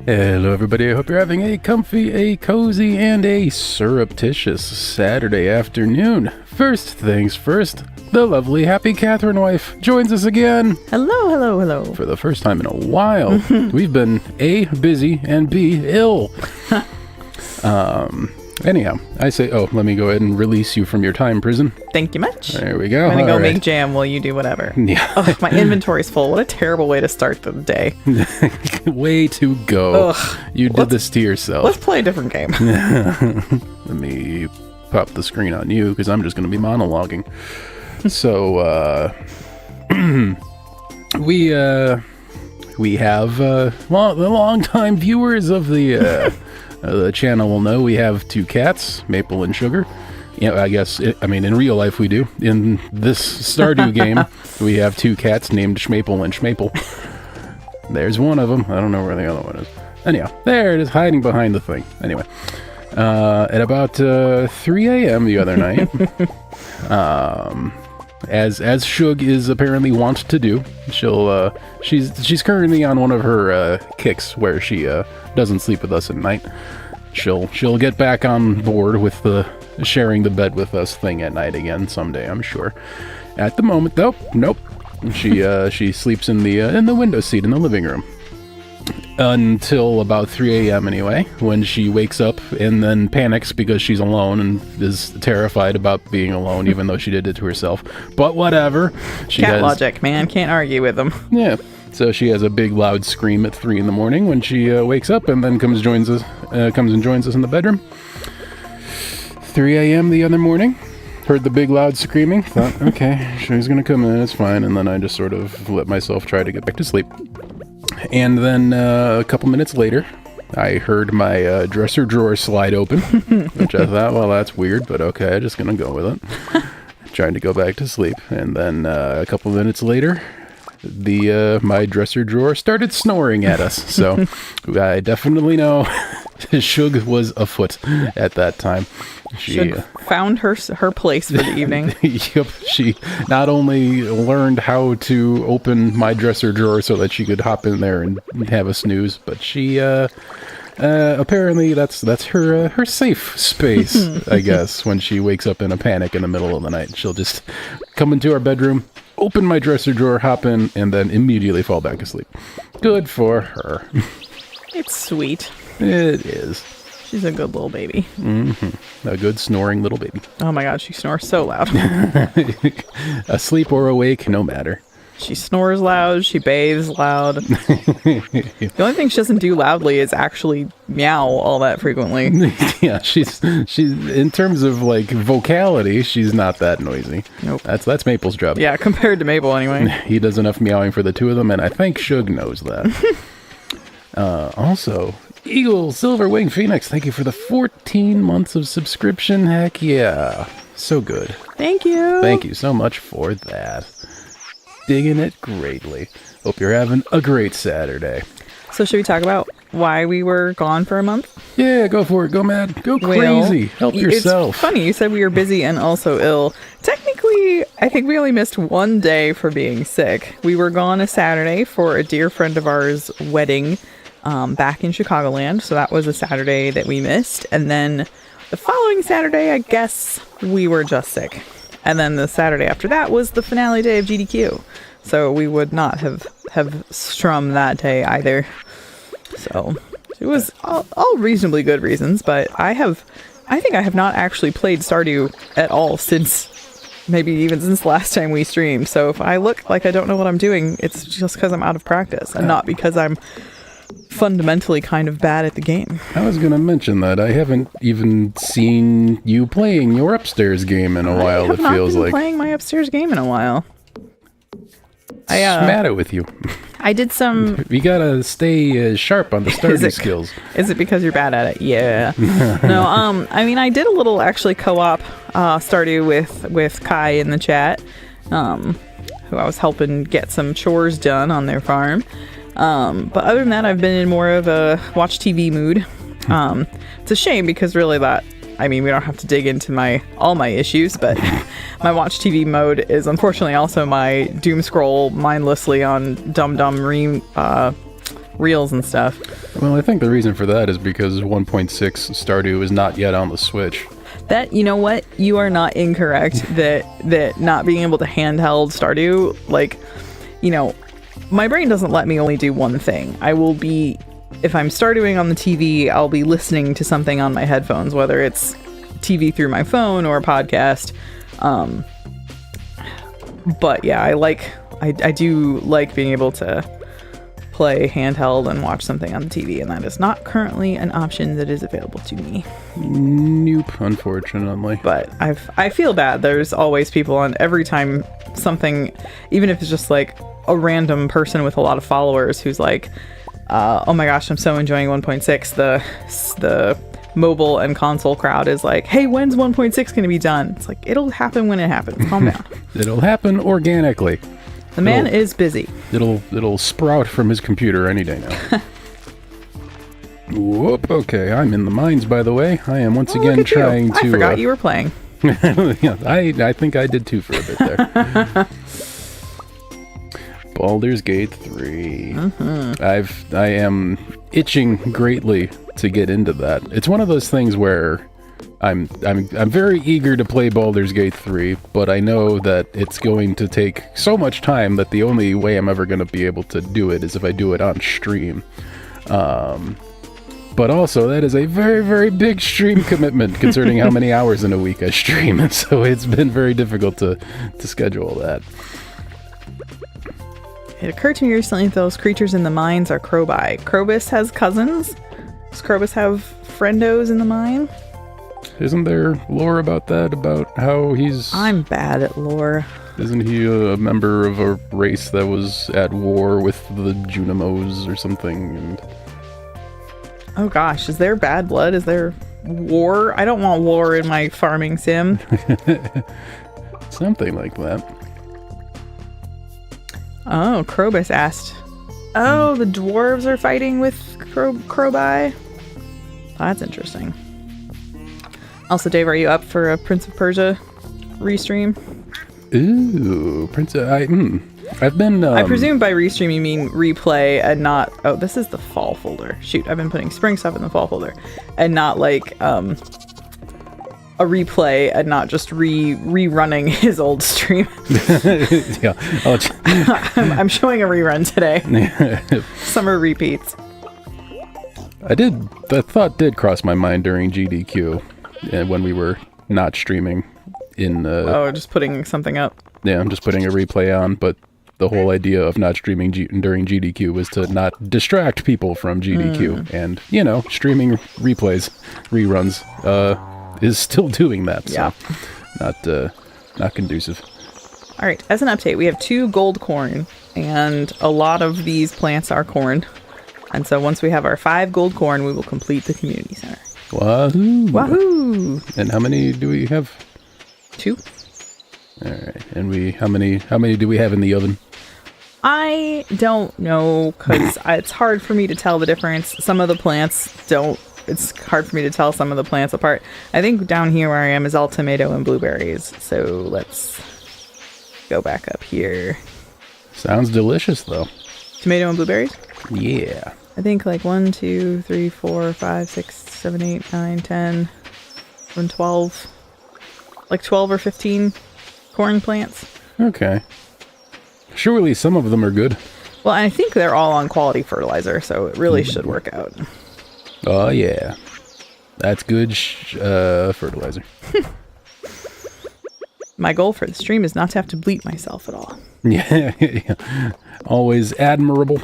Hello everybody, I hope you're having a comfy, a cozy, and a surreptitious Saturday afternoon. First things first, the lovely happy Catherine wife joins us again. Hello, hello, hello. For the first time in a while. We've been A, busy, and B, ill. Anyhow, I say, let me go ahead and release you from your time prison. Thank you much. There we go. I'm going to go right. make jam while you do whatever. Yeah. Ugh, my inventory's full. What a terrible way to start the day. Way to go. Ugh. You did this to yourself. Let's play a different game. Let me pop the screen on you because I'm just going to be monologuing. So, we have, the long-time viewers of the channel will know we have two cats, Maple and Sugar. Yeah, I guess, in real life we do. In this Stardew game, we have two cats named Schmaple and Schmaple. There's one of them. I don't know where the other one is. Anyhow, there it is, hiding behind the thing. Anyway, at about 3 a.m. the other night, as Shug is apparently wont to do, she's currently on one of her kicks where she doesn't sleep with us at night. She'll get back on board with the sharing the bed with us thing at night again someday, I'm sure. At the moment, though, nope. She sleeps in the window seat in the living room until about 3 a.m. anyway, when she wakes up and then panics because she's alone and is terrified about being alone, even though she did it to herself. But whatever. Cat logic, man. Can't argue with them. Yeah. So she has a big loud scream at 3 in the morning when she wakes up and then comes and joins us in the bedroom. 3 a.m. the other morning. Heard the big loud screaming. Thought, okay, she's gonna come in, it's fine. And then I just sort of let myself try to get back to sleep. And then a couple minutes later, I heard my dresser drawer slide open, which I thought, well, that's weird, but okay, I'm just gonna go with it. Trying to go back to sleep. And then a couple minutes later, my dresser drawer started snoring at us. So I definitely know Shug was afoot at that time. She found her place for the evening. Yep, she not only learned how to open my dresser drawer so that she could hop in there and have a snooze, but she apparently that's her safe space, I guess. When she wakes up in a panic in the middle of the night, she'll just come into our bedroom, open my dresser drawer, hop in, and then immediately fall back asleep. Good for her. It's sweet. It is. She's a good little baby. Mm-hmm. A good snoring little baby. Oh my god, she snores so loud. Asleep or awake, no matter. She snores loud, she bathes loud. The only thing she doesn't do loudly is actually meow all that frequently. Yeah, she's in terms of like vocality, she's not that noisy. Nope. That's Maple's job. Yeah, compared to Maple anyway. He does enough meowing for the two of them, and I think Shug knows that. Also, Eagle Silverwing Phoenix, thank you for the 14 months of subscription. Heck yeah. So good. Thank you. Thank you so much for that. Digging it greatly. Hope you're having a great Saturday. So should we talk about why we were gone for a month? Yeah, go for it. Go mad. Go crazy. Help yourself. It's funny. You said we were busy and also ill. Technically, I think we only missed one day for being sick. We were gone a Saturday for a dear friend of ours' wedding back in Chicagoland. So that was a Saturday that we missed. And then the following Saturday, I guess we were just sick. And then the Saturday after that was the finale day of GDQ. So we would not have strummed that day either. So it was all reasonably good reasons, but I think I have not actually played Stardew at all since the last time we streamed. So if I look like I don't know what I'm doing, it's just because I'm out of practice and not because I'm fundamentally kind of bad at the game. I was going to mention that I haven't even seen you playing your upstairs game in a while. It feels like I have not been playing my upstairs game in a while. Smat it with you. I did some. You gotta stay sharp on the Stardew skills. Is it because you're bad at it? Yeah. No. I did a little actually co-op Stardew with Kai in the chat, who I was helping get some chores done on their farm. But other than that, I've been in more of a watch TV mood. It's a shame because really we don't have to dig into all my issues, but my watch TV mode is unfortunately also my doom scroll mindlessly on dumb reels and stuff. Well, I think the reason for that is because 1.6 Stardew is not yet on the Switch. That, you know what? You are not incorrect that not being able to handheld Stardew, like, you know, my brain doesn't let me only do one thing. I will be, if I'm Stardewing on the TV, I'll be listening to something on my headphones, whether it's TV through my phone or a podcast. But yeah, I do like being able to play handheld and watch something on the TV, and that is not currently an option that is available to me. Nope, unfortunately. But I feel bad. There's always people on every time something, even if it's just like a random person with a lot of followers who's like, oh my gosh, I'm so enjoying 1.6. The mobile and console crowd is like, hey, when's 1.6 going to be done? It's like, it'll happen when it happens. Calm down. It'll happen organically. The man is busy. It'll sprout from his computer any day now. Whoop, okay, I'm in the mines, by the way. I am once again trying to... I forgot you were playing. Yeah, I think I did too for a bit there. Baldur's Gate 3. Mm-hmm. I am itching greatly to get into that. It's one of those things where I'm very eager to play Baldur's Gate 3, but I know that it's going to take so much time that the only way I'm ever going to be able to do it is if I do it on stream. But also, that is a very, very big stream commitment, concerning how many hours in a week I stream, and so it's been very difficult to schedule that. It occurred to me recently that those creatures in the mines are Crobi. Krobus has cousins? Does Krobus have friendos in the mine? Isn't there lore about that? About how he's... I'm bad at lore. Isn't he a member of a race that was at war with the Junimos or something? And... Oh gosh, is there bad blood? Is there war? I don't want war in my farming sim. Something like that. Oh, Krobus asked. Oh, the dwarves are fighting with Crobi? That's interesting. Also, Dave, are you up for a Prince of Persia restream? Ooh, I've been... I presume by restream you mean replay and not... Oh, this is the fall folder. Shoot, I've been putting spring stuff in the fall folder. And not like a replay and not just rerunning his old stream. Yeah, I'm showing a rerun today. Summer repeats. That thought did cross my mind during GDQ when we were not streaming in... just putting something up. Yeah, I'm just putting a replay on, but the whole idea of not streaming during GDQ was to not distract people from GDQ. And, streaming replays, reruns, is still doing that. So yeah. Not conducive. All right, as an update, we have 2 gold corn, and a lot of these plants are corn. And so once we have our 5 gold corn, we will complete the community center. Wahoo! Wahoo! And how many do we have? 2. All right. And how many do we have in the oven? I don't know, because it's hard for me to tell the difference. Some of the plants don't. It's hard for me to tell some of the plants apart. I think down here where I am is all tomato and blueberries. So let's go back up here. Sounds delicious, though. Tomato and blueberries? Yeah. I think like 1, 2, 3, 4, 5, 6, 7, 8, 9, 10, 11, 12. Like 12 or 15 corn plants. Okay. Surely some of them are good. Well, I think they're all on quality fertilizer, so it really should work out. Oh, yeah. That's good fertilizer. My goal for the stream is not to have to bleep myself at all. Yeah. Always admirable.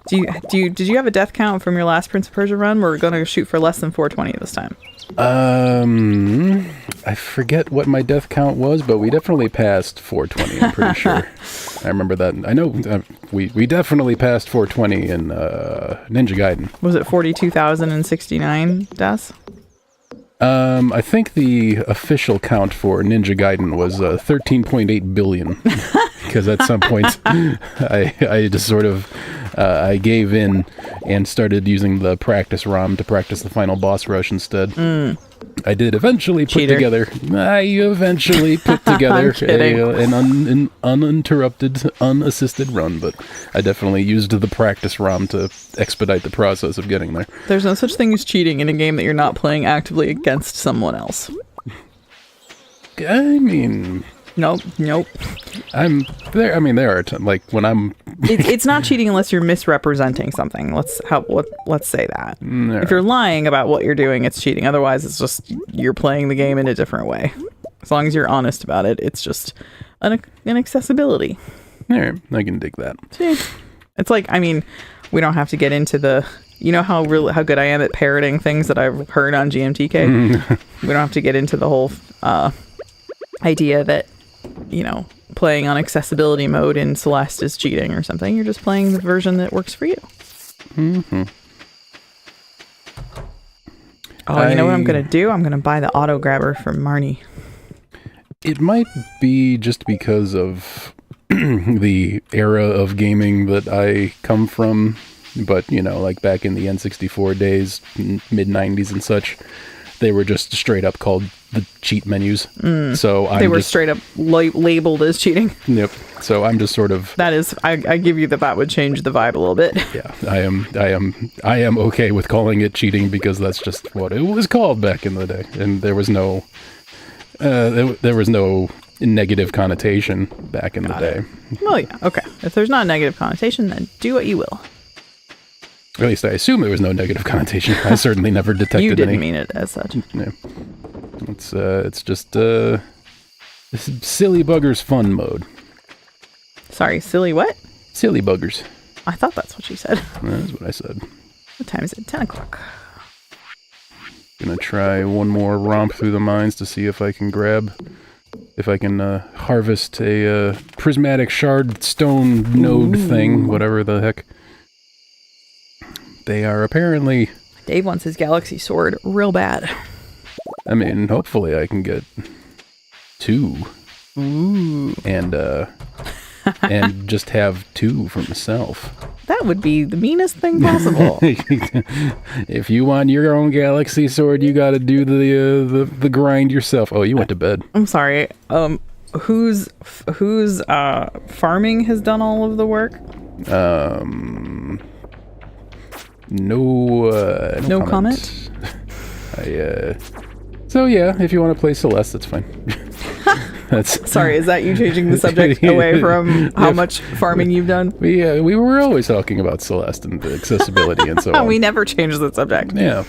Did you have a death count from your last Prince of Persia run? We're going to shoot for less than 420 this time. I forget what my death count was, but we definitely passed 420, I'm pretty sure. I remember that. I know we definitely passed 420 in Ninja Gaiden. Was it 42,069 deaths? I think the official count for Ninja Gaiden was 13.8 billion. Because at some point, I just sort of... I gave in and started using the practice ROM to practice the final boss rush instead. I did eventually put Cheater. together. I eventually put together kidding. an uninterrupted, unassisted run, but I definitely used the practice ROM to expedite the process of getting there. There's no such thing as cheating in a game that you're not playing actively against someone else. I mean, Nope. I'm there. I mean, there are like when I'm. It's not cheating unless you're misrepresenting something. Let's say that. If you're lying about what you're doing, it's cheating. Otherwise, it's just you're playing the game in a different way. As long as you're honest about it, it's just an accessibility. There, I can dig that. See? It's like, I mean, we don't have to get into the. You know how good I am at parroting things that I've heard on GMTK. We don't have to get into the whole idea that, you know, playing on accessibility mode in Celeste is cheating or something. You're just playing the version that works for you. Mm-hmm. Oh, you know what I'm going to do? I'm going to buy the auto grabber from Marnie. It might be just because of the era of gaming that I come from, but, you know, like back in the N64 days, mid-90s and such, they were just straight up called the cheat menus. So they were straight up labeled as cheating. Yep. So I'm just sort of. That is, I give you that would change the vibe a little bit. Yeah, I am okay with calling it cheating because that's just what it was called back in the day, and there was no negative connotation back in the day. Well, yeah, okay. If there's not a negative connotation, then do what you will. At least I assume there was no negative connotation. I certainly never detected any. You didn't mean it as such. Yeah. It's just this silly buggers fun mode. Sorry, silly what? Silly buggers. I thought that's what you said. That's what I said. What time is it? 10 o'clock. Gonna try one more romp through the mines to see if I can harvest a prismatic shard stone node thing, whatever the heck. They are apparently... Dave wants his galaxy sword real bad. I mean, hopefully I can get 2. Ooh. And just have 2 for myself. That would be the meanest thing possible. If you want your own galaxy sword, you gotta do the grind yourself. Oh, you went to bed. I'm sorry. Whose farming has done all of the work? No comment? So yeah, if you want to play Celeste, that's fine. That's sorry, is that you changing the subject away from how much farming you've done? We were always talking about Celeste and the accessibility and so on. We never changed the subject. Yeah.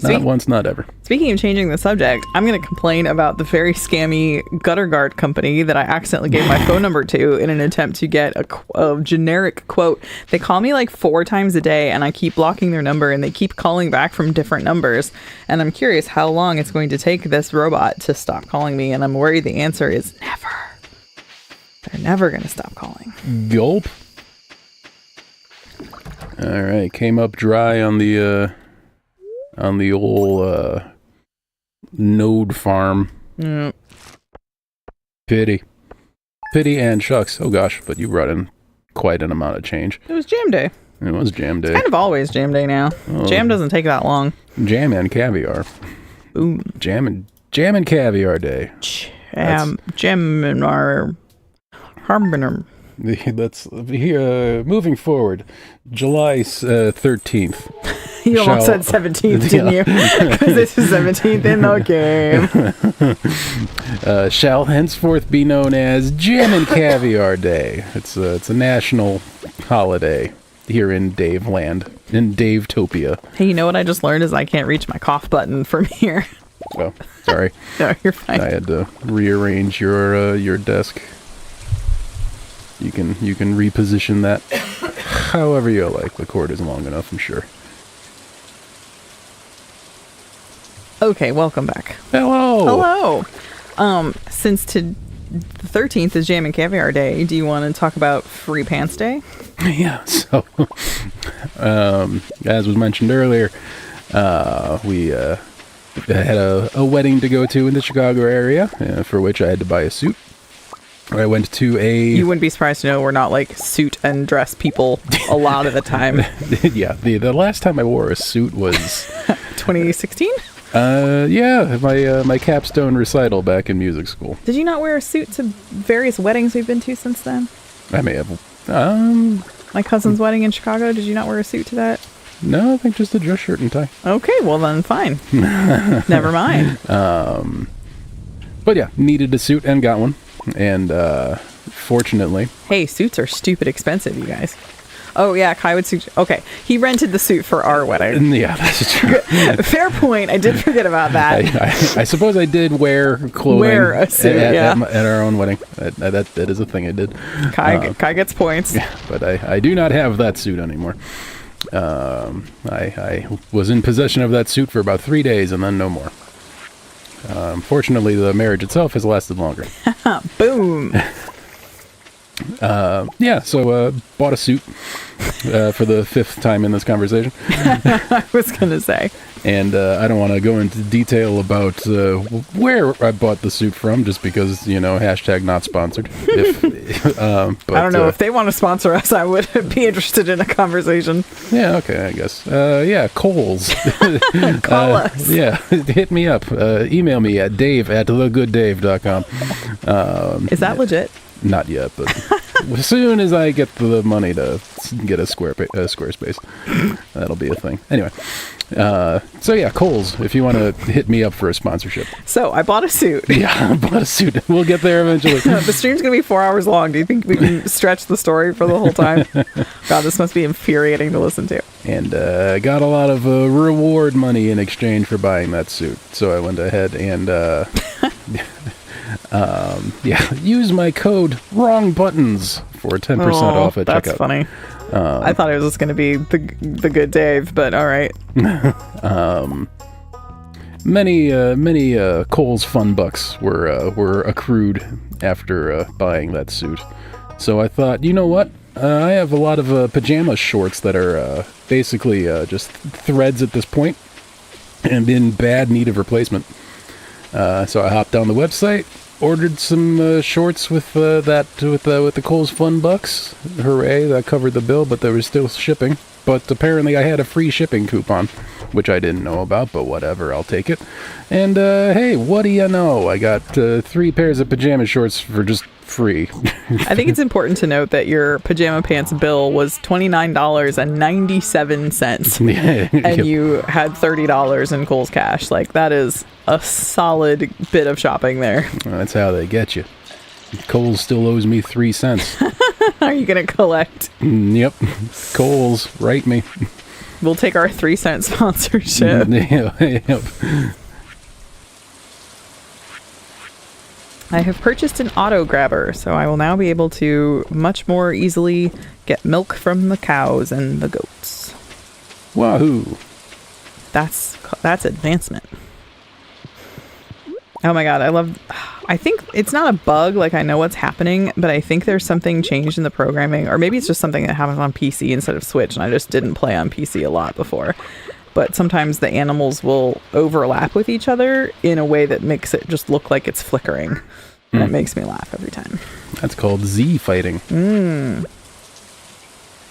Not once, not ever. Speaking of changing the subject, I'm going to complain about the very scammy Gutter Guard company that I accidentally gave my phone number to in an attempt to get a generic quote. They call me like 4 times a day and I keep blocking their number and they keep calling back from different numbers. And I'm curious how long it's going to take this robot to stop calling me. And I'm worried the answer is never. They're never going to stop calling. Gulp. All right. Came up dry on the old node farm. Mm. Pity and shucks. Oh gosh, but you brought in quite an amount of change. It was jam day. It was jam day. It's kind of always jam day now. Jam doesn't take that long. Jam and caviar. Ooh. Jam and caviar day. Jam and our Harbiner. Let's moving forward. July 13th. You almost said 17th, didn't you? Because this is 17th in the game. Shall henceforth be known as Jam and Caviar Day. It's a national holiday here in Dave Land, in Davetopia. Hey, you know what I just learned is I can't reach my cough button from here. Oh, sorry. No, you're fine. I had to rearrange your desk. You can reposition that however you like. The cord is long enough, I'm sure. Okay, welcome back. Hello. Since the 13th is Jam and Caviar Day, do you want to talk about Free Pants Day? Yeah. So, as was mentioned earlier, we had a wedding to go to in the Chicago area, for which I had to buy a suit. I went to You wouldn't be surprised to know we're not like suit and dress people a lot of the time. Yeah, the last time I wore a suit was 2016. Yeah, my capstone recital back in music school. Did you not wear a suit to various weddings we've been to since then? I may have. My cousin's wedding in Chicago, did you not wear a suit to that? No, I think just a dress shirt and tie. Okay, well then fine. Never mind. But yeah, needed a suit and got one. And fortunately... Hey, suits are stupid expensive, you guys. Oh yeah, Kai would suggest... Okay, he rented the suit for our wedding. Yeah, that's true. Fair point, I did forget about that. I suppose I did wear clothing Wear a suit, at our own wedding. That is a thing I did. Kai gets points. Yeah, but I do not have that suit anymore. I was in possession of that suit for about 3 days and then no more. Fortunately, the marriage itself has lasted longer. Boom. Yeah, so bought a suit for the 5th time in this conversation. I was going to say. And I don't want to go into detail about where I bought the suit from, just because, hashtag not sponsored. But, I don't know. If they want to sponsor us, I would be interested in a conversation. Yeah, okay, I guess. Yeah, Kohl's. Call us. Yeah, hit me up. Email me at dave@thegooddave.com. Is that legit? Not yet, but as soon as I get the money to get a Squarespace, that'll be a thing. Anyway, so yeah, Kohl's, if you want to hit me up for a sponsorship. So I bought a suit. Yeah, I bought a suit. We'll get there eventually. The stream's going to be 4 hours long. Do you think we can stretch the story for the whole time? God, this must be infuriating to listen to. And got a lot of reward money in exchange for buying that suit. So I went ahead and... use my code wrong buttons for 10% off at checkout. That's funny. I thought it was just going to be the good Dave, but all right. Many Kohl's fun bucks were accrued after buying that suit. So I thought, you know what? I have a lot of pajama shorts that are basically just threads at this point and in bad need of replacement. So I hopped on the website, ordered some shorts with the Kohl's Fun Bucks. Hooray, that covered the bill, but there was still shipping. But apparently I had a free shipping coupon, which I didn't know about, but whatever, I'll take it. And hey, what do you know? I got 3 pairs of pajama shorts for just free. I think it's important to note that your pajama pants bill was $29.97, and you had $30 in Kohl's cash. Like, that is a solid bit of shopping there. Well, that's how they get you. Kohl's still owes me 3 cents. Are you going to collect? Yep. Kohl's, write me. We'll take our 3-cent sponsorship. Yep. I have purchased an auto grabber, so I will now be able to much more easily get milk from the cows and the goats. Wahoo! That's advancement. Oh my god, I think it's not a bug, like I know what's happening, but I think there's something changed in the programming, or maybe it's just something that happens on PC instead of Switch, and I just didn't play on PC a lot before. But sometimes the animals will overlap with each other in a way that makes it just look like it's flickering. And it makes me laugh every time. That's called Z fighting.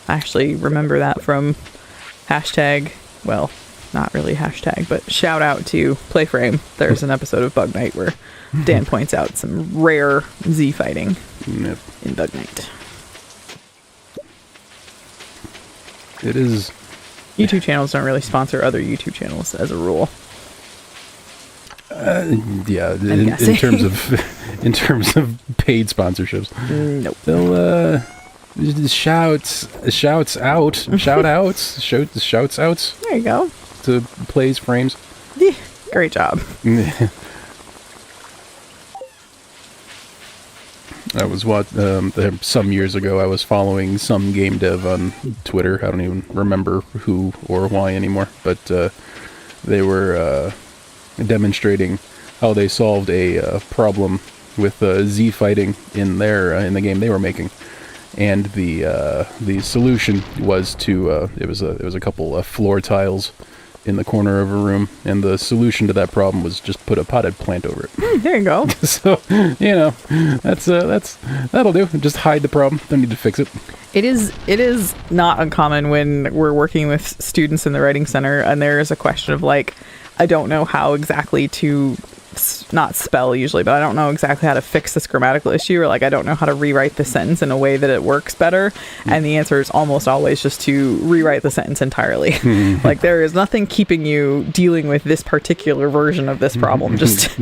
I actually remember that from hashtag, well, not really hashtag, but shout out to Playframe. There's an episode of Bug Night where Dan points out some rare Z fighting in Bug Night. It is... YouTube channels don't really sponsor other YouTube channels as a rule. Yeah, in terms of paid sponsorships. Nope. They'll shouts outs. There you go. To plays frames. Yeah, great job. I was some years ago. I was following some game dev on Twitter. I don't even remember who or why anymore, but they were demonstrating how they solved a problem with Z fighting in the game they were making, and the solution was to it was a couple of floor tiles in the corner of a room, and the solution to that problem was just put a potted plant over it. There you go. So, that'll do. Just hide the problem. Don't need to fix it. It is not uncommon when we're working with students in the writing center and there is a question of like, I don't know how exactly to not spell usually, but I don't know exactly how to fix this grammatical issue, or like I don't know how to rewrite the sentence in a way that it works better. And the answer is almost always just to rewrite the sentence entirely. Like there is nothing keeping you dealing with this particular version of this problem. Just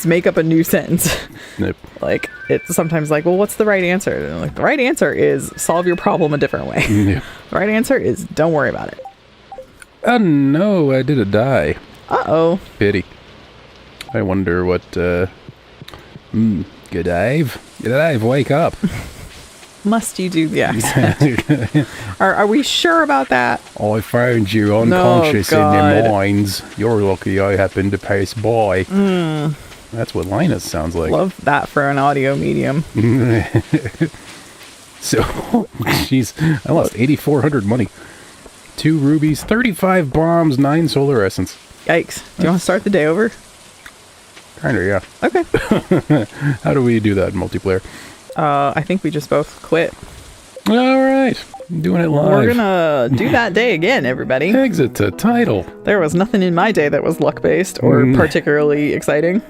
make up a new sentence. Nope. Like it's sometimes like, well, what's the right answer? And like the right answer is solve your problem a different way. Yeah. The right answer is don't worry about it. Oh no, I did a die. Uh-oh. Pity. I wonder what, Good Dave. Good Dave, wake up. Must you do the accent? Are we sure about that? I found you unconscious in God. the mines. You're lucky I happened to pass by. That's what Linus sounds like. Love that for an audio medium. So, jeez, I lost 8,400 money. 2 rubies, 35 bombs, 9 solar essence. Yikes. Do you want to start the day over? Kinda, yeah. Okay. How do we do that in multiplayer? I think we just both quit. All right. I'm doing it live. We're gonna do that day again, everybody. Exit to title. There was nothing in my day that was luck-based or particularly exciting.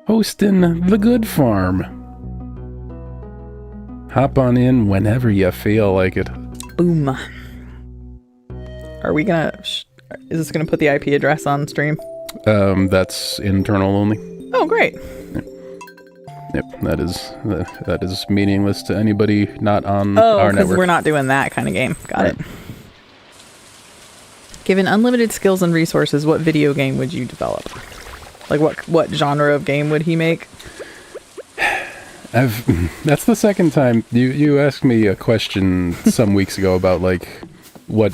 Hosting the good farm. Hop on in whenever you feel like it. Boom. Are we gonna... is this gonna put the IP address on stream? That's internal only. Oh, great. Yep, that is meaningless to anybody not on our because network. we're not doing that kind of game. Got it. Given unlimited skills and resources, what video game would you develop? Like what genre of game would he make? That's the second time you asked me a question some weeks ago about like what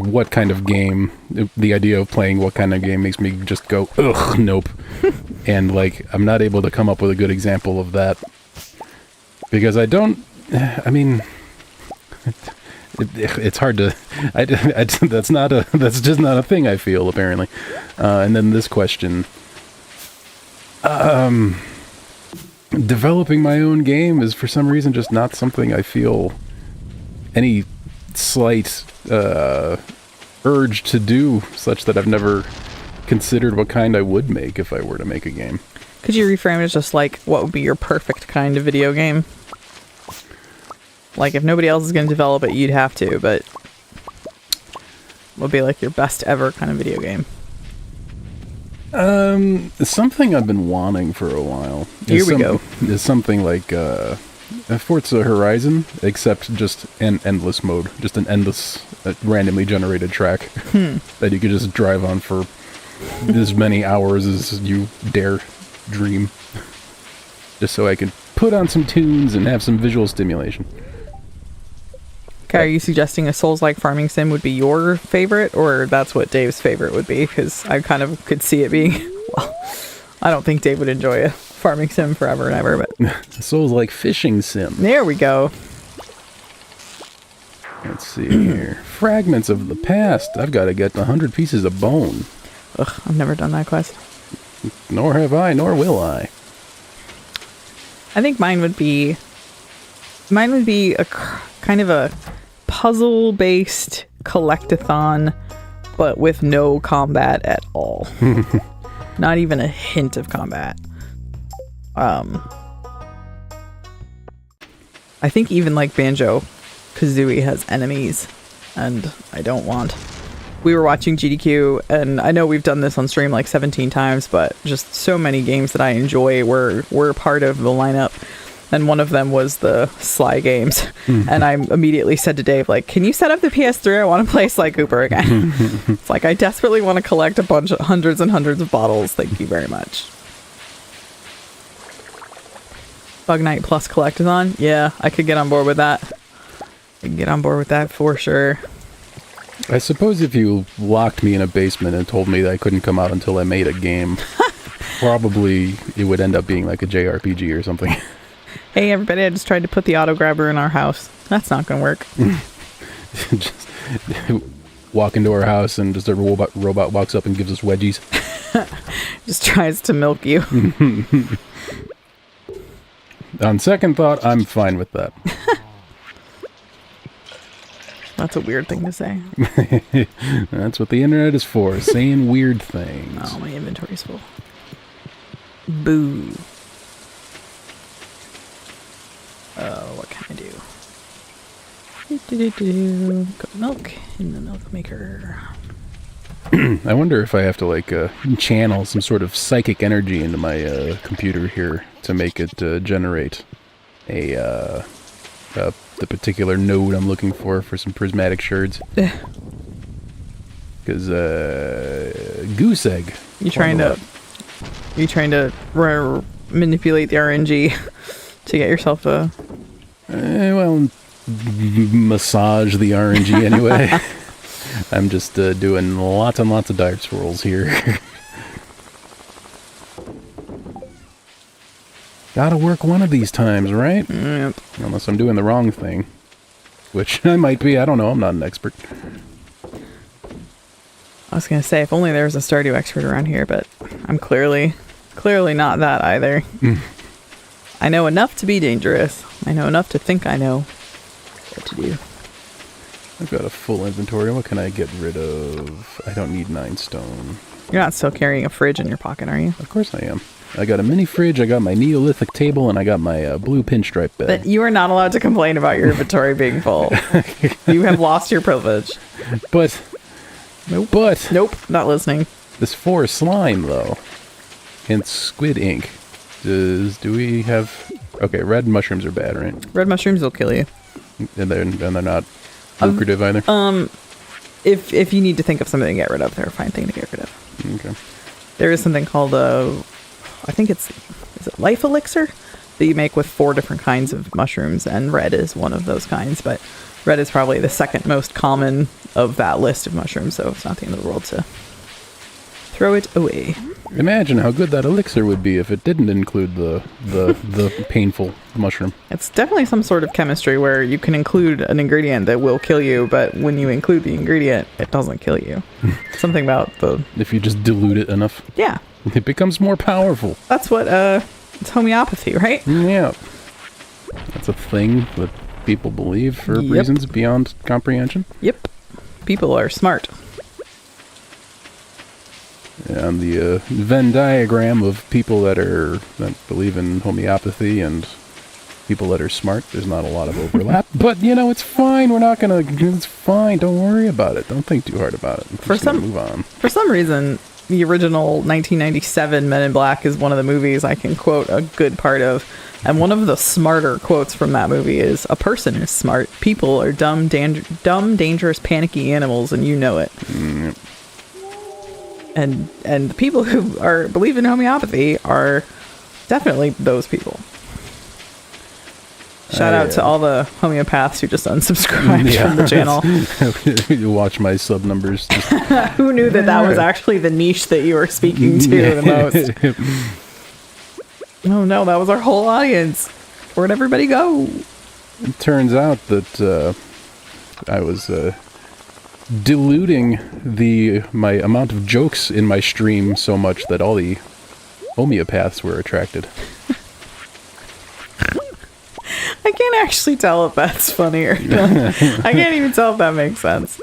what kind of game, the idea of playing what kind of game makes me just go ugh, nope. And like I'm not able to come up with a good example of that because I mean it's hard to that's just not a thing I feel apparently. And then this question, developing my own game is for some reason just not something I feel any slight urge to do, such that I've never considered what kind I would make if I were to make a game. Could you reframe it as just like, what would be your perfect kind of video game? Like, if nobody else is going to develop it, you'd have to, but what would be like your best ever kind of video game? Something I've been wanting for a while. Here we go. Is something like Forza Horizon, except just an endless mode, just an endless randomly generated track that you could just drive on for as many hours as you dare dream, just so I can put on some tunes and have some visual stimulation. Okay, are you suggesting a Souls-like farming sim would be your favorite, or that's what Dave's favorite would be? Because I kind of could see it being, well, I don't think Dave would enjoy a farming sim forever and ever, but... Souls-like fishing sim. There we go. Let's see here. Fragments of the past. I've got to get 100 pieces of bone. Ugh, I've never done that quest. Nor have I, nor will I. I think mine would be a kind of a puzzle-based collectathon, but with no combat at all. Not even a hint of combat. I think even like Banjo-Kazooie has enemies, and I don't want. We were watching GDQ, and I know we've done this on stream like 17 times, but just so many games that I enjoy were part of the lineup. And one of them was the Sly games. And I immediately said to Dave, like, can you set up the PS3? I want to play Sly Cooper again. It's like, I desperately want to collect a bunch of hundreds and hundreds of bottles. Thank you very much. Bug Night plus Collectathon? Yeah, I could get on board with that. I can get on board with that for sure. I suppose if you locked me in a basement and told me that I couldn't come out until I made a game, probably it would end up being like a JRPG or something. Hey everybody, I just tried to put the auto grabber in our house. That's not gonna work. Just walk into our house and just a robot walks up and gives us wedgies. Just tries to milk you. On second thought, I'm fine with that. That's a weird thing to say. That's what the internet is for, saying weird things. Oh, my inventory's full. Boo. What can I do? Got milk in the milk maker. I wonder if I have to like channel some sort of psychic energy into my computer here to make it generate the particular node I'm looking for some prismatic shards. Because goose egg. You trying to manipulate the RNG to get yourself a? Well, massage the RNG anyway. I'm just doing lots and lots of dice rolls here. Gotta work one of these times, right? Yep. Unless I'm doing the wrong thing. Which I might be, I don't know, I'm not an expert. I was gonna say, if only there was a Stardew expert around here, but I'm clearly not that either. I know enough to be dangerous. I know enough to think I know what to do. I've got a full inventory. What can I get rid of? I don't need 9 stone. You're not still carrying a fridge in your pocket, are you? Of course I am. I got a mini fridge, I got my Neolithic table, and I got my blue pinstripe bed. But you are not allowed to complain about your inventory being full. You have lost your privilege. But... Nope, not listening. This 4 slime, though. And squid ink. Do we have... Okay, red mushrooms are bad, right? Red mushrooms will kill you. And they're not lucrative either? If you need to think of something to get rid of, they're a fine thing to get rid of. Okay. There is something called I think is it life elixir that you make with 4 different kinds of mushrooms, and red is one of those kinds, but red is probably the second most common of that list of mushrooms, so it's not the end of the world to throw it away. Imagine how good that elixir would be if it didn't include the painful mushroom. It's definitely some sort of chemistry where you can include an ingredient that will kill you, but when you include the ingredient, it doesn't kill you. Something about the... If you just dilute it enough. Yeah. It becomes more powerful. That's what, it's homeopathy, right? Yeah. That's a thing that people believe for reasons beyond comprehension. Yep. People are smart. And the Venn diagram of people that believe in homeopathy and people that are smart, there's not a lot of overlap. But, it's fine. It's fine. Don't worry about it. Don't think too hard about it. Move on. For some reason, the original 1997 Men in Black is one of the movies I can quote a good part of. And one of the smarter quotes from that movie is, "A person is smart. People are dumb, dangerous, panicky animals, and you know it." Mm. And the people who believe in homeopathy are definitely those people. Shout out to all the homeopaths who just unsubscribed from the channel. You watch my sub numbers. Who knew that was actually the niche that you were speaking to the most? Oh no, that was our whole audience. Where'd everybody go? It turns out that I was diluting my amount of jokes in my stream so much that all the homeopaths were attracted. I can't actually tell if that's funny or not. I can't even tell if that makes sense.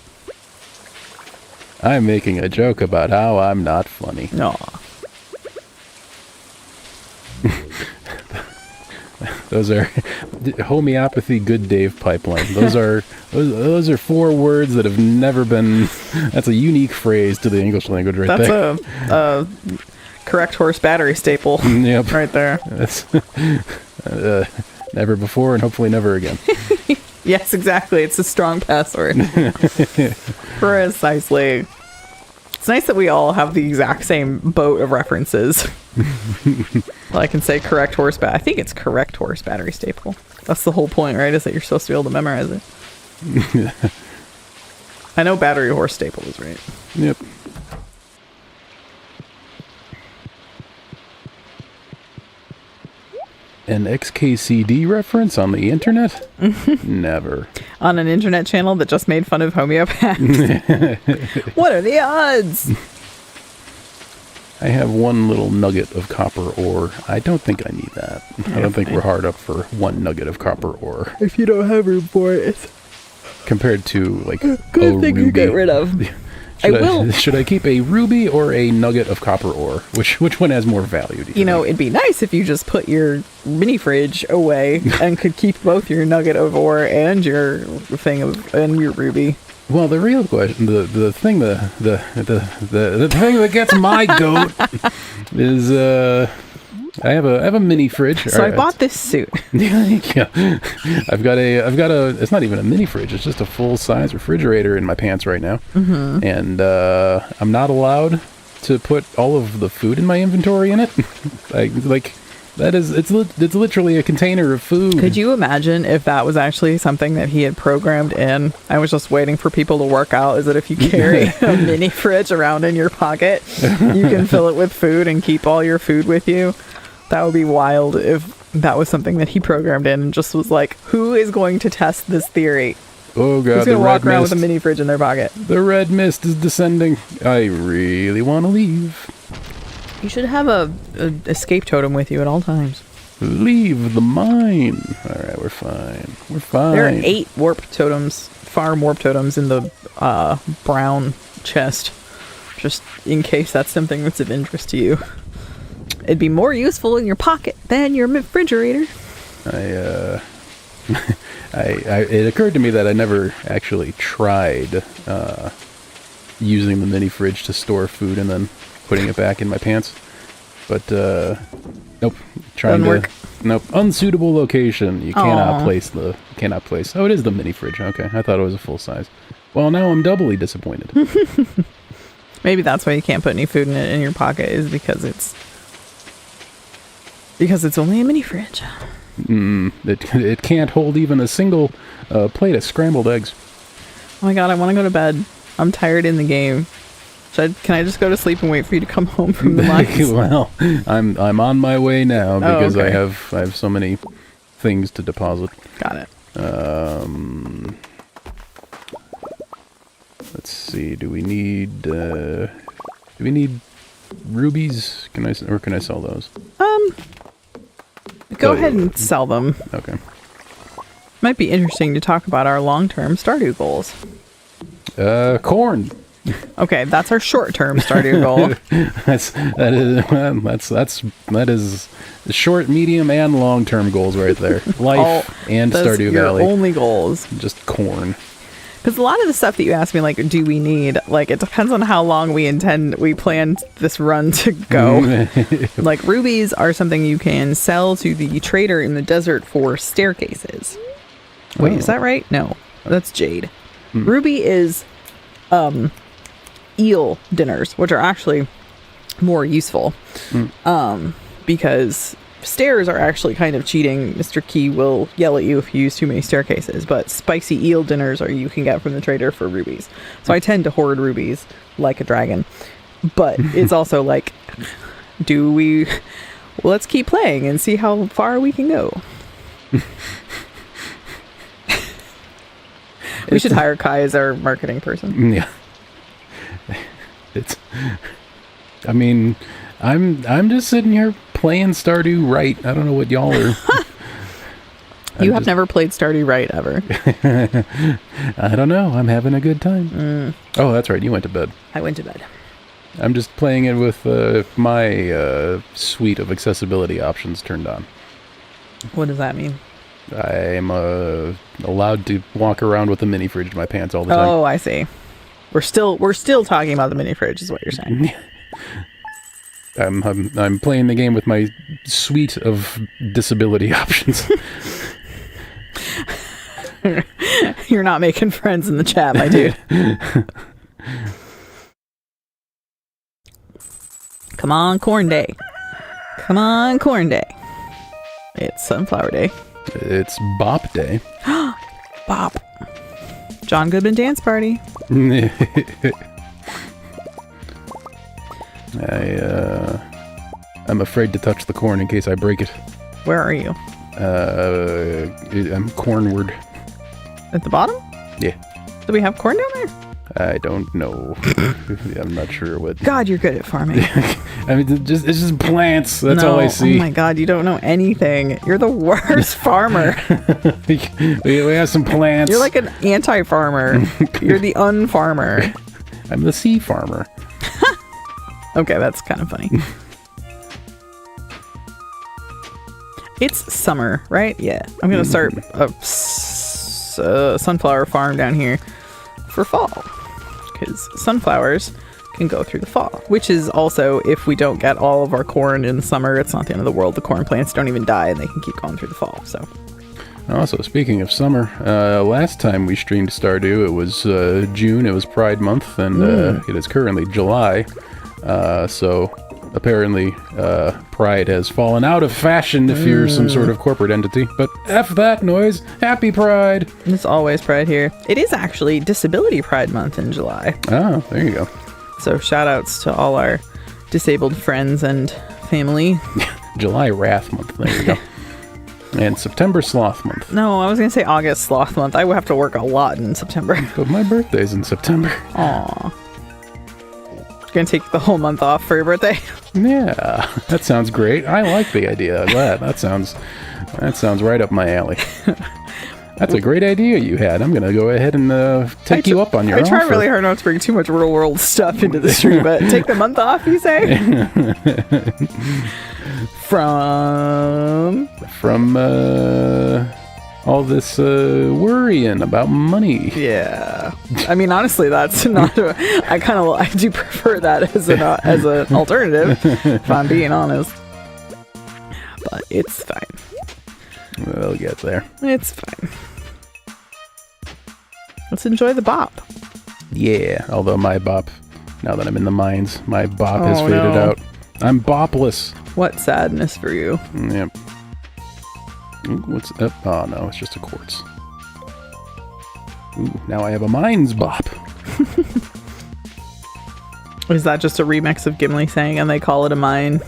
I'm making a joke about how I'm not funny. No. Those are homeopathy good Dave pipeline. Those are 4 words that have never been. That's a unique phrase to the English language, right there. That's a correct horse battery staple. Yep. Right there. That's never before and hopefully never again. Yes, exactly. It's a strong password. Precisely. It's nice that we all have the exact same boat of references. Well, I can say correct horse I think it's correct horse battery staple. That's the whole point, right? Is that you're supposed to be able to memorize it. I know battery horse staple is right. Yep. An XKCD reference on the internet? Never. On an internet channel that just made fun of homeopaths? What are the odds? I have 1 little nugget of copper ore. I don't think I need that. I don't think we're hard up for 1 nugget of copper ore. If you don't have room for it, it's compared to like Good a thing ruby. you get rid of. Should I keep a ruby or a nugget of copper ore? Which one has more value? Do you You know, think? it'd be nice if you just put your mini fridge away and could keep both your nugget of ore and your thing of and your ruby. Well, the real question, the thing that gets my goat is I have a mini fridge. So I bought this suit. Yeah, I've got a. It's not even a mini fridge. It's just a full size refrigerator in my pants right now, and I'm not allowed to put all of the food in my inventory in it. It's literally a container of food. Could you imagine if that was actually something that he had programmed in? I was just waiting for people to work out. Is that if you carry a mini fridge around in your pocket, you can fill it with food and keep all your food with you? That would be wild if that was something that he programmed in and just was like, who is going to test this theory? Oh god, Who's going to walk around with a mini fridge in their pocket? The red mist is descending. I really want to leave. You should have a escape totem with you at all times. Leave the mine. All right, we're fine. We're fine. There are 8 farm warp totems in the brown chest, just in case that's something that's of interest to you. It'd be more useful in your pocket than your refrigerator. It occurred to me that I never actually tried using the mini fridge to store food and then putting it back in my pants. But nope. Doesn't work. Nope. Unsuitable location. You cannot place Oh, it is the mini fridge. Okay. I thought it was a full size. Well, now I'm doubly disappointed. Maybe that's why you can't put any food in your pocket, is because it's only a mini fridge. It can't hold even a single plate of scrambled eggs. Oh my god, I want to go to bed. I'm tired in the game. Can I just go to sleep and wait for you to come home from the mines? Well, I'm on my way now because okay. I have so many things to deposit. Got it. Let's see. Do we need rubies? Can I sell those? Go ahead and sell them. Okay. Might be interesting to talk about our long-term Stardew goals. Corn. Okay, that's our short-term Stardew goal. that is short, medium, and long-term goals right there. Life and Stardew Valley. Only goals. Just corn. Because a lot of the stuff that you ask me, like, do we need? Like, it depends on how long we plan this run to go. Like, rubies are something you can sell to the trader in the desert for staircases. Wait, is that right? No, that's jade. Ruby is eel dinners, which are actually more useful. Because stairs are actually kind of cheating. Mr. Key will yell at you if you use too many staircases, but spicy eel dinners are you can get from the trader for rubies. So I tend to hoard rubies like a dragon. But it's also like, let's keep playing and see how far we can go. We should hire Kai as our marketing person. Yeah. I'm just sitting here playing Stardew right. I don't know what y'all are. You have never played Stardew right ever. I don't know. I'm having a good time. Oh, that's right. You went to bed. I went to bed. I'm just playing it with my suite of accessibility options turned on. What does that mean? I'm allowed to walk around with a mini fridge in my pants all the time. Oh, I see. We're still talking about the mini fridge, is what you're saying. I'm playing the game with my suite of disability options. You're not making friends in the chat, my dude. Come on, corn day. Come on, corn day. It's sunflower day. It's Bop Day. Bop. John Goodman dance party. I'm afraid to touch the corn in case I break it. Where are you? I'm cornward. At the bottom? Yeah. Do we have corn down there? I don't know. I'm not sure what. God, you're good at farming. I mean, it's just plants. That's all I see. Oh my God, you don't know anything. You're the worst farmer. we have some plants. You're like an anti-farmer. You're the unfarmer. I'm the sea farmer. Okay, that's kind of funny. It's summer, right? Yeah. I'm going to start a sunflower farm down here for fall. Because sunflowers can go through the fall. Which is also, if we don't get all of our corn in the summer, it's not the end of the world. The corn plants don't even die and they can keep going through the fall. So. Also, speaking of summer, last time we streamed Stardew, it was June. It was Pride Month, and it is currently July. So apparently Pride has fallen out of fashion if you're some sort of corporate entity. But F that noise. Happy Pride. It's always Pride here. It is actually Disability Pride Month in July. Oh, there you go. So shout outs to all our disabled friends and family. July Wrath Month. There you go. And September Sloth Month. No, I was going to say August Sloth Month. I would have to work a lot in September. But my birthday's in September. Aw. You're going to take the whole month off for your birthday? Yeah, that sounds great. I like the idea of that. That sounds right up my alley. That's a great idea you had. I'm going to go ahead and take you up on your offer. I try really hard not to bring too much real world stuff into the stream, but take the month off, you say? From all this worrying about money. Yeah, I mean, honestly, that's not. I do prefer that as an alternative, if I'm being honest. But it's fine. We'll get there. It's fine. Let's enjoy the bop. Yeah, although my bop, now that I'm in the mines, my bop has faded out. I'm bopless. What sadness for you. Yep. Ooh, what's up? Oh no, it's just a quartz. Ooh, now I have a mines bop. Is that just a remix of Gimli saying, and they call it a mine?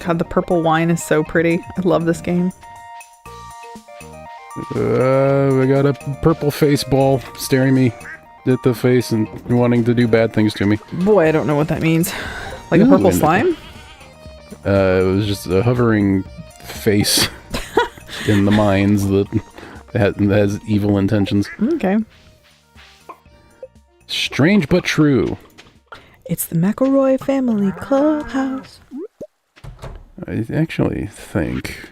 God, the purple wine is so pretty. I love this game. I got a purple face ball staring me at the face and wanting to do bad things to me. Boy, I don't know what that means. Like a purple slime? It was just a hovering face in the mines that has evil intentions. Okay. Strange but true. It's the McElroy Family Clubhouse. I actually think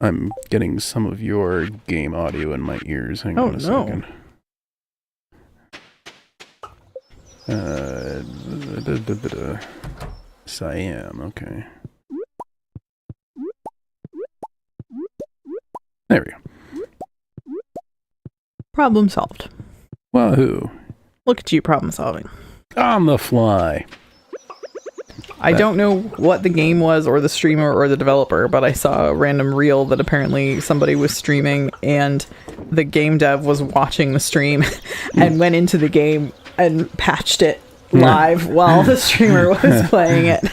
I'm getting some of your game audio in my ears. Hang on a second. Yes, I am. Okay. There we go. Problem solved. Wahoo. Look at you problem solving. On the fly. I don't know what the game was or the streamer or the developer, but I saw a random reel that apparently somebody was streaming and the game dev was watching the stream and went into the game and patched it live while the streamer was playing it.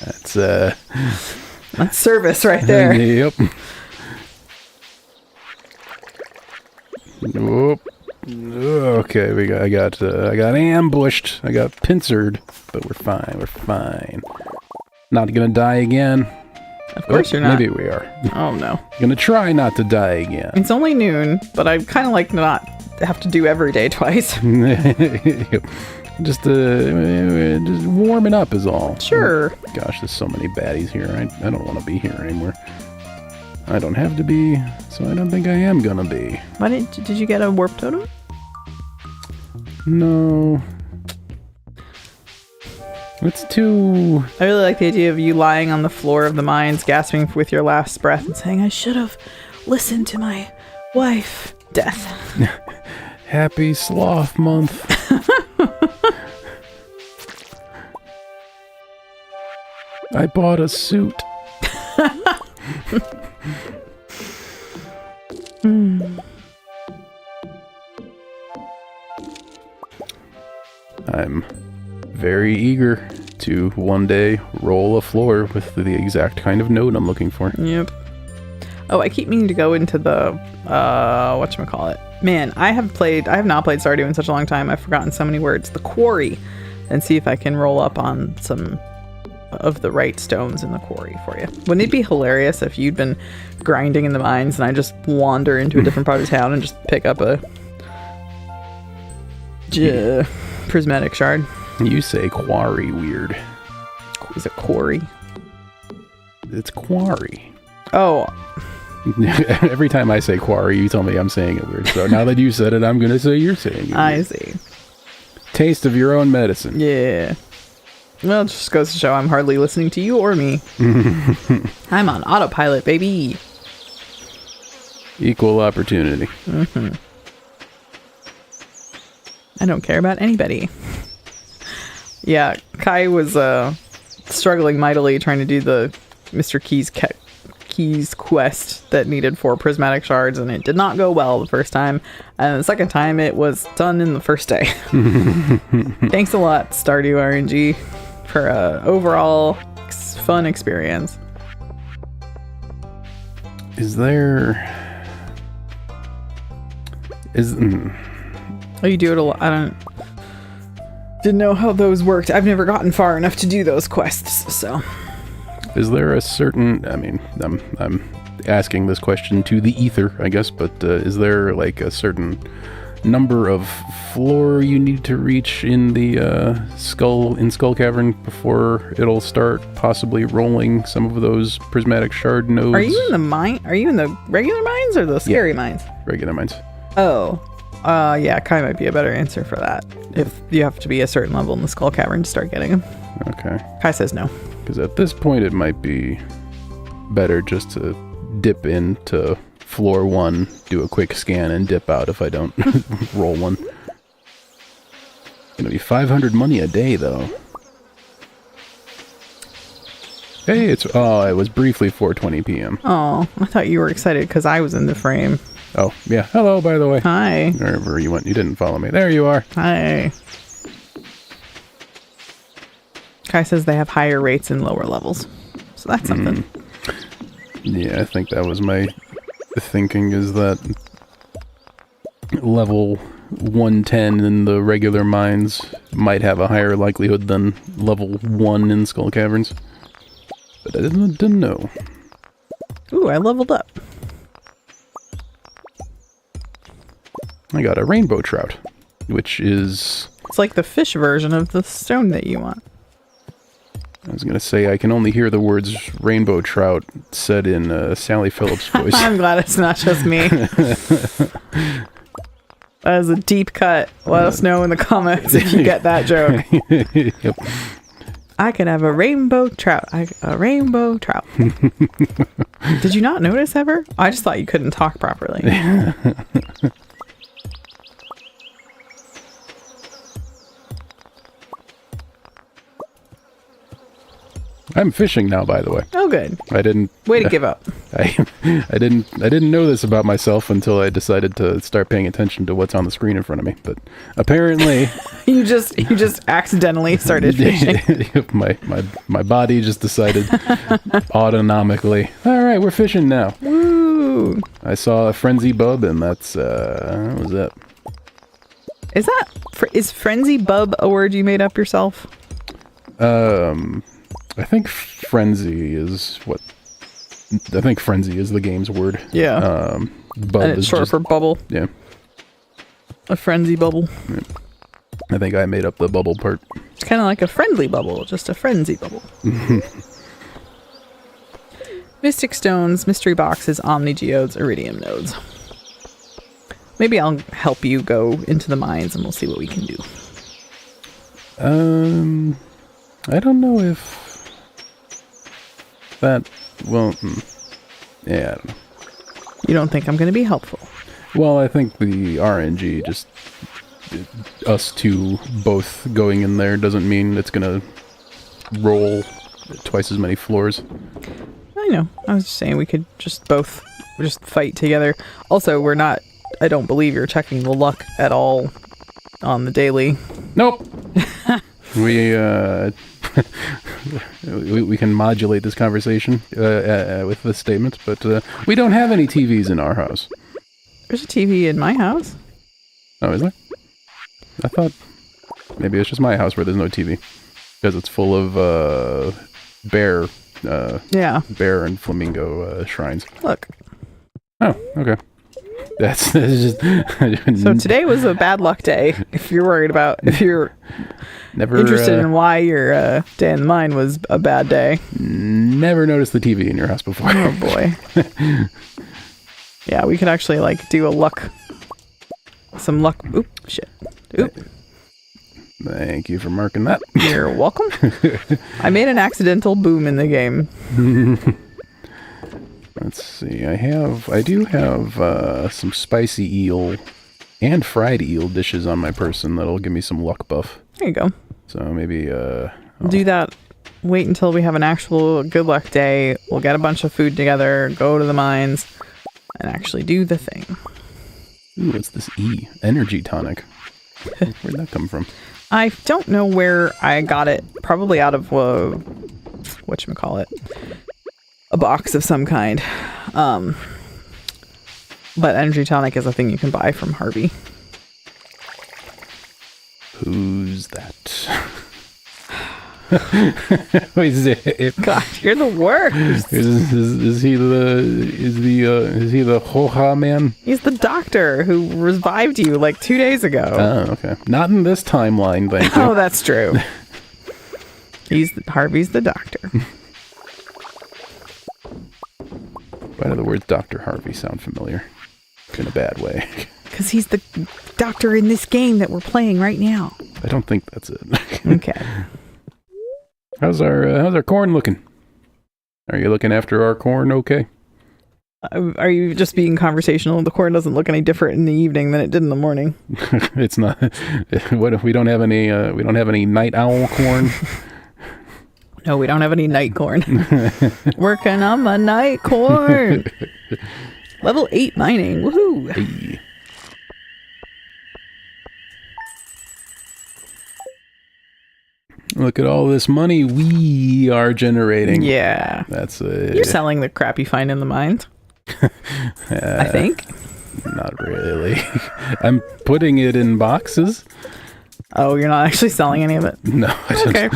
That's service right there. Yep. Whoop. Okay, I got ambushed. I got pincered, but we're fine. We're fine. Not gonna die again. Of course you're not. Maybe we are. Oh no. Gonna try not to die again. It's only noon, but I'd kind of like not to have to do every day twice. Just warming up is all. Sure. Oh, gosh, there's so many baddies here. I don't want to be here anymore. I don't have to be, so I don't think I am gonna be. Why did you get a warp totem? No. It's too... I really like the idea of you lying on the floor of the mines, gasping with your last breath and saying, I should have listened to my wife. Death. Happy Sloth Month. I bought a suit. I'm very eager to one day roll a floor with the exact kind of node I'm looking for. Yep. Oh, I keep meaning to go into the whatchamacallit. Man, I have not played Stardew in such a long time. I've forgotten so many words. The quarry, and see if I can roll up on some of the right stones in the quarry for you. Wouldn't it be hilarious if you'd been grinding in the mines and I just wander into a different part of town and just pick up a prismatic shard? You say quarry weird. Is it quarry? It's quarry. Oh. Every time I say quarry, you tell me I'm saying it weird. So now that you said it, I'm going to say you're saying it. I see. Taste of your own medicine. Yeah. Well, it just goes to show I'm hardly listening to you or me. I'm on autopilot, baby. Equal opportunity. Mm-hmm. I don't care about anybody. Yeah, Kai was struggling mightily trying to do the Mr. Keys quest that needed 4 prismatic shards, and it did not go well the first time. And the second time, it was done in the first day. Thanks a lot, Stardew RNG, for overall fun experience. Oh, you do it a lot. Didn't know how those worked. I've never gotten far enough to do those quests, so. Is there a certain, I'm asking this question to the ether, I guess, but is there like a certain number of floor you need to reach in the Skull Cavern before it'll start possibly rolling some of those prismatic shard nodes? Are you in the mine? Are you in the regular mines or the scary mines? Regular mines. Oh. Yeah, Kai might be a better answer for that. If you have to be a certain level in the Skull Cavern to start getting them. Okay. Kai says no. Because at this point, it might be better just to dip into floor 1, do a quick scan, and dip out if I don't roll one. Gonna be 500 money a day, though. Hey, it was briefly 4:20 p.m. Oh, I thought you were excited because I was in the frame. Oh, yeah. Hello, by the way. Hi. Wherever you went, you didn't follow me. There you are. Hi. Kai says they have higher rates in lower levels. So that's something. Yeah, I think that was my thinking, is that level 110 in the regular mines might have a higher likelihood than level 1 in Skull Caverns. But I didn't know. Ooh, I leveled up. I got a rainbow trout, which is... It's like the fish version of the stone that you want. I was going to say, I can only hear the words rainbow trout said in Sally Phillips' voice. I'm glad it's not just me. That is a deep cut. Let us know in the comments if you get that joke. Yep. I could have a rainbow trout. A rainbow trout. Did you not notice ever? I just thought you couldn't talk properly. I'm fishing now, by the way. Oh, good. I didn't... Way to give up. I didn't know this about myself until I decided to start paying attention to what's on the screen in front of me. But apparently... you just accidentally started fishing. my body just decided autonomically, all right, we're fishing now. Woo! I saw a frenzy bub, and that's... what was that? Is frenzy bub a word you made up yourself? I think frenzy is what... I think frenzy is the game's word. Yeah. Bub and it's is short just, for bubble. Yeah. A frenzy bubble. Yeah. I think I made up the bubble part. It's kind of like a friendly bubble, just a frenzy bubble. Mystic stones, mystery boxes, omni geodes, iridium nodes. Maybe I'll help you go into the mines and we'll see what we can do. I don't know if that... Well, yeah, I don't know. You don't think I'm going to be helpful? Well, I think the RNG, just us two both going in there, doesn't mean it's going to roll twice as many floors. I know. I was just saying we could just both fight together. Also, we're not... I don't believe you're checking the luck at all on the daily. Nope. We we can modulate this conversation with the statements, but we don't have any TVs in our house. There's a TV in my house. Oh, is there? I thought maybe it's just my house where there's no TV because it's full of bear and flamingo shrines. Look. Oh, okay. That's just So today was a bad luck day. If you're never interested in why your day in mine was a bad day. Never noticed the TV in your house before. Oh boy. Yeah, we could actually like do some luck. Oop, shit. Oop. Thank you for marking that. You're welcome. I made an accidental boom in the game. Let's see. I do have some spicy eel and fried eel dishes on my person that'll give me some luck buff. There you go. So maybe do that. Wait until we have an actual good luck day. We'll get a bunch of food together, go to the mines, and actually do the thing. Ooh, what's this E? Energy tonic. Where'd that come from? I don't know where I got it. Probably out of whatchamacallit. A box of some kind. But energy tonic is a thing you can buy from Harvey. Who's that? Gosh, you're the worst. Is he the Hoha man? He's the doctor who revived you like 2 days ago. Oh, okay. Not in this timeline, thank you. Oh, that's true. Harvey's the doctor. Why do the words Dr. Harvey sound familiar? In a bad way. Because he's the doctor in this game that we're playing right now. I don't think that's it. Okay. How's our corn looking? Are you looking after our corn okay? Are you just being conversational? The corn doesn't look any different in the evening than it did in the morning. It's not. What if we don't have any? We don't have any night owl corn. No, we don't have any night corn. Working on my night corn. Level 8 mining. Woohoo! Hey. Look at all this money we are generating. Yeah. That's You're selling the crap you find in the mines. I think. Not really. I'm putting it in boxes. Oh, you're not actually selling any of it? No, I Okay.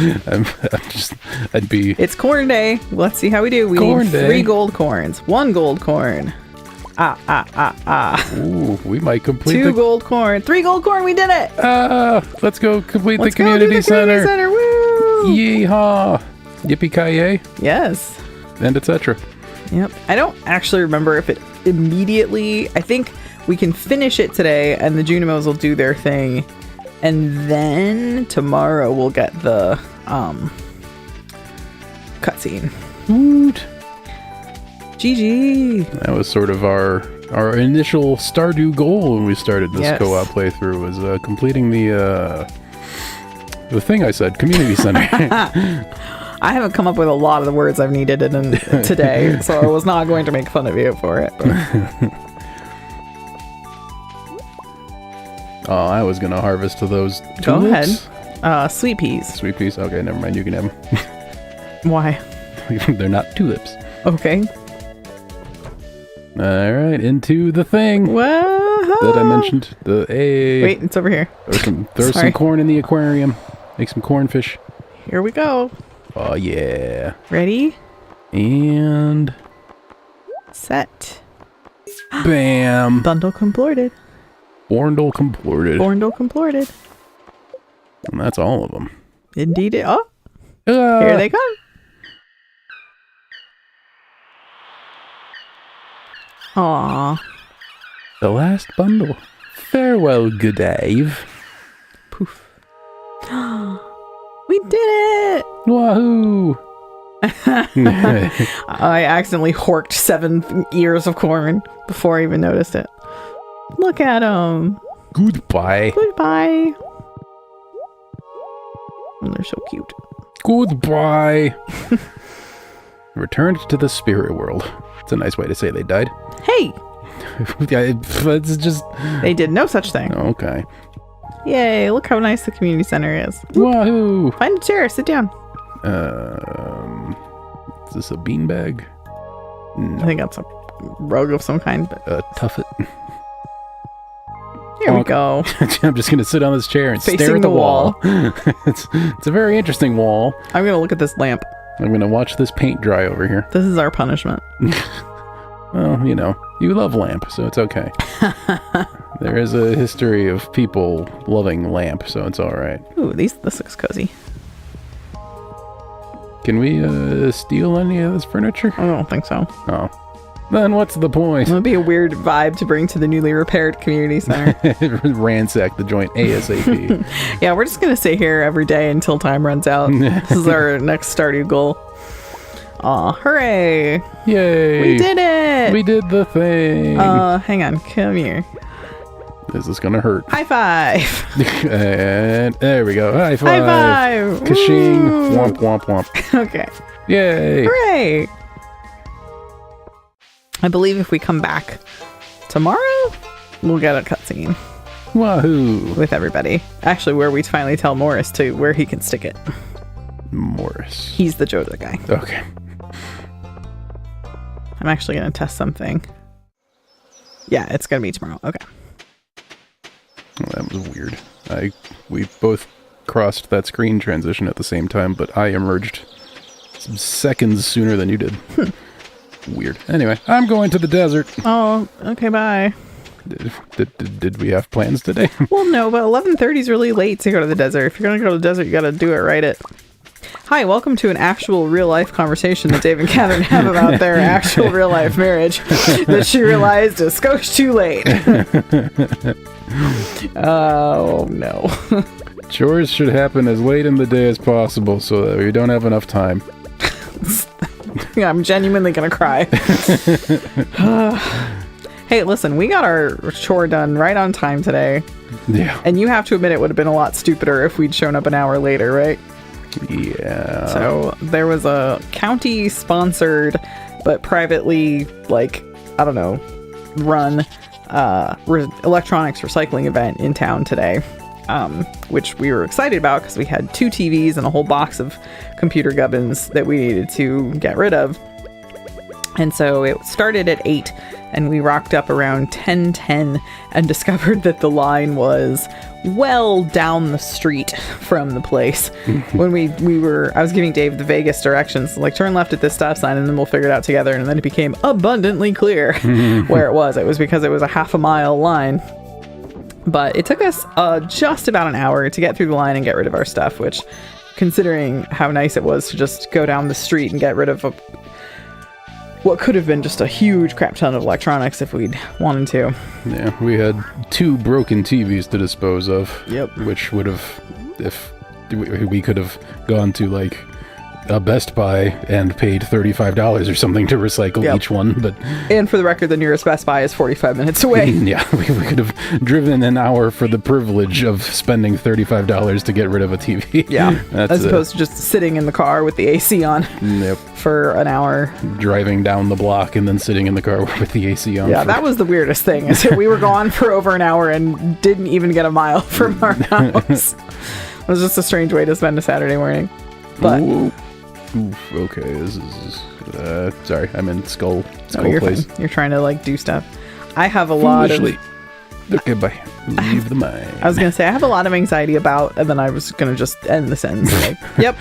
I'd be... It's corn day. Let's see how we do. We need 3 gold corns. 1 gold corn. Ooh, we might complete 2 gold corn. 3 gold corn. We did it. Let's go complete Let's the community center. Woo! Yeehaw. Yippee-ki-yay. Yes. And etc. Yep. I don't actually remember if it immediately... I think we can finish it today and the Junimos will do their thing. And then tomorrow we'll get the cutscene. Woot. GG. That was sort of our initial Stardew goal when we started this co-op playthrough, was completing the thing I said, community center. I haven't come up with a lot of the words I've needed today, so I was not going to make fun of you for it. Oh, I was going to harvest those tulips. Go ahead. Sweet peas. Sweet peas? Okay, never mind. You can have them. Why? They're not tulips. Okay. All right, into the thing that I mentioned. Wait, it's over here. Throw some corn in the aquarium. Make some cornfish. Here we go. Oh, yeah. Ready? And... set. Bam. Bundle completed. Borndle completed. Borndle completed. And that's all of them. Indeed. Here they come. Aww. The last bundle. Farewell, good Dave. Poof. We did it! Wahoo! I accidentally horked 7 ears of corn before I even noticed it. Look at them. Goodbye. Goodbye. Oh, they're so cute. Goodbye. Returned to the spirit world. It's a nice way to say they died. Hey! It's just... They did no such thing. Okay. Yay, look how nice the community center is. Wahoo! Find a chair, sit down. Is this a beanbag? I think that's a rug of some kind, but Tuffet. here we go. I'm just going to sit on this chair and Facing stare at the the wall. It's a very interesting wall. I'm going to look at this lamp. I'm going to watch this paint dry over here. This is our punishment. Well, you know, you love lamp, so it's okay. There is a history of people loving lamp, so it's all right. Ooh, this looks cozy. Can we steal any of this furniture? I don't think so. Oh. Then what's the point? It would be a weird vibe to bring to the newly repaired community center. Ransack the joint ASAP. Yeah, we're just going to stay here every day until time runs out. This is our next Stardew goal. Aw, hooray! Yay! We did it! We did the thing! Hang on, come here. This is gonna hurt. High five! And there we go. High five! High five! Ka-shing! Ooh. Womp, womp, womp. Okay. Yay! Hooray! I believe if we come back tomorrow, we'll get a cutscene Wahoo! with everybody. Actually, where we finally tell Morris to where he can stick it. Morris. He's the Joda guy. Okay. I'm actually going to test something. Yeah, it's going to be tomorrow. Okay. Well, that was weird. We both crossed that screen transition at the same time, but I emerged some seconds sooner than you did. Weird. Anyway, I'm going to the desert. Oh, okay, bye. Did we have plans today? Well, no, but 11:30 is really late to go to the desert. If you're going to go to the desert, you got to do it right at... Hi, welcome to an actual real-life conversation that Dave and Catherine have about their actual real-life marriage that she realized is scotch too late. Oh, no. Chores should happen as late in the day as possible so that we don't have enough time. Yeah, I'm genuinely going to cry. Hey, listen, we got our chore done right on time today. Yeah. And you have to admit it would have been a lot stupider if we'd shown up an hour later, right? Yeah. So there was a county-sponsored, but privately, like, I don't know, run electronics recycling event in town today, which we were excited about because we had 2 TVs and a whole box of computer gubbins that we needed to get rid of. And so it started at 8, and we rocked up around 10:10 and discovered that the line was well down the street from the place. When I was giving Dave the vaguest directions, like turn left at this stop sign and then we'll figure it out together. And then it became abundantly clear where it was. It was because it was a half a mile line. But it took us just about an hour to get through the line and get rid of our stuff, which, considering how nice it was to just go down the street and get rid of what could have been just a huge crap ton of electronics if we'd wanted to. Yeah, we had 2 broken TVs to dispose of. Yep. Which would have, if we could have gone to like a Best Buy and paid $35 or something to recycle each one, but... And for the record, the nearest Best Buy is 45 minutes away. Yeah, we could have driven an hour for the privilege of spending $35 to get rid of a TV. Yeah, as opposed to just sitting in the car with the AC on for an hour. Driving down the block and then sitting in the car with the AC on. Yeah, that was the weirdest thing, is that we were gone for over an hour and didn't even get a mile from our house. It was just a strange way to spend a Saturday morning. But... Oof, okay, this is... sorry, I'm in Skull you're Place. Fine. You're trying to, like, do stuff. I have a lot of... Okay, bye. Leave the mine. I was going to say, I have a lot of anxiety about, and then I was going to just end the sentence. Like, yep.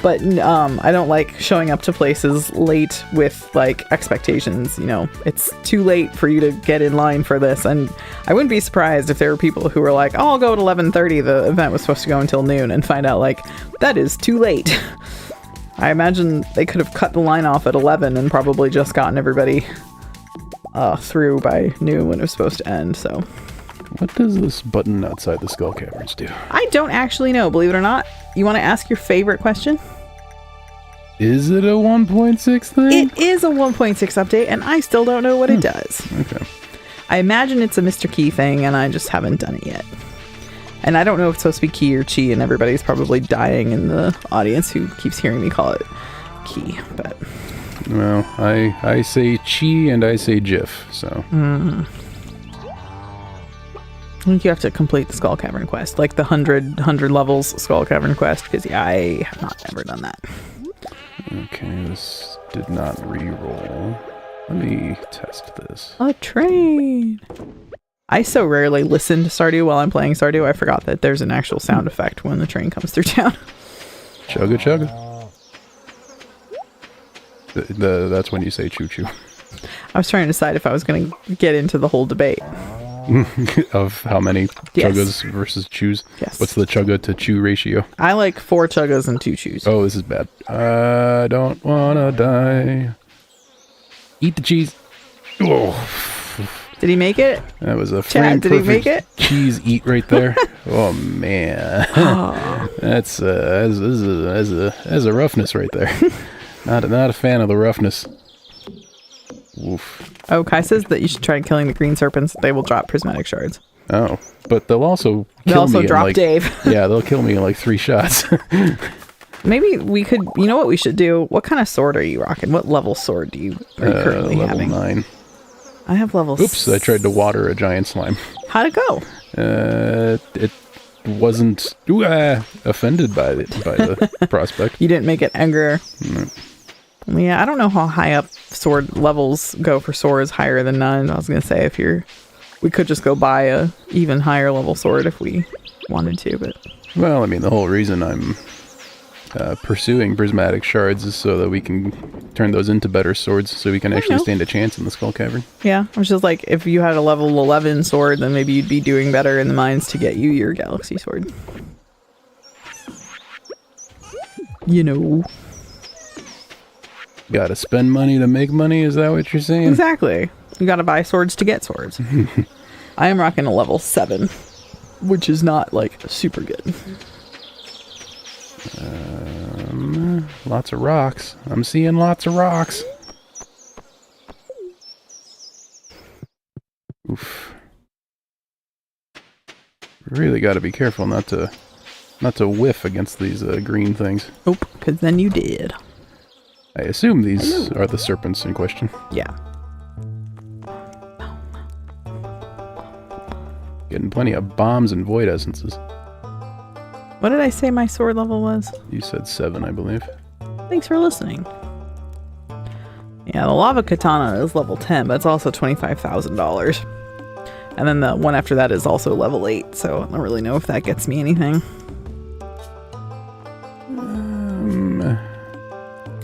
But I don't like showing up to places late with, like, expectations. You know, it's too late for you to get in line for this. And I wouldn't be surprised if there were people who were like, oh, I'll go at 11:30. The event was supposed to go until noon, and find out, like, that is too late. I imagine they could have cut the line off at 11 and probably just gotten everybody through by noon when it was supposed to end, so... What does this button outside the Skull Caverns do? I don't actually know, believe it or not. You want to ask your favorite question? Is it a 1.6 thing? It is a 1.6 update, and I still don't know what it does. Okay. I imagine it's a Mr. Key thing, and I just haven't done it yet. And I don't know if it's supposed to be Key or Chi, and everybody's probably dying in the audience who keeps hearing me call it Key, but... Well, I say Chi and I say GIF, so... I think you have to complete the Skull Cavern quest, like the 100 levels Skull Cavern quest, because yeah, I have not ever done that. Okay, this did not re-roll. Let me test this. A train! I so rarely listen to Stardew while I'm playing Stardew, I forgot that there's an actual sound effect when the train comes through town. Chugga chugga. That's when you say choo choo. I was trying to decide if I was going to get into the whole debate. Of how many chuggas versus chews? Yes. What's the chugga to chew ratio? I like 4 chuggas and 2 chews. Oh, this is bad. I don't wanna die. Eat the cheese. Oh. Did he make it? That was a Chad, did he make it? Cheese eat right there. Oh man, that's a roughness right there. Not a fan of the roughness. Oof. Oh, Kai says that you should try killing the green serpents. They will drop prismatic shards. Oh, but they'll also drop in Dave. Yeah, they'll kill me in like 3 shots. Maybe we could. You know what we should do? What kind of sword are you rocking? What level sword are you currently level having? 9. I have level. Oops! I tried to water a giant slime. How'd it go? It wasn't offended by the prospect. You didn't make it angrier. No. Yeah, I don't know how high up sword levels go for swords higher than 9. I was gonna say we could just go buy a even higher level sword if we wanted to, but Well, I mean, the whole reason I'm pursuing prismatic shards is so that we can turn those into better swords, so we can actually stand a chance in the Skull Cavern. yeah, I was just like, if you had a level 11 sword, then maybe you'd be doing better in the mines to get you your galaxy sword. You know. Gotta spend money to make money, is that what you're saying? Exactly. You gotta buy swords to get swords. I am rocking a level 7, which is not, like, super good. Lots of rocks. I'm seeing lots of rocks. Oof. Really gotta be careful not to whiff against these green things. Nope, because then you did. I assume these are the serpents in question. Yeah. Getting plenty of bombs and void essences. What did I say my sword level was? You said 7, I believe. Thanks for listening. Yeah, the lava katana is level 10, but it's also $25,000. And then the one after that is also level 8, so I don't really know if that gets me anything.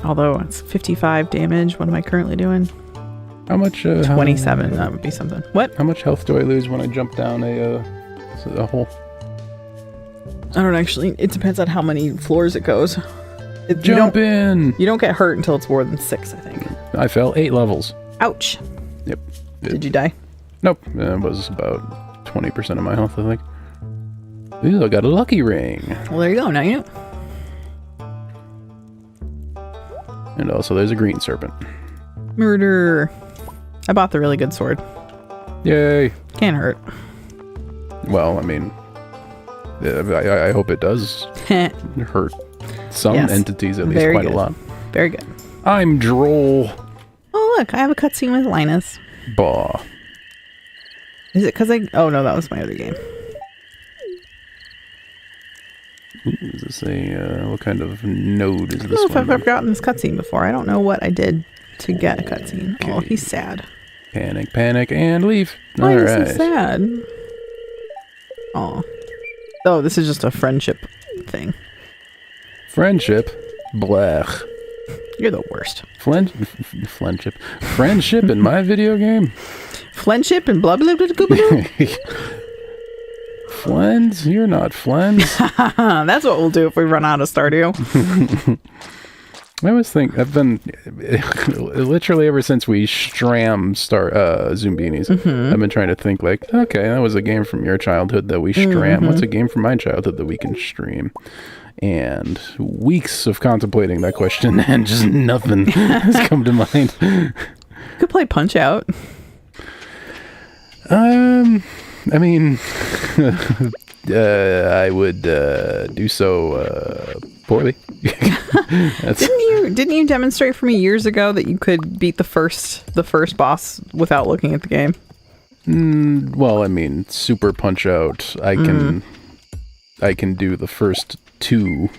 Although it's 55 damage. What am I currently doing? How much? 27. That would be something. What? How much health do I lose when I jump down a hole? I don't actually. It depends on how many floors it goes. Jump in! You don't get hurt until it's more than 6, I think. I fell 8 levels. Ouch. Yep. Did you die? Nope. It was about 20% of my health, I think. Ooh, I got a lucky ring. Well, there you go. Now you know. And also, there's a green serpent. Murder. I bought the really good sword. Yay! Can't hurt. Well, I mean, I hope it does hurt some entities at least Very quite good. a lot. Very good. I'm Droll. Oh, look. I have a cutscene with Linus. Bah. Is it because I... Oh, no. That was my other game. Ooh, is this what kind of node is I this don't know if one? I've ever gotten this cutscene before. I don't know what I did to get a cutscene. Okay. Oh, he's sad. Panic, panic, and leave. Why All is right. he sad? Oh. Oh, this is just a friendship thing. Friendship? Blech. You're the worst. Friendship. Friendship in my video game? Friendship and blah, blah, blah, blah, blah. Flens? You're not Flens. That's what we'll do if we run out of Stardew. I always think I've been literally ever since we stram Zumbinis. I've been trying to think like, okay, that was a game from your childhood that we stram. What's a game from my childhood that we can stream? And weeks of contemplating that question, and just nothing has come to mind. You could play Punch Out. I mean, I would do so poorly. Didn't you demonstrate for me years ago that you could beat the first boss without looking at the game? Well, I mean, Super Punch Out. I can do the first two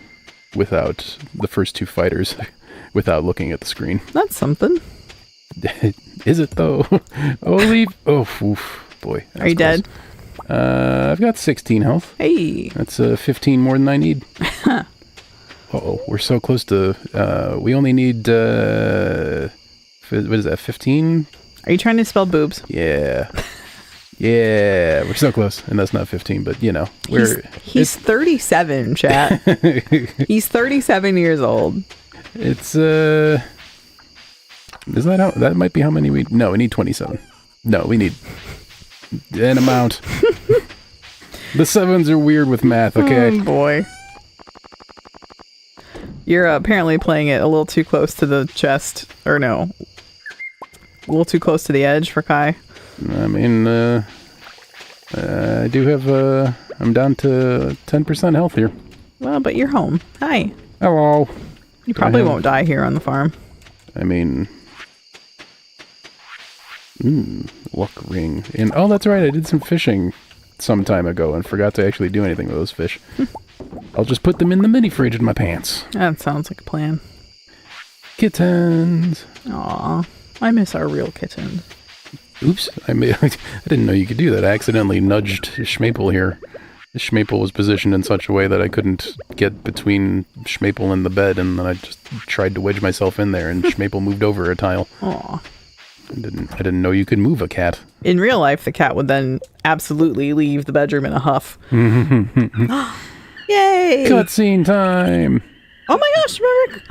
without the first two fighters without looking at the screen. That's something. Is it though? Oof, boy. Are you dead? I've got 16 health. Hey. That's 15 more than I need. Uh-oh, we're so close to... we only need... what is that, 15? Are you trying to spell boobs? Yeah. Yeah, we're so close. And that's not 15, but, you know. He's 37, chat. He's 37 years old. It's, is that how... That might be how many we... No, we need 27. No, we need an amount. The sevens are weird with math, okay? Oh, boy. You're apparently playing it a little too close to the chest. Or no. A little too close to the edge for Kai. I mean, I do have, I'm down to 10% health here. Well, but you're home. Hi. Hello. You probably won't die here on the farm. I mean... luck ring. And, oh, that's right, I did some fishing some time ago and forgot to actually do anything with those fish. I'll just put them in the mini fridge in my pants. That sounds like a plan. Kittens. Aw, I miss our real kittens. Oops, I didn't know you could do that. I accidentally nudged Schmaple here. Schmaple was positioned in such a way that I couldn't get between Schmaple and the bed, and then I just tried to wedge myself in there, and Schmaple moved over a tile. Aw. I didn't know you could move a cat. In real life, the cat would then absolutely leave the bedroom in a huff. Yay! Cutscene time! Oh my gosh, Merrick!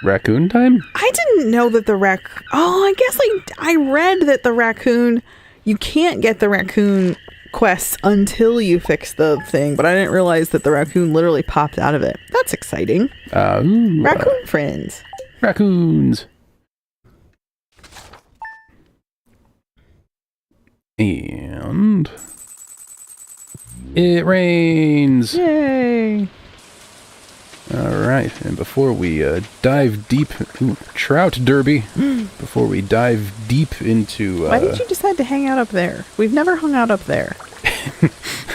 Raccoon time? I didn't know that the Oh, I guess I read that the raccoon... You can't get the raccoon quests until you fix the thing, but I didn't realize that the raccoon literally popped out of it. That's exciting. Raccoon friends. Raccoons. And... It rains! Yay! Alright, and before we dive deep... Ooh, trout derby! Before we dive deep into... Why did you decide to hang out up there? We've never hung out up there.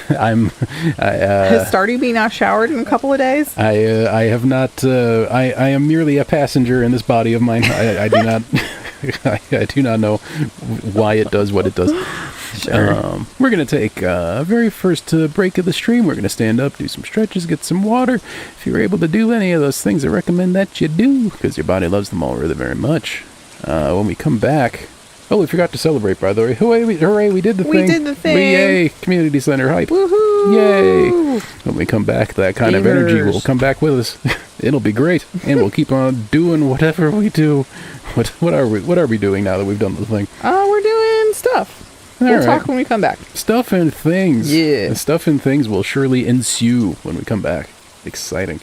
Has Stardew been now showered in a couple of days? I have not... I am merely a passenger in this body of mine. I do not... I do not know why it does what it does. Sure. We're going to take very first break of the stream. We're going to stand up, do some stretches, get some water. If you're able to do any of those things, I recommend that you do, because your body loves them all really very much. When we come back... Oh, we forgot to celebrate, by the way. Hooray, we did the thing. We did the thing. Yay, community center hype. Woohoo! Yay. When we come back, that kind of energy will come back with us. It'll be great. And we'll keep on doing whatever we do. What are we doing now that we've done the thing? We're doing stuff. We'll talk when we come back. Stuff and things. Yeah. The stuff and things will surely ensue when we come back. Exciting.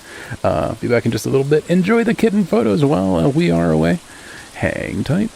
Be back in just a little bit. Enjoy the kitten photos while we are away. Hang tight.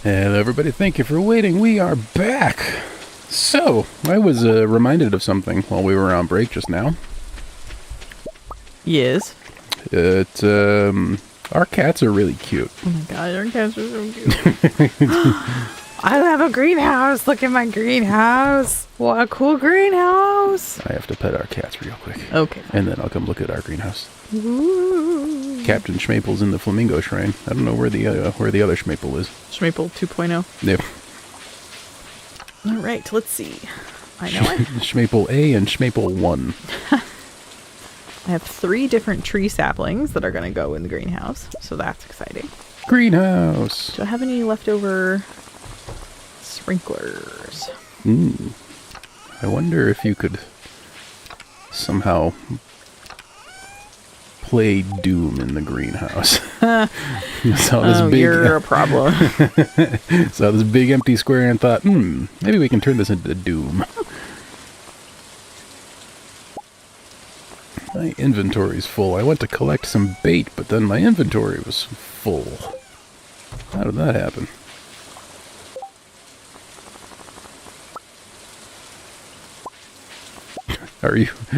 Hello, everybody. Thank you for waiting. We are back. So, I was reminded of something while we were on break just now. Yes. Our cats are really cute. Oh my god, our cats are so cute. I have a greenhouse. Look at my greenhouse. What a cool greenhouse. I have to pet our cats real quick. Okay. And then I'll come look at our greenhouse. Ooh. Captain Schmapel's in the Flamingo Shrine. I don't know where the other Schmapel is. Schmaple 2.0. Yep. All right, let's see. I know it. Schmaple A and Schmaple 1. I have 3 different tree saplings that are going to go in the greenhouse, so that's exciting. Greenhouse. Do I have any leftover sprinklers? I wonder if you could somehow play Doom in the greenhouse. You're a problem. Saw this big empty square and thought, maybe we can turn this into Doom. My inventory's full. I went to collect some bait, but then my inventory was full. How did that happen?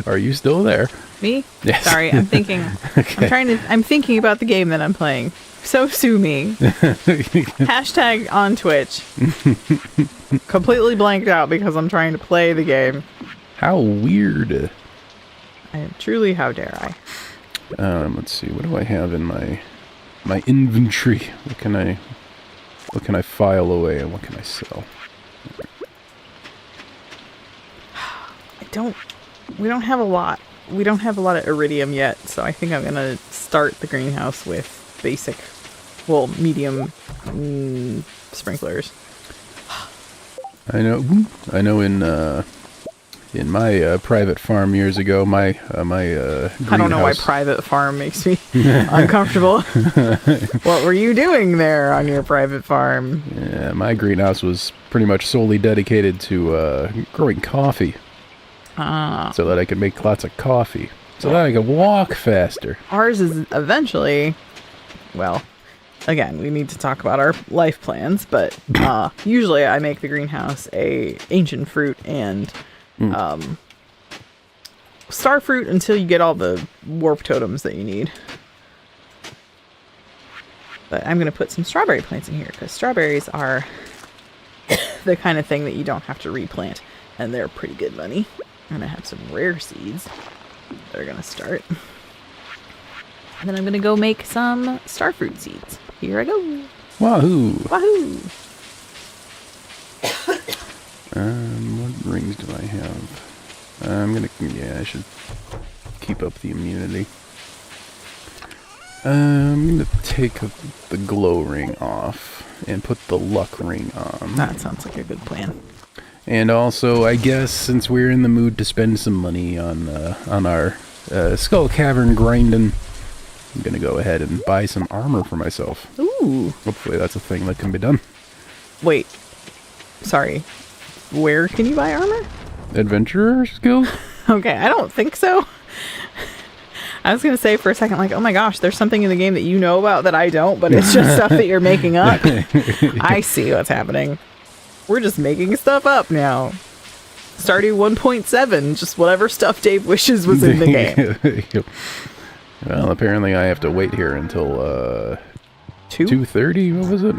Are you still there? Me? Yes. Sorry, I'm thinking. Okay. I'm thinking about the game that I'm playing. So sue me. Hashtag on Twitch. Completely blanked out because I'm trying to play the game. How weird. Truly, how dare I? Let's see. What do I have in my inventory? What can I file away and what can I sell? We don't have a lot. We don't have a lot of iridium yet, so I think I'm gonna start the greenhouse with basic, medium sprinklers. I know. In my private farm years ago, my greenhouse... I don't know why private farm makes me uncomfortable. What were you doing there on your private farm? Yeah, my greenhouse was pretty much solely dedicated to growing coffee. So that I could make lots of coffee. So that I could walk faster. Ours is eventually... Well, again, we need to talk about our life plans, but usually I make the greenhouse a ancient fruit and... star fruit until you get all the warp totems that you need. But I'm going to put some strawberry plants in here because strawberries are the kind of thing that you don't have to replant, and they're pretty good money. I'm going to have some rare seeds that are going to start. And then I'm going to go make some star fruit seeds. Here I go. Wahoo! Wahoo! What rings do I have? I should keep up the immunity. I'm gonna take the glow ring off and put the luck ring on. That sounds like a good plan. And also, I guess, since we're in the mood to spend some money on our Skull Cavern grinding, I'm gonna go ahead and buy some armor for myself. Ooh. Hopefully that's a thing that can be done. Wait. Sorry. Where can you buy armor? Adventurers Guild? Okay, I don't think so. I was going to say for a second, like, oh my gosh, there's something in the game that you know about that I don't, but it's just stuff that you're making up. I see what's happening. We're just making stuff up now. Stardew 1.7, just whatever stuff Dave wishes was in the game. Well, apparently I have to wait here until 2:30. What was it?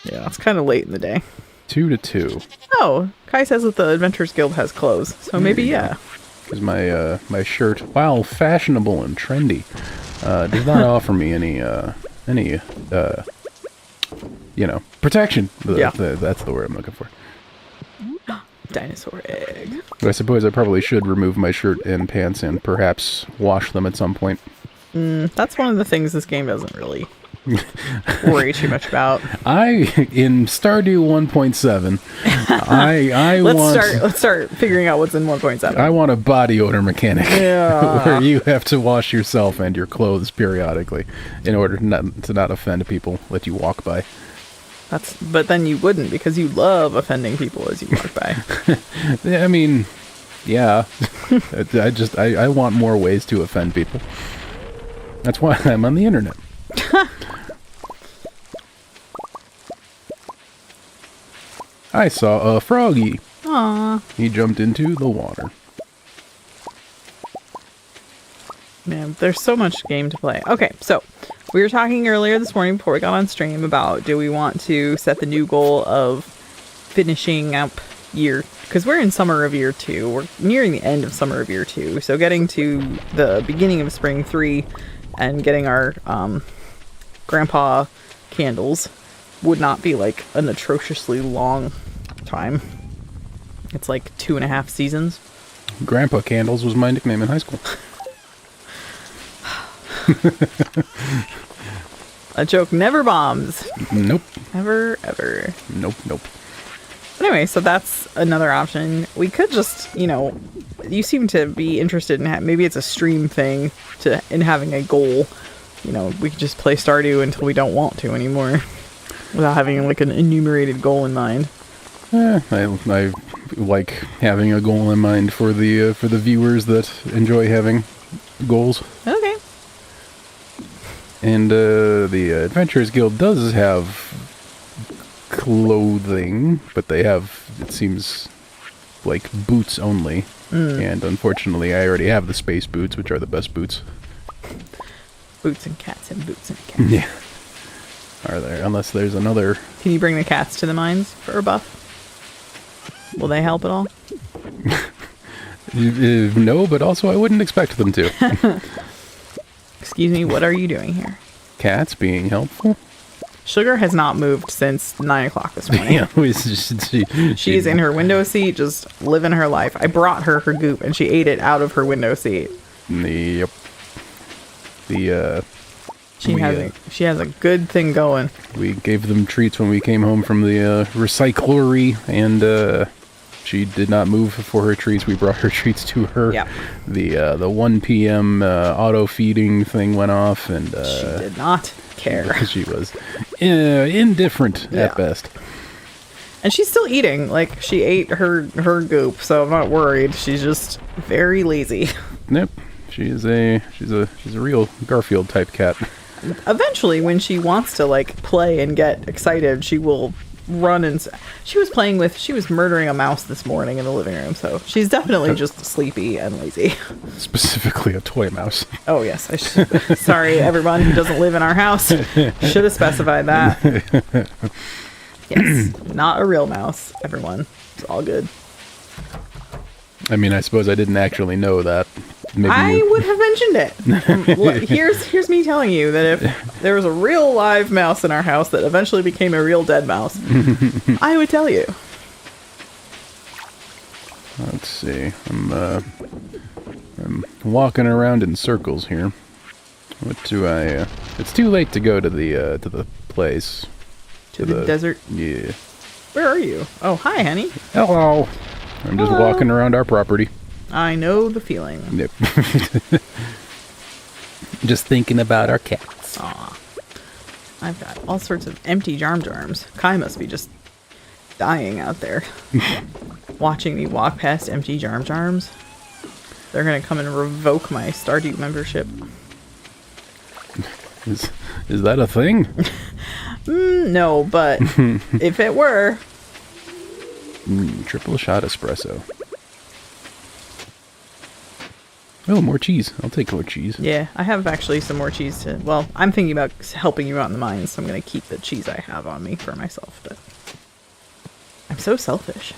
Yeah, it's kind of late in the day. 2 to 2. Oh, Kai says that the Adventurers Guild has clothes, so maybe yeah. Because my shirt, while fashionable and trendy, does not offer me any protection. Yeah. That's the word I'm looking for. Dinosaur egg. I suppose I probably should remove my shirt and pants and perhaps wash them at some point. That's one of the things this game doesn't really worry too much about. In Stardew 1.7, Let's start figuring out what's in 1.7. I want a body odor mechanic. Yeah. Where you have to wash yourself and your clothes periodically in order to not offend people that you walk by. But then you wouldn't, because you love offending people as you walk by. I mean, yeah. I want more ways to offend people. That's why I'm on the internet. I saw a froggy. Aw. He jumped into the water. Man, there's so much game to play. Okay, so we were talking earlier this morning before we got on stream about do we want to set the new goal of finishing up year, because we're in summer of year 2. We're nearing the end of summer of year 2. So getting to the beginning of spring 3 and getting our grandpa candles would not be like an atrociously long time. It's like 2.5 seasons. Grandpa Candles was my nickname in high school. A joke never bombs. Nope. Never, ever. Nope. Anyway, so that's another option. We could just, you seem to be interested in maybe it's a stream thing in having a goal. We could just play Stardew until we don't want to anymore without having like an enumerated goal in mind. I like having a goal in mind for the viewers that enjoy having goals. Okay. And the Adventurers Guild does have clothing, but they have, it seems, like boots only. And unfortunately, I already have the space boots, which are the best boots. Boots and cats and boots and cats. Yeah. Are there? Unless there's another. Can you bring the cats to the mines for a buff? Will they help at all? No, but also I wouldn't expect them to. Excuse me, what are you doing here? Cats being helpful? Sugar has not moved since 9 o'clock this morning. Yeah, She's in her window seat, just living her life. I brought her goop, and she ate it out of her window seat. Yep. She has a good thing going. We gave them treats when we came home from the recyclery, and she did not move for her treats. We brought her treats to her. Yep. The 1 p.m. Auto feeding thing went off, and She did not care. She was indifferent at best. And she's still eating. Like, she ate her goop, so I'm not worried. She's just very lazy. Nope. She's a real Garfield type cat. Eventually, when she wants to like play and get excited, she will run and she was murdering a mouse this morning in the living room, so she's definitely just sleepy and lazy. Specifically a toy mouse. Oh yes, sorry everyone who doesn't live in our house. Should have specified that. Yes, not a real mouse, everyone. It's all good. I mean, I suppose I didn't actually know that. Maybe I would have mentioned it. Here's me telling you that if there was a real live mouse in our house that eventually became a real dead mouse, I would tell you. Let's see. I'm walking around in circles here. What do I? It's too late to go to the place. To the desert? Yeah. Where are you? Oh, hi, honey. Hello. I'm just walking around our property. I know the feeling. Yep. Just thinking about our cats. Aw. I've got all sorts of empty jarms. Kai must be just dying out there. Watching me walk past empty jarms. They're going to come and revoke my Stardew membership. Is that a thing? No, but if it were... Triple shot espresso. Oh, more cheese. I'll take more cheese. Yeah, I have actually some more cheese to... Well, I'm thinking about helping you out in the mines, so I'm going to keep the cheese I have on me for myself, but... I'm so selfish.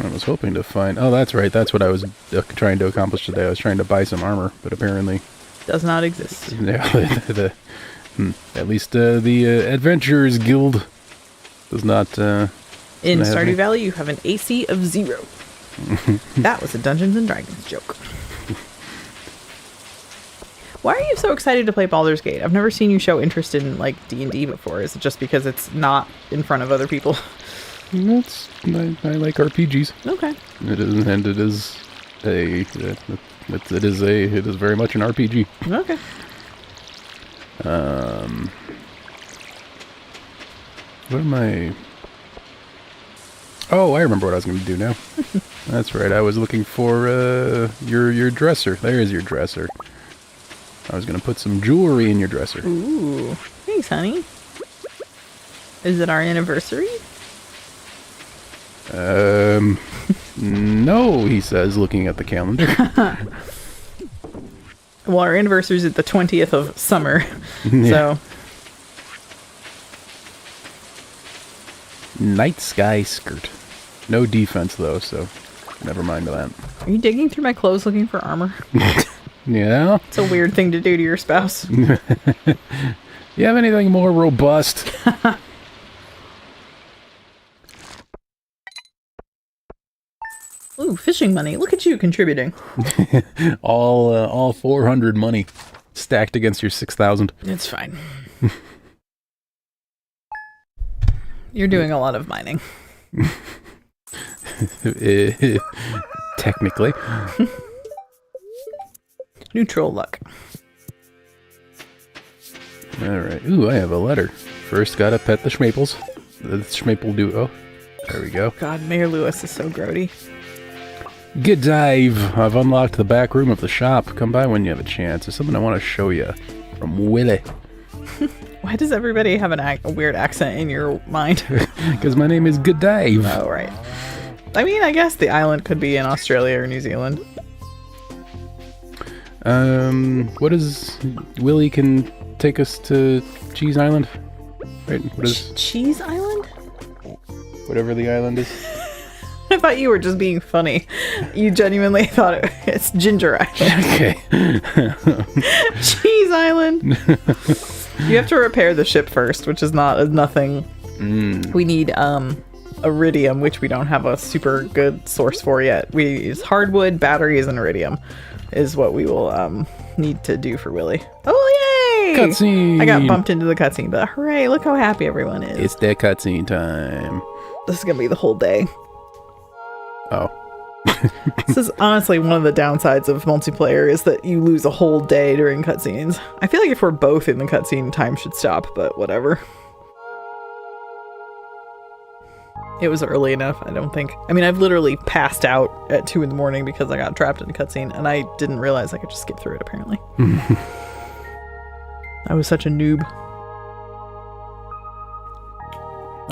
I was hoping to find... Oh, that's right. That's what I was trying to accomplish today. I was trying to buy some armor, but apparently... Does not exist. Yeah, at least the Adventurers Guild does not... In Stardew Valley, you have an AC of 0. That was a Dungeons & Dragons joke. Why are you so excited to play Baldur's Gate? I've never seen you show interest in, like, D&D before. Is it just because it's not in front of other people? I like RPGs. Okay. It is very much an RPG. Okay. What am I... Oh, I remember what I was going to do now. That's right. I was looking for your dresser. There's your dresser. I was going to put some jewelry in your dresser. Ooh. Thanks, honey. Is it our anniversary? No, he says, looking at the calendar. Well, our anniversary is at the 20th of summer. Yeah. So, Night sky skirt. No defense, though, so never mind that. are you digging through my clothes looking for armor? Yeah? It's a weird thing to do to your spouse. You have anything more robust? Ooh, fishing money. Look at you contributing. all 400 money stacked against your 6,000. It's fine. You're doing a lot of mining. Technically. Neutral luck. Alright. Ooh, I have a letter. First gotta pet the Schmaples. The Schmaple duo. There we go. God, Mayor Lewis is so grody. Good dive. I've unlocked the back room of the shop. Come by when you have a chance. There's something I want to show you. From Willie. Why does everybody have a weird accent in your mind? Because my name is Good Dive. Oh, right. I mean, I guess the island could be in Australia or New Zealand. What is... Willie can take us to Cheese Island? Right? What is... Cheese Island? Whatever the island is. I thought you were just being funny. You genuinely thought it's Ginger Island. Okay. Cheese Island. You have to repair the ship first, which is nothing. We need iridium, which we don't have a super good source for yet. We use hardwood, batteries, and iridium is what we will need to do for Willie. Oh, yay! Cutscene! I got bumped into the cutscene, but hooray, look how happy everyone is. It's that cutscene time. This is going to be the whole day. Oh. This is honestly one of the downsides of multiplayer is that you lose a whole day during cutscenes. I feel like if we're both in the cutscene, time should stop, but whatever. It was early enough, I don't think. I mean, I've literally passed out at 2 in the morning because I got trapped in a cutscene, and I didn't realize I could just skip through it, apparently. I was such a noob.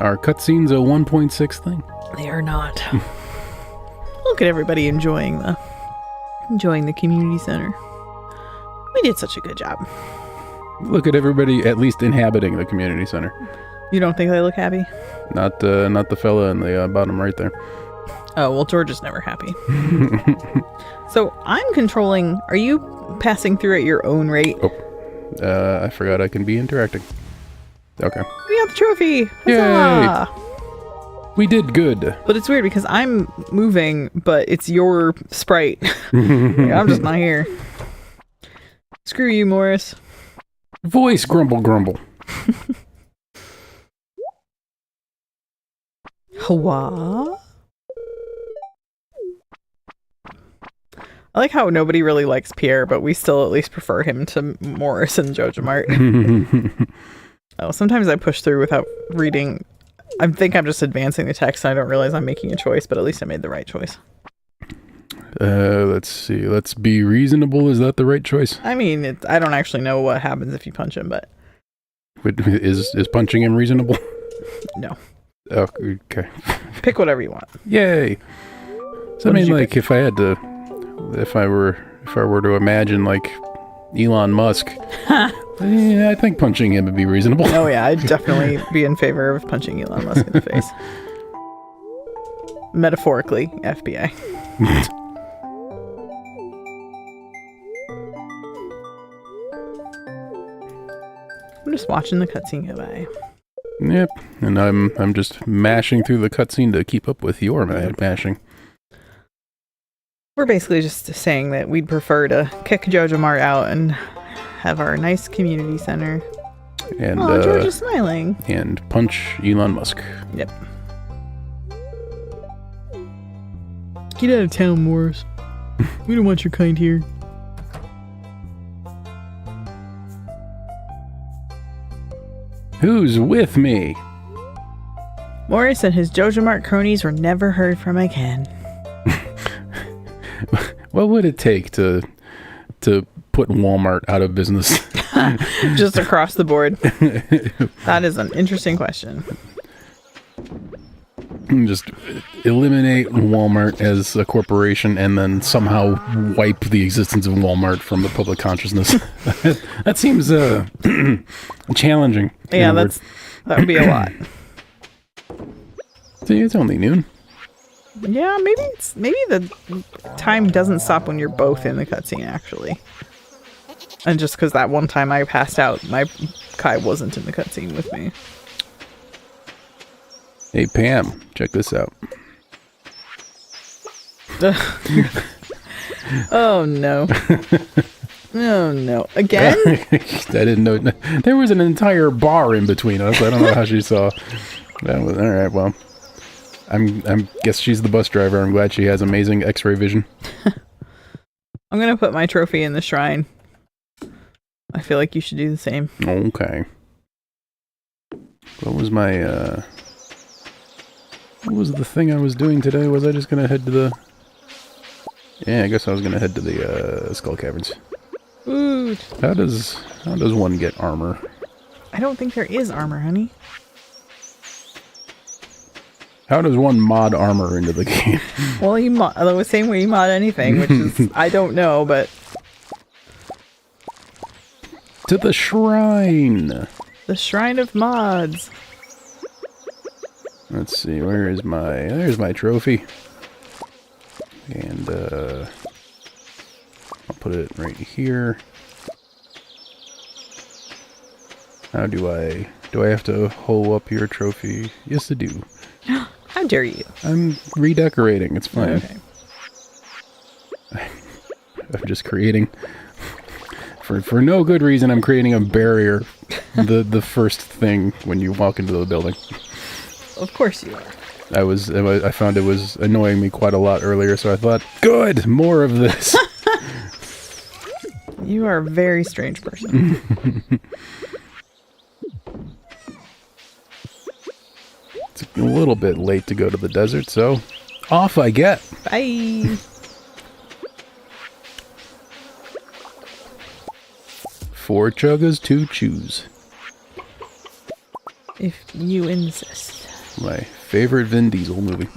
Are cutscenes a 1.6 thing? They are not. Look at everybody enjoying the community center. We did such a good job. Look at everybody at least inhabiting the community center. You don't think they look happy? Not the fella in the bottom right there. Oh, well, George is never happy. So I'm controlling... Are you passing through at your own rate? Oh. I forgot I can be interacting. Okay. We got the trophy! Huzzah! Yay! We did good. But it's weird because I'm moving, but it's your sprite. I'm just not here. Screw you, Morris. Voice grumble grumble. Hawa? I like how nobody really likes Pierre, but we still at least prefer him to Morris and Jojo Mart. Oh, sometimes I push through without reading. I think I'm just advancing the text and I don't realize I'm making a choice, but at least I made the right choice. Let's see. Let's be reasonable. Is that the right choice? I mean, I don't actually know what happens if you punch him, but... Is punching him reasonable? No. Oh, okay. Pick whatever you want. Yay. So, I mean, like, if I were to imagine, like, Elon Musk, I think punching him would be reasonable. Oh, yeah, I'd definitely be in favor of punching Elon Musk in the face. Metaphorically, FBI. I'm just watching the cutscene go by. Yep, and I'm just mashing through the cutscene to keep up with your mashing. We're basically just saying that we'd prefer to kick Jojo Mart out and have our nice community center. And George is smiling. And punch Elon Musk. Yep. Get out of town, Morris. We don't want your kind here. Who's with me? Morris and his Jojo Mart cronies were never heard from again. What would it take to put Walmart out of business? Just across the board. That is an interesting question. Just eliminate Walmart as a corporation and then somehow wipe the existence of Walmart from the public consciousness. That seems challenging. Yeah, that would be a lot. See, it's only noon. Yeah, maybe the time doesn't stop when you're both in the cutscene, actually. And just because that one time I passed out, my Kai wasn't in the cutscene with me. Hey, Pam, check this out. Oh, no. Oh, no. Again? I didn't know. There was an entire bar in between us. I don't know how she saw. That was, all right, well. I'm guess she's the bus driver. I'm glad she has amazing X-ray vision. I'm going to put my trophy in the shrine. I feel like you should do the same. Okay. What was my, what was the thing I was doing today? Was I just gonna head to the... Yeah, I guess I was gonna head to the, Skull Caverns. Ooh. How does one get armor? I don't think there is armor, honey. How does one mod armor into the game? Well, you mod the same way you mod anything, which is, I don't know, but... To the shrine! The Shrine of Mods. Let's see, there's my trophy. And, I'll put it right here. How do I have to hoe up your trophy? Yes, I do. How dare you? I'm redecorating, it's fine. Okay. I'm just creating... For no good reason, I'm creating a barrier. The first thing when you walk into the building. Of course you are. I found it was annoying me quite a lot earlier, so I thought, good, more of this. You are a very strange person. It's a little bit late to go to the desert, so off I get. Bye. 4 chuggas, 2 chews. If you insist. My favorite Vin Diesel movie.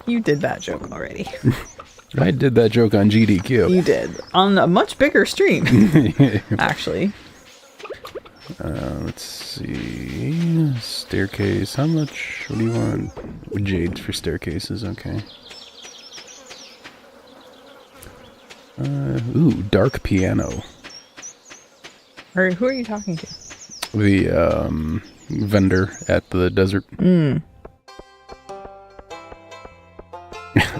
You did that joke already. I did that joke on GDQ. You did. On a much bigger stream. Actually. Let's see. Staircase. How much? What do you want? Jade for staircases. Okay. Ooh, dark piano. Or who are you talking to? The vendor at the desert. And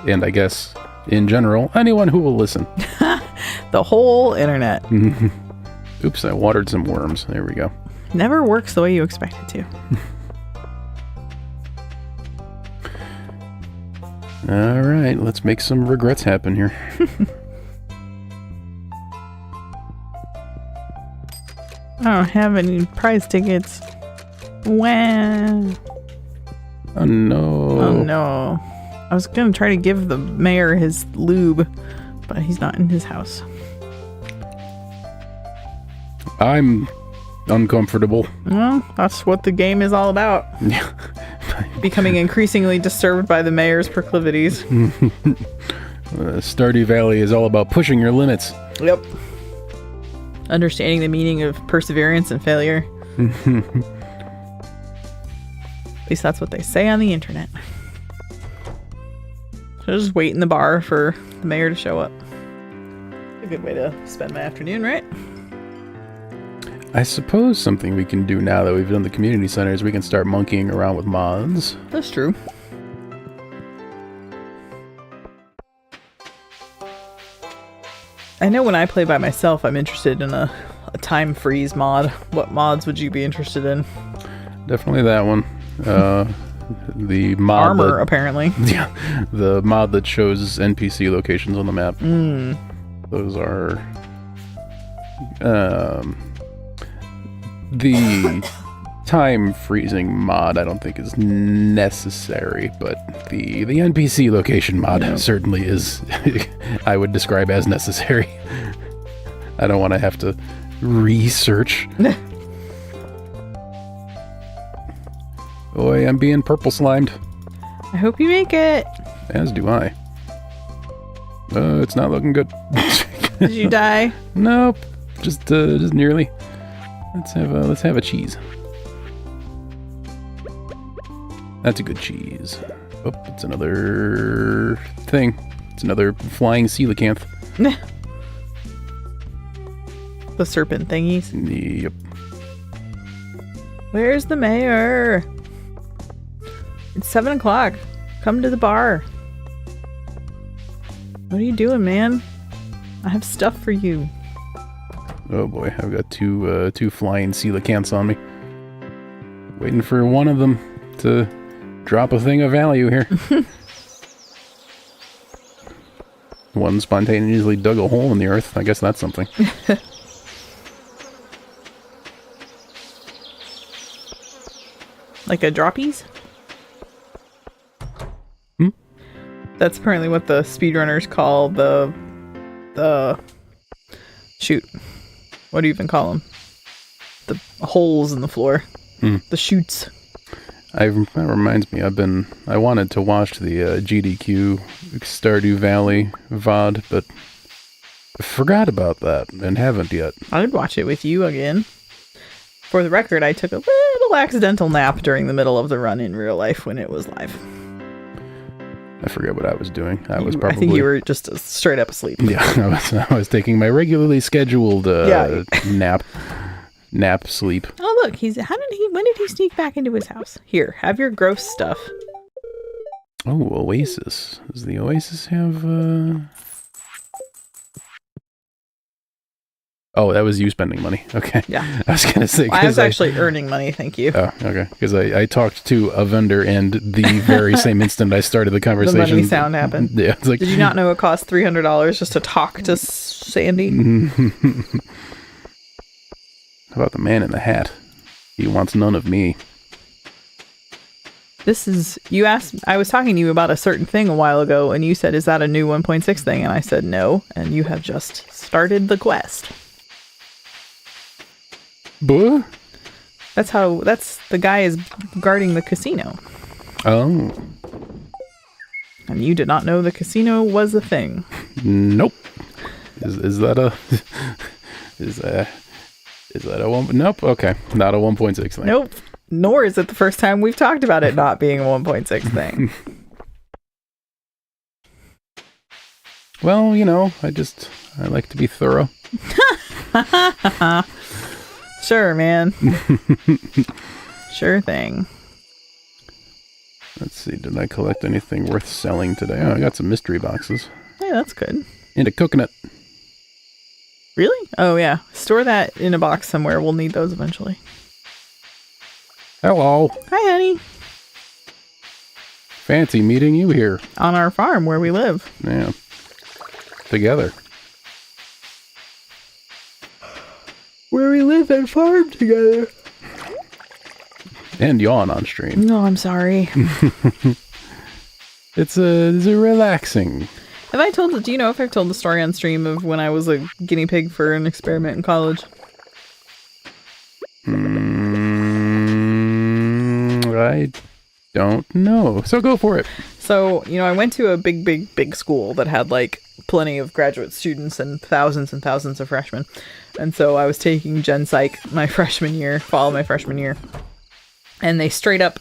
I guess, in general, anyone who will listen. The whole internet. Oops, I watered some worms. There we go. Never works the way you expect it to. All right, let's make some regrets happen here. I don't have any prize tickets. Wah. Oh no. Oh no. I was gonna try to give the mayor his lube, but he's not in his house. I'm uncomfortable. Well, that's what the game is all about. Yeah. Becoming increasingly disturbed by the mayor's proclivities. Stardew Valley is all about pushing your limits. Yep. Understanding the meaning of perseverance and failure. At least that's what they say on the internet. So just wait in the bar for the mayor to show up. A good way to spend my afternoon, right? I suppose something we can do now that we've done the community center is we can start monkeying around with mods. That's true. I know when I play by myself, I'm interested in a time freeze mod. What mods would you be interested in? Definitely that one. The mod Armor, that, apparently. Yeah, the mod that shows NPC locations on the map. Those are the time freezing mod. I don't think is necessary, but the NPC location mod certainly is. I would describe as necessary. I don't want to have to Research. Boy, I'm being purple slimed. I hope you make it. As do I. It's not looking good. Did you die? Nope. Just nearly. Let's have a cheese. That's a good cheese. Oh, it's another thing. It's another flying coelacanth. The serpent thingies. Yep. Where's the mayor? It's 7 o'clock. Come to the bar. What are you doing, man? I have stuff for you. Oh boy, I've got two flying coelacanths on me. Waiting for one of them to drop a thing of value here. One spontaneously dug a hole in the earth. I guess that's something. Like a droppies? Hmm? That's apparently what the speedrunners call the shoot. What do you even call them? The holes in the floor. The chutes. That reminds me, I wanted to watch the GDQ Stardew Valley VOD, but I forgot about that and haven't yet. I would watch it with you again. For the record, I took a little accidental nap during the middle of the run in real life when it was live. I forget what I was doing. I think you were just straight up asleep. Yeah, I was taking my regularly scheduled nap sleep. Oh look, when did he sneak back into his house? Here, have your gross stuff. Oh, Oasis. Does the Oasis have Oh, that was you spending money. Okay. Yeah. I was going to say... I was actually earning money, thank you. Oh, okay. Because I talked to a vendor and the very same instant I started the conversation... The money sound happened. Yeah. It's like, did you not know it cost $300 just to talk to Sandy? How about the man in the hat? He wants none of me. You asked, I was talking to you about a certain thing a while ago, and you said, is that a new 1.6 thing? And I said, no. And you have just started the quest. Buh? That's the guy is guarding the casino. Oh. And you did not know the casino was a thing. Nope. Is that a... Is that a one? Nope. Okay. Not a 1.6 thing. Nope. Nor is it the first time we've talked about it not being a 1.6 thing. Well, I like to be thorough. Sure, man. Sure thing. Let's see. Did I collect anything worth selling today? Oh, I got some mystery boxes. Hey, that's good. And a coconut. Really? Oh, yeah. Store that in a box somewhere. We'll need those eventually. Hello. Hi, honey. Fancy meeting you here. On our farm where we live. Yeah. Together. Where we live and farm together. And yawn on stream. No, I'm sorry. It's a relaxing. Do you know if I've told the story on stream of when I was a guinea pig for an experiment in college? I don't know. So go for it. So, I went to a big school that had plenty of graduate students and thousands of freshmen. And so I was taking Gen Psych fall of my freshman year. And they straight up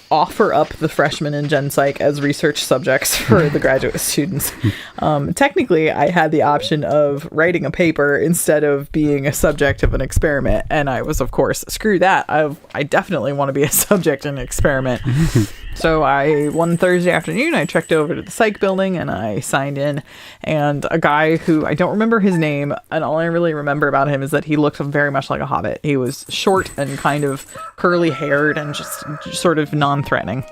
offer up the freshmen in Gen Psych as research subjects for the graduate students. Technically, I had the option of writing a paper instead of being a subject of an experiment. And I was, of course, screw that. I definitely want to be a subject in an experiment. So one Thursday afternoon, I trekked over to the psych building and I signed in. And a guy who I don't remember his name, and all I really remember about him is that he looked very much like a hobbit. He was short and kind of curly haired and just sort of non-threatening.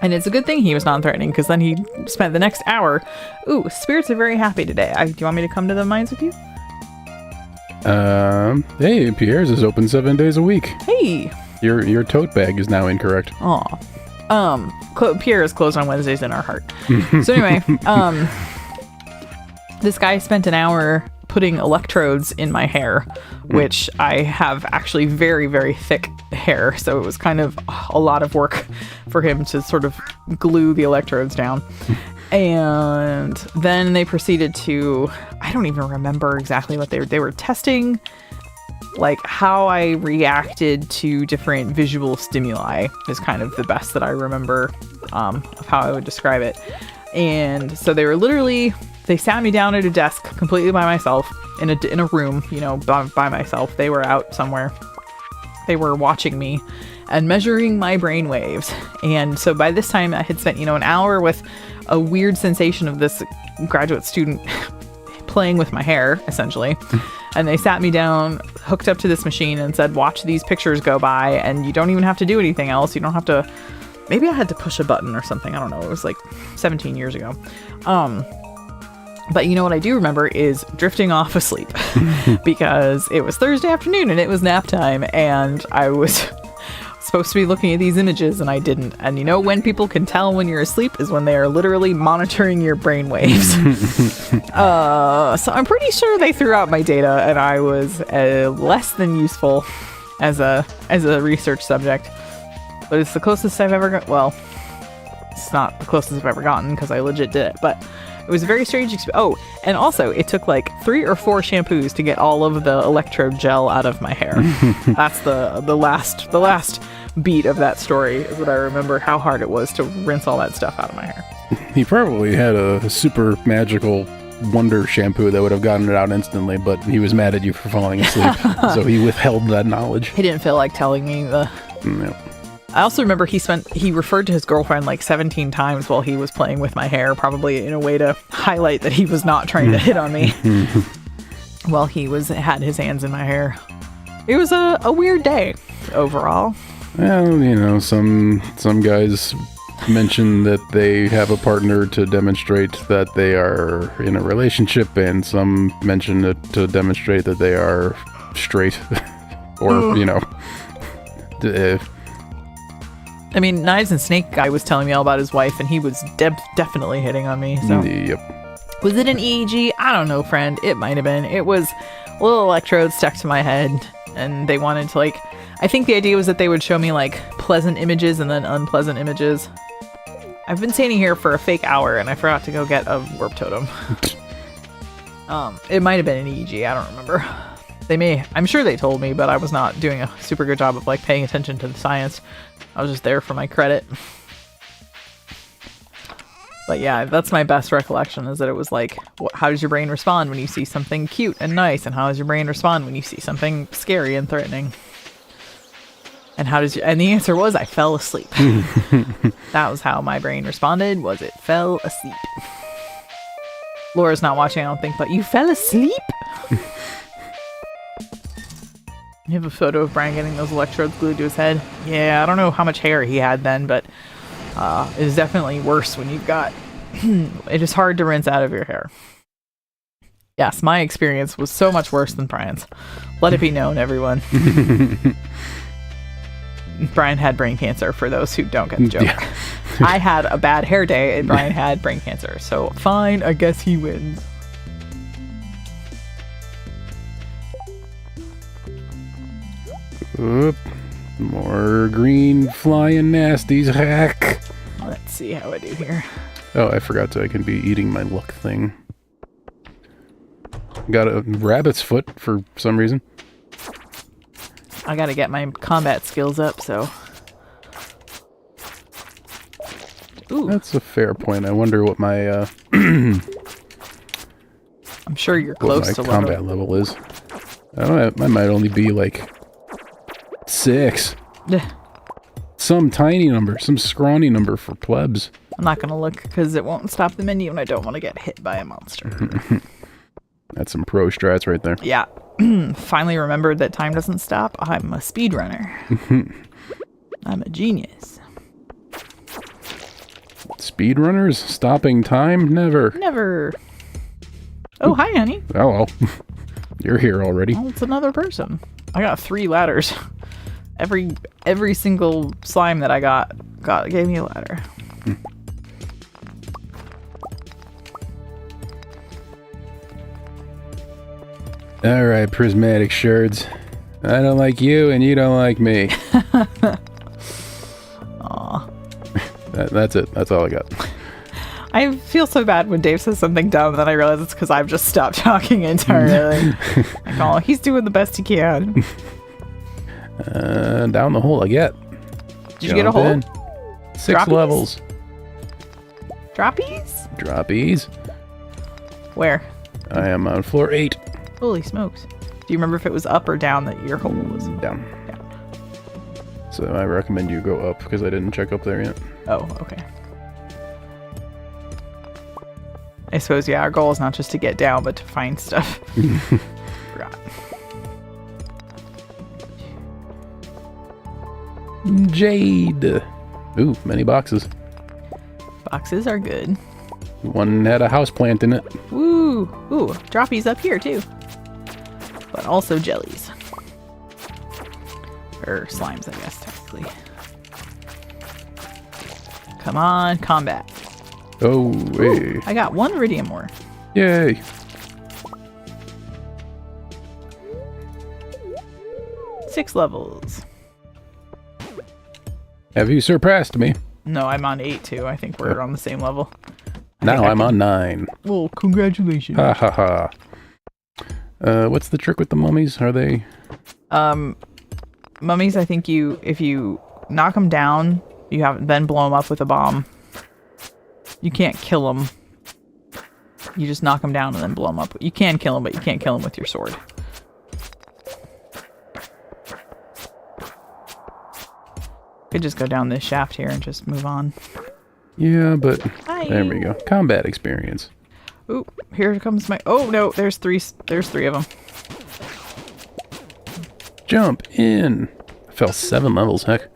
And it's a good thing he was non-threatening, because then he spent the next hour. Ooh, spirits are very happy today. Do you want me to come to the mines with you? Hey, Pierre's is open 7 days a week. Hey. Your tote bag is now incorrect. Aw. Pierre is closed on Wednesdays in our heart. So anyway, this guy spent an hour putting electrodes in my hair, which I have actually very, very thick hair. So it was kind of a lot of work for him to sort of glue the electrodes down. And then they proceeded to, I don't even remember exactly what they were testing, like how I reacted to different visual stimuli is kind of the best that I remember of how I would describe it. And so they sat me down at a desk completely by myself in a room, by myself. They were out somewhere. They were watching me and measuring my brain waves. And so by this time I had spent, an hour with a weird sensation of this graduate student playing with my hair, essentially. And they sat me down, hooked up to this machine and said, watch these pictures go by and you don't even have to do anything else. You don't have to, maybe I had to push a button or something. I don't know. It was like 17 years ago. But what I do remember is drifting off asleep because it was Thursday afternoon and it was nap time and I was supposed to be looking at these images and I didn't. And when people can tell when you're asleep is when they are literally monitoring your brain waves. So I'm pretty sure they threw out my data and I was less than useful as a research subject. But it's the closest I've ever got. Well, it's not the closest I've ever gotten because I legit did it, but it was a very strange experience. Oh, and also it took like 3 or 4 shampoos to get all of the electrode gel out of my hair. That's the last beat of that story is what I remember, how hard it was to rinse all that stuff out of my hair. He probably had a super magical wonder shampoo that would have gotten it out instantly, but he was mad at you for falling asleep. So he withheld that knowledge. He didn't feel like telling me the... No. I also remember he referred to his girlfriend like 17 times while he was playing with my hair, probably in a way to highlight that he was not trying to hit on me while he had his hands in my hair. It was a weird day overall. Well, some guys mention that they have a partner to demonstrate that they are in a relationship, and some mention it to demonstrate that they are straight or, I mean, Knives and Snake guy was telling me all about his wife, and he was definitely hitting on me. So. Yep. Was it an EEG? I don't know, friend. It might have been. It was little electrodes stuck to my head, and they wanted to, I think the idea was that they would show me, pleasant images and then unpleasant images. I've been standing here for a fake hour, and I forgot to go get a warp totem. It might have been an EEG. I don't remember. I'm sure they told me, but I was not doing a super good job of, paying attention to the science. I was just there for my credit. But yeah, that's my best recollection, is that it was how does your brain respond when you see something cute and nice? And how does your brain respond when you see something scary and threatening? And and the answer was I fell asleep. That was how my brain responded, was it fell asleep. Laura's not watching, I don't think, but you fell asleep? You have a photo of Brian getting those electrodes glued to his head. Yeah, I don't know how much hair he had then, but it is definitely worse when you've got... It is hard to rinse out of your hair. Yes, my experience was so much worse than Brian's. Let it be known, everyone. Brian had brain cancer, for those who don't get the joke. Yeah. I had a bad hair day, and Brian had brain cancer. So, fine, I guess he wins. Oop. More green flying nasties, hack. Let's see how I do here. Oh, I forgot I can be eating my luck thing. Got a rabbit's foot for some reason. I gotta get my combat skills up, so... Ooh. That's a fair point. I wonder what my, I'm sure you're close to what my combat level is. I don't know, I might only be 6. Some tiny number, some scrawny number for plebs. I'm not gonna look because it won't stop the menu and I don't want to get hit by a monster. That's some pro strats right there. Yeah. Finally remembered that time doesn't stop. I'm a speedrunner. I'm a genius. Speedrunners? Stopping time? Never. Never. Oh, hi, honey. Hello. You're here already. Oh, it's another person. I got 3 ladders. Every single slime that I got gave me a ladder. Alright, prismatic shards. I don't like you, and you don't like me. Aw. That's it. That's all I got. I feel so bad when Dave says something dumb, then I realize it's because I've just stopped talking entirely. Like, oh, he's doing the best he can. Down the hole I get. Did you get a hole? In. 6 Droppies? levels. Droppies? Droppies. Where? I am on floor 8. Holy smokes. Do you remember if it was up or down that your hole was? Down. So I recommend you go up because I didn't check up there yet. Oh, okay. I suppose, yeah, our goal is not just to get down, but to find stuff. Forgot. Jade. Ooh, many boxes. Boxes are good. One had a house plant in it. Woo! Ooh, droppies up here, too. But also jellies. Or slimes, I guess, technically. Come on, combat. Oh, hey. Ooh, I got 1 iridium ore. Yay. Six levels. Have you surpassed me? No, I'm on 8 too. I think we're on the same level. Now I'm on 9. Well, congratulations. Ha ha ha. What's the trick with the mummies? Are they... Mummies, I think if you knock them down, you have then blow them up with a bomb. You can't kill them. You just knock them down and then blow them up. You can kill them, but you can't kill them with your sword. Could just go down this shaft here and just move on. Yeah, but... Hi. There we go. Combat experience. Ooh, here comes my... Oh, no, there's three of them. Jump in. I fell 7 levels, heck.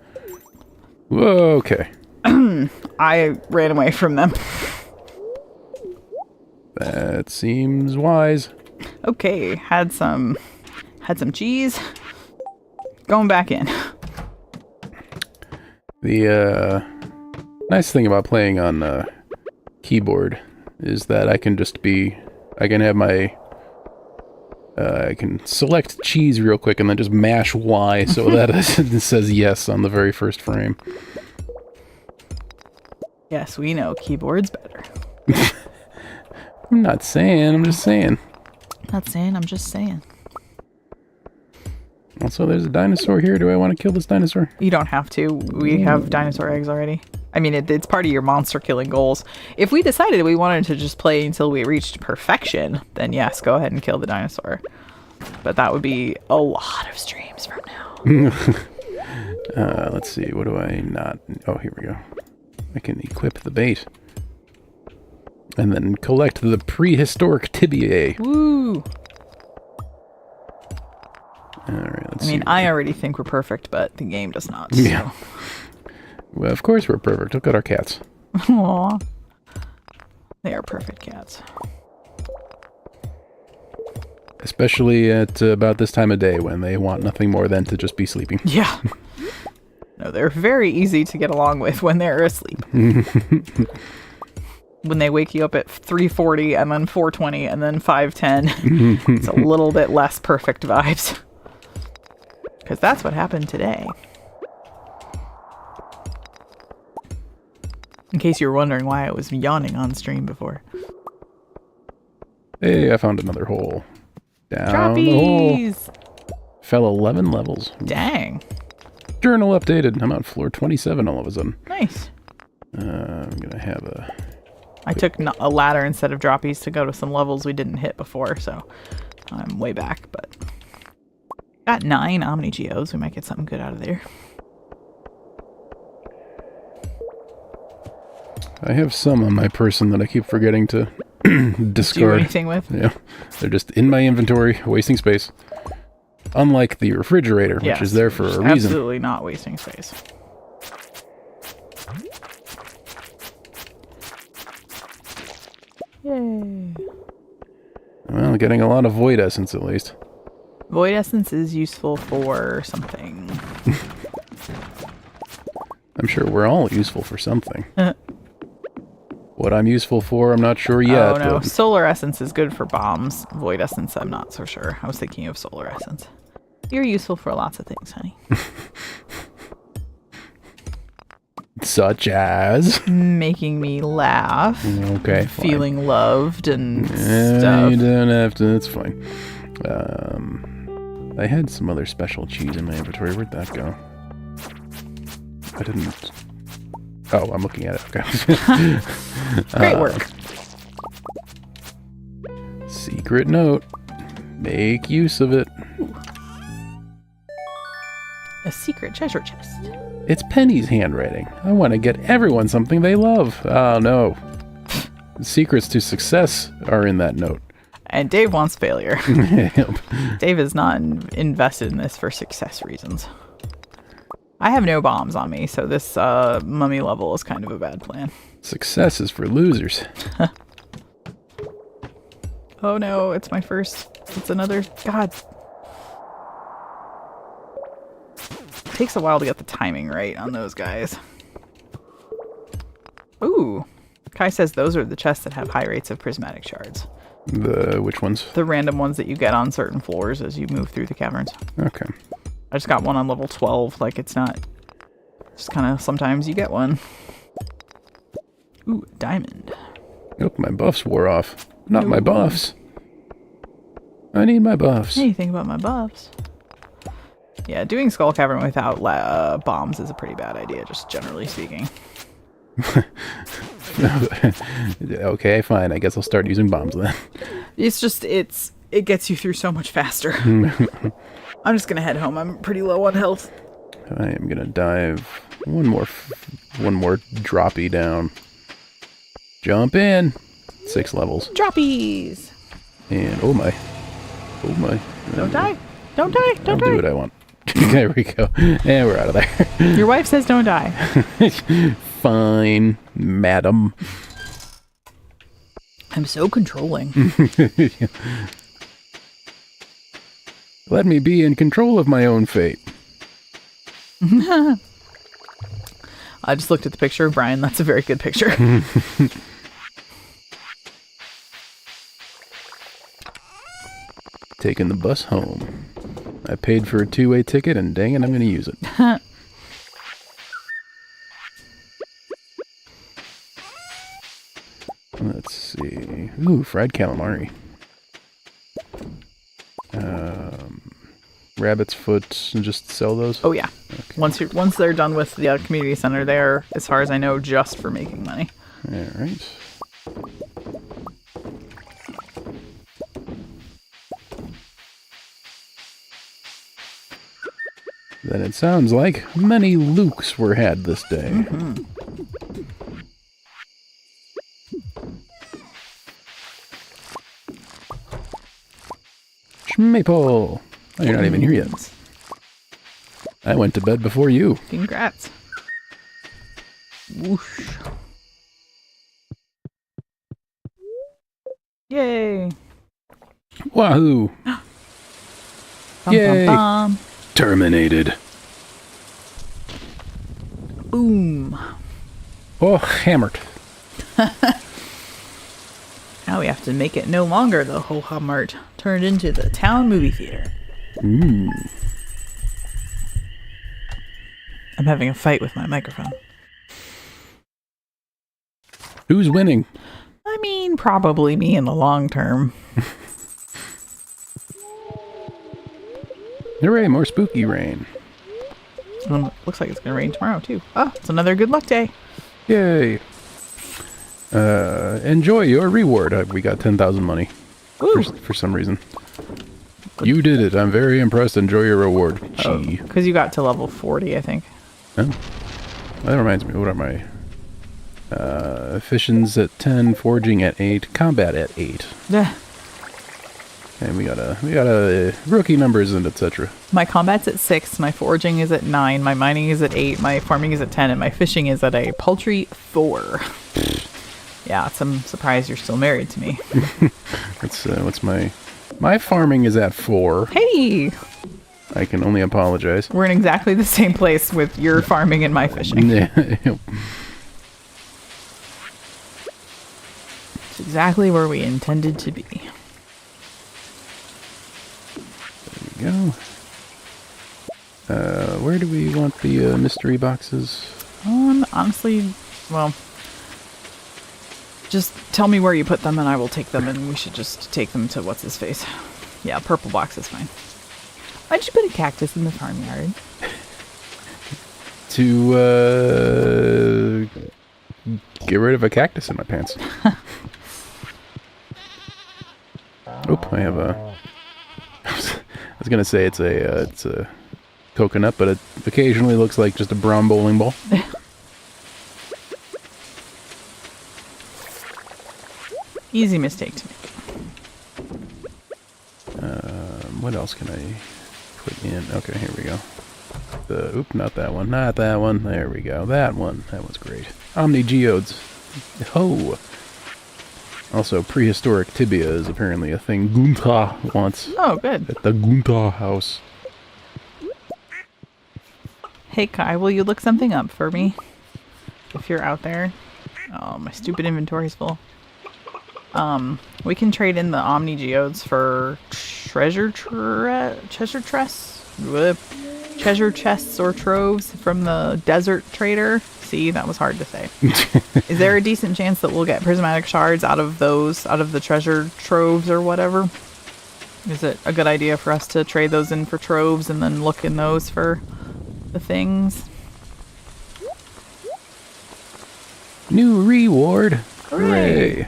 Whoa, okay. I ran away from them. That seems wise. Okay, had some cheese. Going back in. The nice thing about playing on keyboard is that I can have my I can select cheese real quick and then just mash Y so that it says yes on the very first frame. Yes, we know keyboard's better. I'm not saying, I'm just saying. Not saying, I'm just saying. Also, there's a dinosaur here. Do I want to kill this dinosaur? You don't have to. We have dinosaur eggs already. I mean, it's part of your monster killing goals. If we decided we wanted to just play until we reached perfection, then yes, go ahead and kill the dinosaur. But that would be a lot of streams from now. Let's see. What do I not... Oh, here we go. I can equip the bait. And then collect the prehistoric tibiae. Woo! Alright, let's see. I mean, I already think we're perfect, but the game does not. So. Yeah. Well, of course we're perfect. Look at our cats. Aww. They are perfect cats. Especially at about this time of day when they want nothing more than to just be sleeping. Yeah. No, they're very easy to get along with when they're asleep. When they wake you up at 3:40 and then 4:20 and then 5:10, it's a little bit less perfect vibes. Because that's what happened today. In case you were wondering why I was yawning on stream before. Hey, I found another hole. Down the hole. Droppies! Fell 11 levels. Dang. Journal updated. I'm on floor 27 all of a sudden. Nice. I'm gonna have a... I took a ladder instead of droppies to go to some levels we didn't hit before, so I'm way back, but... Got 9 Omni Geos. We might get something good out of there. I have some on my person that I keep forgetting to discard. Do anything with? Yeah. They're just in my inventory, wasting space. Unlike the refrigerator, which is there for a reason. Absolutely not wasting space. Yay. Well, getting a lot of void essence at least. Void essence is useful for something. I'm sure we're all useful for something. What I'm useful for, I'm not sure yet. Oh no, but solar essence is good for bombs. Void essence, I'm not so sure. I was thinking of solar essence. You're useful for lots of things, honey. such as? Making me laugh. Okay, Feeling loved and fine. stuff. You don't have to, it's fine. I had some other special cheese in my inventory. Where'd that go? I didn't... Oh, I'm looking at it. Okay. Great work. Secret note. Make use of it. A secret treasure chest. It's Penny's handwriting. I want to get everyone something they love. Oh, no. The secrets to success are in that note. And Dave wants failure. Yep. Dave is not invested in this for success reasons. I have no bombs on me, so this mummy level is kind of a bad plan. Success is for losers. Oh no, it's my first. It's another. God. It takes a while to get the timing right on those guys. Ooh. Kai says those are the chests that have high rates of prismatic shards. Which ones? The random ones that you get on certain floors as you move through the caverns. Okay. I just got one on level 12. Like, it's not... Just kind of sometimes you get one. Ooh, diamond. Nope, my buffs wore off. Not my Ooh. buffs. I need my buffs. Hey, think about my buffs. Yeah, doing Skull Cavern without bombs is a pretty bad idea, just generally speaking. Okay, fine. I guess I'll start using bombs then. It's just, it gets you through so much faster. I'm just gonna head home. I'm pretty low on health. I am gonna dive one more droppy down. Jump in. 6 levels. Droppies! And oh my. Don't die. Don't die. I'll Don't do what die. I want. There we go. And we're out of there. Your wife says don't die. Fine, madam. I'm so controlling. Let me be in control of my own fate. I just looked at the picture of Brian. That's a very good picture. Taking the bus home. I paid for a 2-way ticket, and dang it, I'm going to use it. Let's see. Ooh, fried calamari. Rabbit's foot, and just sell those? Oh yeah. Okay. Once they're done with the community center, they're, as far as I know, just for making money. Alright. Then it sounds like many Lukes were had this day. Mm-hmm. Schmaple! Oh, you're not even here yet. I went to bed before you. Congrats. Whoosh. Yay. Wahoo! Bum, Yay. bum, bum. Terminated. Boom. Oh, hammered. Now we have to make it no longer the Ho-Ha Mart, turned into the town movie theater. Ooh. I'm having a fight with my microphone. Who's winning? I mean, probably me in the long term. Hooray, more spooky rain. Looks like it's going to rain tomorrow, too. Oh, it's another good luck day. Yay. Enjoy your reward. We got 10,000 money. For some reason. You did it. I'm very impressed. Enjoy your reward. Gee. Because you got to level 40, I think. Oh. That reminds me. What are my... efficiency at 10, foraging at 8, combat at 8. Yeah. And we got a rookie numbers and etc. My combat's at 6, my foraging is at 9, my mining is at 8, my farming is at 10, and my fishing is at a paltry 4. Yeah, I'm surprised you're still married to me. That's what's my farming is at 4. Hey! I can only apologize. We're in exactly the same place with your farming and my fishing. Yeah. exactly where we intended to be. There we go. Where do we want the mystery boxes? Honestly, well, just tell me where you put them and I will take them, and we should just take them to what's his face. Yeah, purple box is fine. Why'd you put a cactus in the farmyard? To get rid of a cactus in my pants. Oop, I have a... I was gonna say it's a coconut, but it occasionally looks like just a brown bowling ball. Easy mistake to make. What else can I put in? Okay, here we go. Oop, not that one. Not that one. There we go. That one. That was great. Omni Geodes. Ho! Also, prehistoric tibia is apparently a thing Gunther wants. Oh, good. At the Gunther house. Hey, Kai, will you look something up for me? If you're out there. Oh, my stupid inventory's full. We can trade in the Omni Geodes for treasure chests or troves from the desert trader. See, that was hard to say. Is there a decent chance that we'll get prismatic shards out of the treasure troves or whatever? Is it a good idea for us to trade those in for troves and then look in those for the things? New reward. Hooray.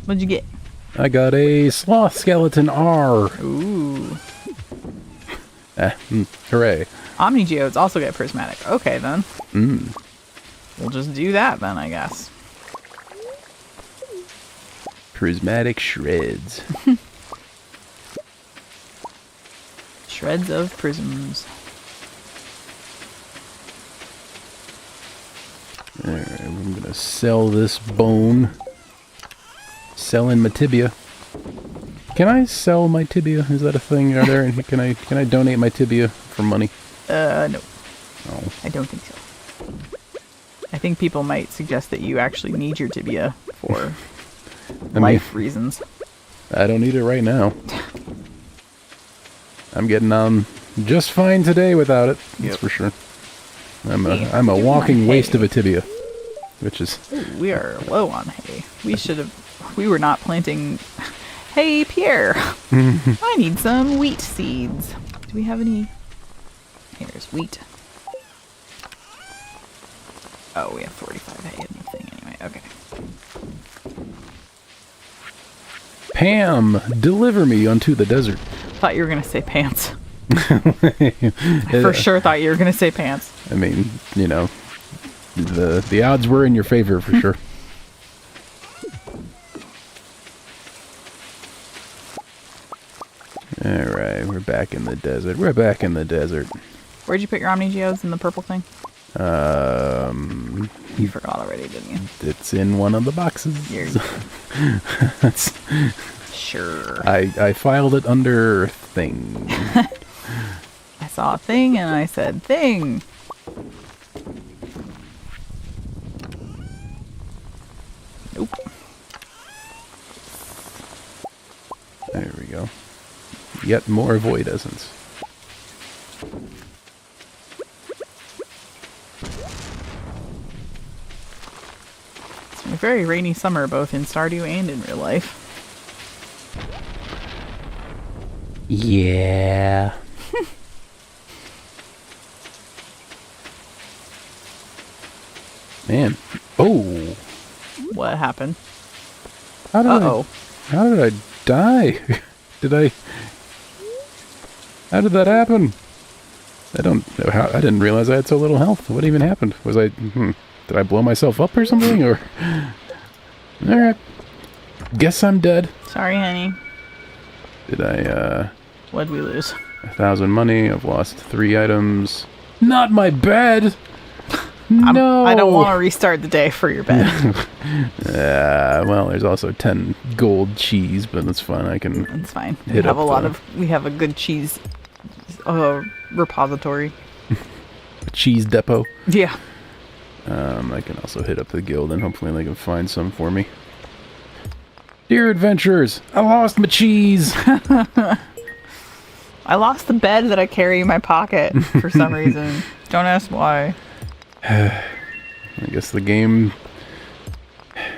What'd you get? I got a sloth skeleton R. Ooh. Hooray. Omni Geodes also get prismatic. Okay, then. We'll just do that then, I guess. Prismatic shreds. Shreds of prisms. Alright, I'm gonna sell this bone. Selling my tibia. Can I sell my tibia? Is that a thing? Are there? Can I donate my tibia for money? No. Oh. I don't think so. I think people might suggest that you actually need your tibia for life reasons. I don't need it right now. I'm getting on just fine today without it. That's for sure. I'm a walking waste of a tibia, which is. Ooh, we are low on hay. We were not planting. Hey, Pierre. I need some wheat seeds. Do we have any? Here's wheat. Oh, we have 45 hay in the thing anyway. Okay. Pam, deliver me unto the desert. Thought you were gonna say pants. I for sure thought you were gonna say pants. I mean, you know, the odds were in your favor for sure. Alright, we're back in the desert. We're back in the desert. Where'd you put your Omni Geodes in the purple thing? You forgot already, didn't you? It's in one of the boxes. Sure. I filed it under thing. I saw a thing and I said thing. Nope. There we go. Yet more void essence. It's been a very rainy summer, both in Stardew and in real life. Yeah. Man. Oh. What happened? How did I die? How did that happen? I don't know how. I didn't realize I had so little health. What even happened? Was I? Did I blow myself up or something? Or all right. Guess I'm dead. Sorry, honey. Did I? What'd we lose? 1,000 money. I've lost 3 items. Not my bed. No. I don't want to restart the day for your bed. Well, there's also 10 gold cheese, but that's fine. I can. It's fine. We have a good cheese repository. A cheese depot. Yeah. I can also hit up the guild and hopefully they can find some for me. Dear adventurers, I lost my cheese. I lost the bed that I carry in my pocket for some reason. Don't ask why. I guess the game,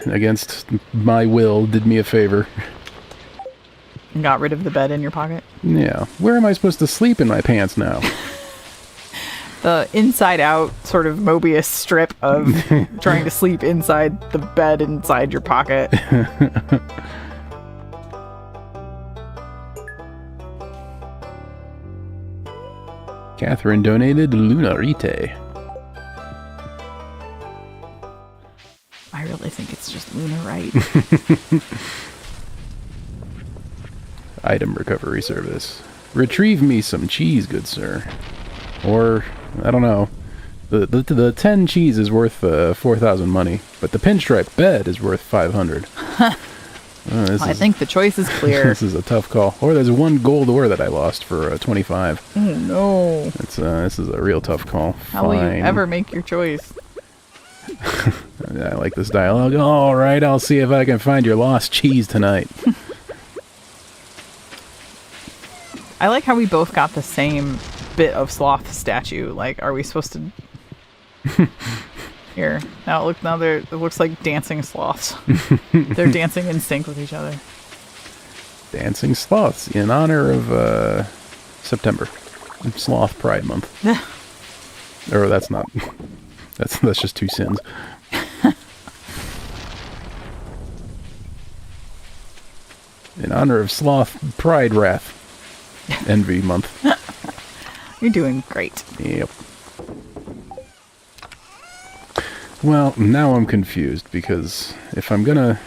against my will, did me a favor. Got rid of the bed in your pocket? Yeah. Where am I supposed to sleep in my pants now? The inside-out sort of Mobius strip of trying to sleep inside the bed inside your pocket. Catherine donated Lunarite. I really think it's just Lunarite. Item recovery service. Retrieve me some cheese, good sir. Or, I don't know. The 10 cheese is worth 4,000 money, but the pinstripe bed is worth 500. I think the choice is clear. This is a tough call. Or there's one gold ore that I lost for 25. Oh no. This is a real tough call. How will you ever make your choice? I like this dialogue. All right, I'll see if I can find your lost cheese tonight. I like how we both got the same bit of sloth statue. Like, are we supposed to... Here. Now it looks like dancing sloths. They're dancing in sync with each other. Dancing sloths in honor of September. Sloth Pride Month. Or that's not... That's just two sins. In honor of Sloth Pride Wrath. Envy Month. You're doing great. Yep. Well, now I'm confused because if I'm gonna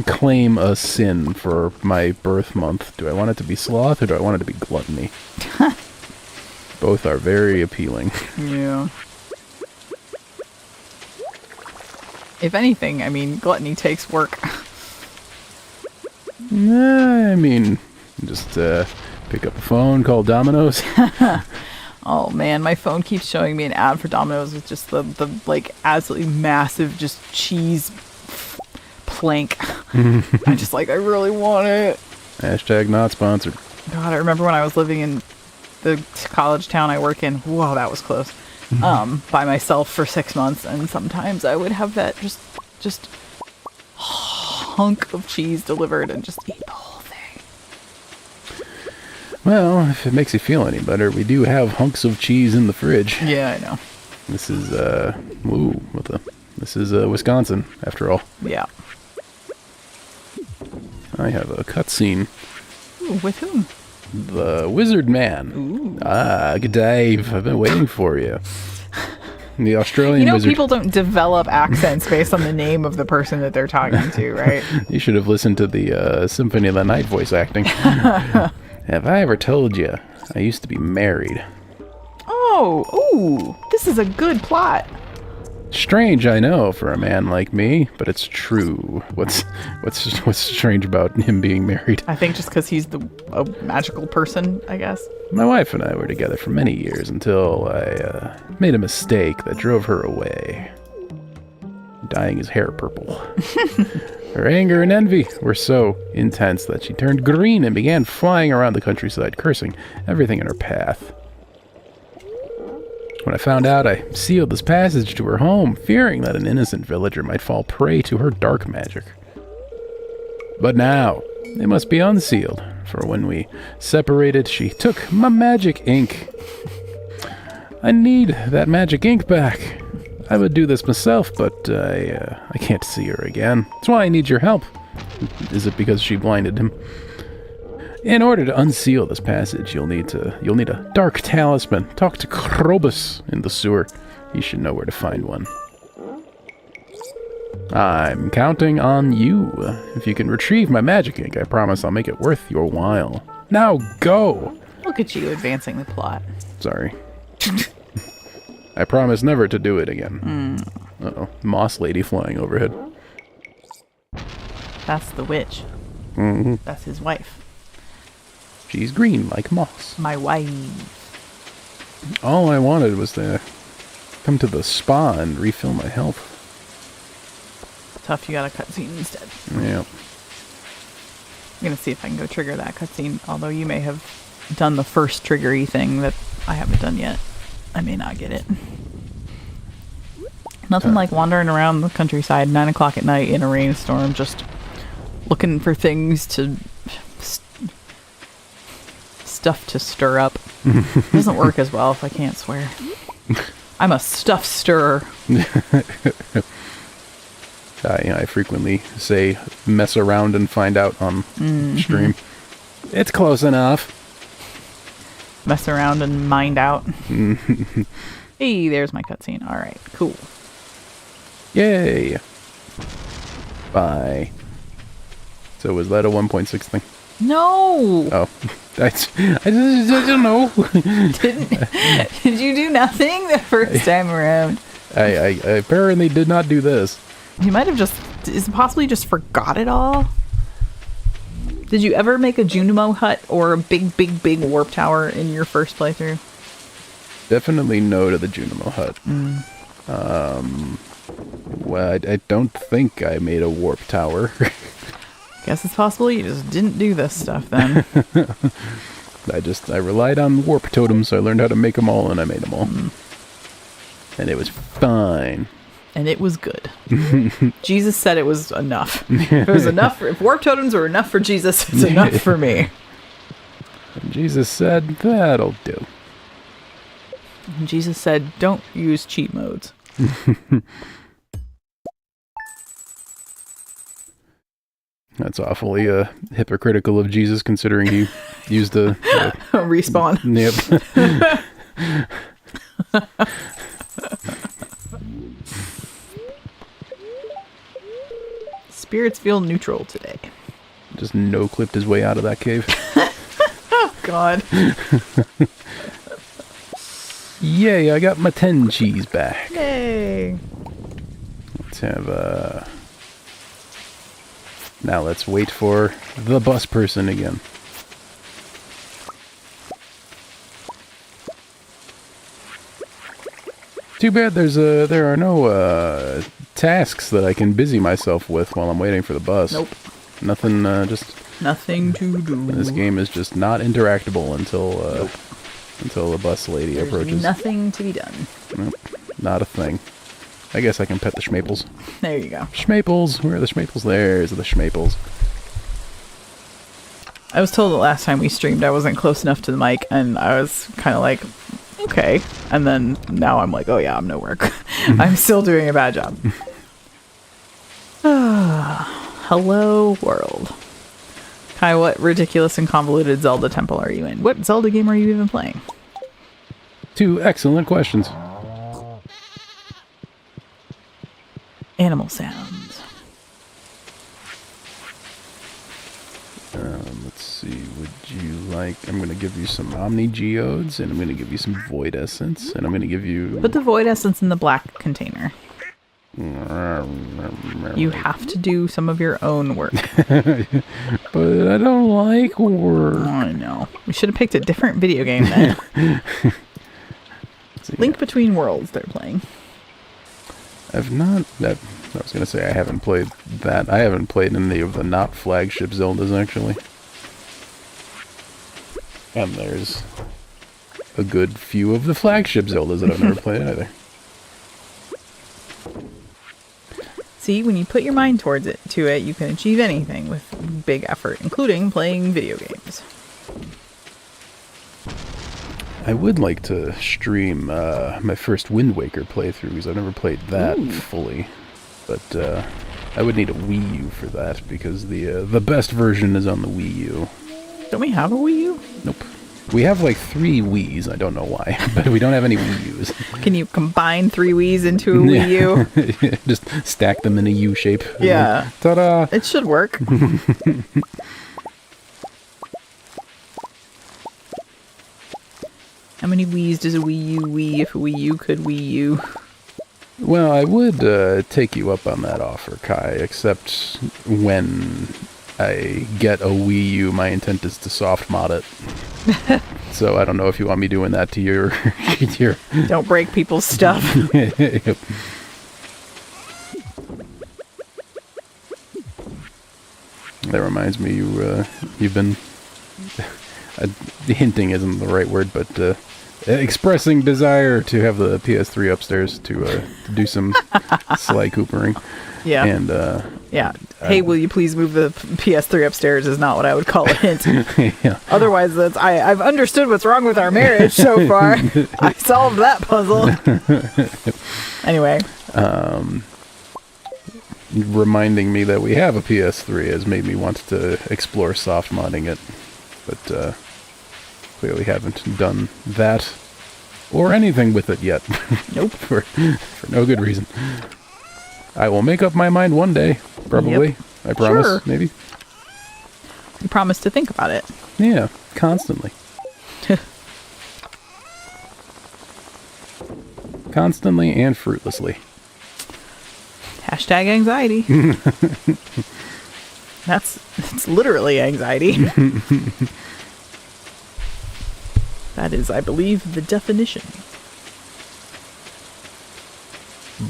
claim a sin for my birth month, do I want it to be sloth or do I want it to be gluttony? Both are very appealing. Yeah. If anything, I mean, gluttony takes work. I mean, just pick up the phone, call Domino's. Oh man, my phone keeps showing me an ad for Domino's with just the like absolutely massive just cheese plank. I really want it. Hashtag not sponsored. God, I remember when I was living in the college town I work in. Whoa, that was close. By myself for 6 months, and sometimes I would have that just hunk of cheese delivered and just eat the whole thing. Well, if it makes you feel any better, we do have hunks of cheese in the fridge. Yeah, I know. This is this is Wisconsin, after all. Yeah. I have a cutscene. Ooh, with whom? The Wizard Man. Ooh. Ah, good Dave. I've been waiting for you. The Australian wizard. People don't develop accents based on the name of the person that they're talking to, right? You should have listened to the Symphony of the Night voice acting. Have I ever told you I used to be married? Oh, ooh, this is a good plot. Strange, I know, for a man like me, but it's true. What's strange about him being married? I think just because he's a magical person, I guess. My wife and I were together for many years until I made a mistake that drove her away, dyeing his hair purple. Her anger and envy were so intense that she turned green and began flying around the countryside, cursing everything in her path. When I found out, I sealed this passage to her home, fearing that an innocent villager might fall prey to her dark magic. But now, it must be unsealed, for when we separated, she took my magic ink. I need that magic ink back. I would do this myself, but I can't see her again. That's why I need your help. Is it because she blinded him? In order to unseal this passage, you'll need a dark talisman. Talk to Krobus in the sewer. He should know where to find one. I'm counting on you. If you can retrieve my magic ink, I promise I'll make it worth your while. Now go! Look at you advancing the plot. Sorry. I promise never to do it again. Uh-oh. Moss lady flying overhead. That's the witch. Mm-hmm. That's his wife. She's green like moss. My wife. All I wanted was to come to the spa and refill my health. Tough, you got a cutscene instead. Yeah. I'm going to see if I can go trigger that cutscene, although you may have done the first triggery thing that I haven't done yet. I may not get it. Nothing like wandering around the countryside 9 o'clock at night in a rainstorm, just looking for things to... stuff to stir up. It doesn't work as well if I can't swear. I'm a stuff stirrer. I frequently say mess around and find out on stream. It's close enough. Mess around and mind out. Hey, there's my cutscene. All right, cool. Yay. Bye. So was that a 1.6 thing? No. Oh. I don't know. Did you do nothing the first time around? I apparently did not do this. You might have just... Is it possibly just forgot it all? Did you ever make a Junimo hut or a big warp tower in your first playthrough? Definitely no to the Junimo hut. Well, I don't think I made a warp tower. Guess it's possible you just didn't do this stuff then. I relied on warp totems, so I learned how to make them all, and I made them all. And it was fine. And it was good. Jesus said it was enough. If it was enough, if warp totems were enough for Jesus, it's enough for me. And Jesus said, that'll do. And Jesus said, don't use cheat modes. That's awfully hypocritical of Jesus, considering he used a respawn. Yep. Spirits feel neutral today. Just no-clipped his way out of that cave. Oh, God. Yay, I got my 10 cheese back. Yay. Let's have, now let's wait for the bus person again. Too bad there are no tasks that I can busy myself with while I'm waiting for the bus. Nope. Nothing, just... Nothing to do. This game is just not interactable until until the bus lady There's approaches. Nothing to be done. Nope, not a thing. I guess I can pet the schmaples. There you go. Schmaples! Where are the schmaples? There's the schmaples. I was told the last time we streamed I wasn't close enough to the mic, and I was kind of like, okay. And then now I'm like, oh yeah, I'm no work. I'm still doing a bad job. Hello, world. Kai, what ridiculous and convoluted Zelda temple are you in? What Zelda game are you even playing? 2 excellent questions. Animal sounds. Let's see, would you like... I'm going to give you some Omni Geodes, and I'm going to give you some Void Essence, and I'm going to give you... Put the Void Essence in the black container. You have to do some of your own work. But I don't like work. Oh, I know. We should have picked a different video game then. Link Between Worlds they're playing. I've not... I was going to say I haven't played that. I haven't played any of the not flagship Zeldas, actually. And there's a good few of the flagship Zeldas that I've never played either. See, when you put your mind towards it, you can achieve anything with big effort, including playing video games. I would like to stream my first Wind Waker playthrough, because I've never played that fully. But I would need a Wii U for that, because the best version is on the Wii U. Don't we have a Wii U? Nope. We have like 3 Wiis, I don't know why, but we don't have any Wii U's. Can you combine 3 Wiis into a Wii U? Just stack them in a U shape. Yeah. Ta-da! It should work. How many Wiis does a Wii U Wii if a Wii U could Wii U? Well, I would take you up on that offer, Kai, except when I get a Wii U, my intent is to soft mod it. So I don't know if you want me doing that to your... Don't break people's stuff. Yep. That reminds me, you've been hinting isn't the right word, but expressing desire to have the PS3 upstairs to do some Sly Coopering. Yeah. And yeah. Hey, will you please move the PS3 upstairs is not what I would call a hint. yeah. Otherwise, I've understood what's wrong with our marriage so far. I solved that puzzle. Anyway. Reminding me that we have a PS3 has made me want to explore soft modding it, but clearly haven't done that or anything with it yet. Nope. for no good reason. I will make up my mind one day, probably. Yep. I promise, sure. Maybe. You promise to think about it. Yeah, constantly. Constantly and fruitlessly. Hashtag anxiety. It's literally anxiety. That is, I believe, the definition.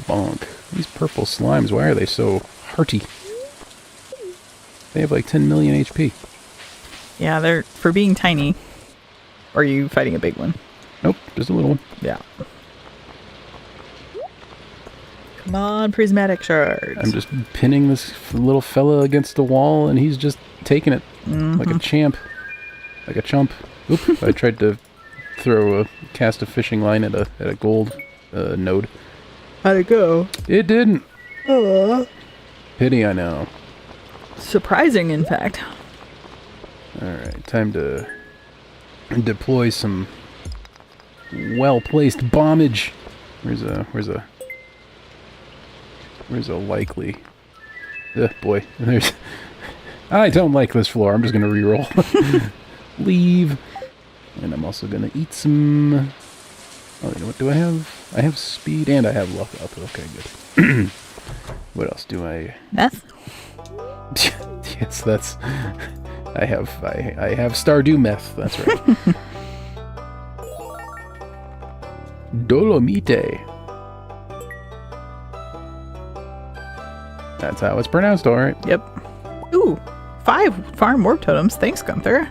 Bonk. These purple slimes, why are they so hearty? They have like 10 million HP. Yeah, they're, for being tiny. Or are you fighting a big one? Nope, just a little one. Yeah. Come on, prismatic shards. I'm just pinning this little fella against the wall, and he's just taking it like a champ. Like a chump. Oop, I tried to cast a fishing line at a gold node. How'd it go? It didn't. Pity, I know. Surprising, in fact. Alright, time to deploy some well-placed bombage. Where's a likely... boy. I don't like this floor. I'm just going to reroll. Leave. And I'm also going to eat some... Oh, you know what do I have? I have speed and I have luck up. Okay, good. What else do I... Meth? Yes, that's... I have Stardew meth. That's right. Dolomite. That's how it's pronounced, alright. Yep. Ooh, 5 farm warp totems. Thanks, Gunther.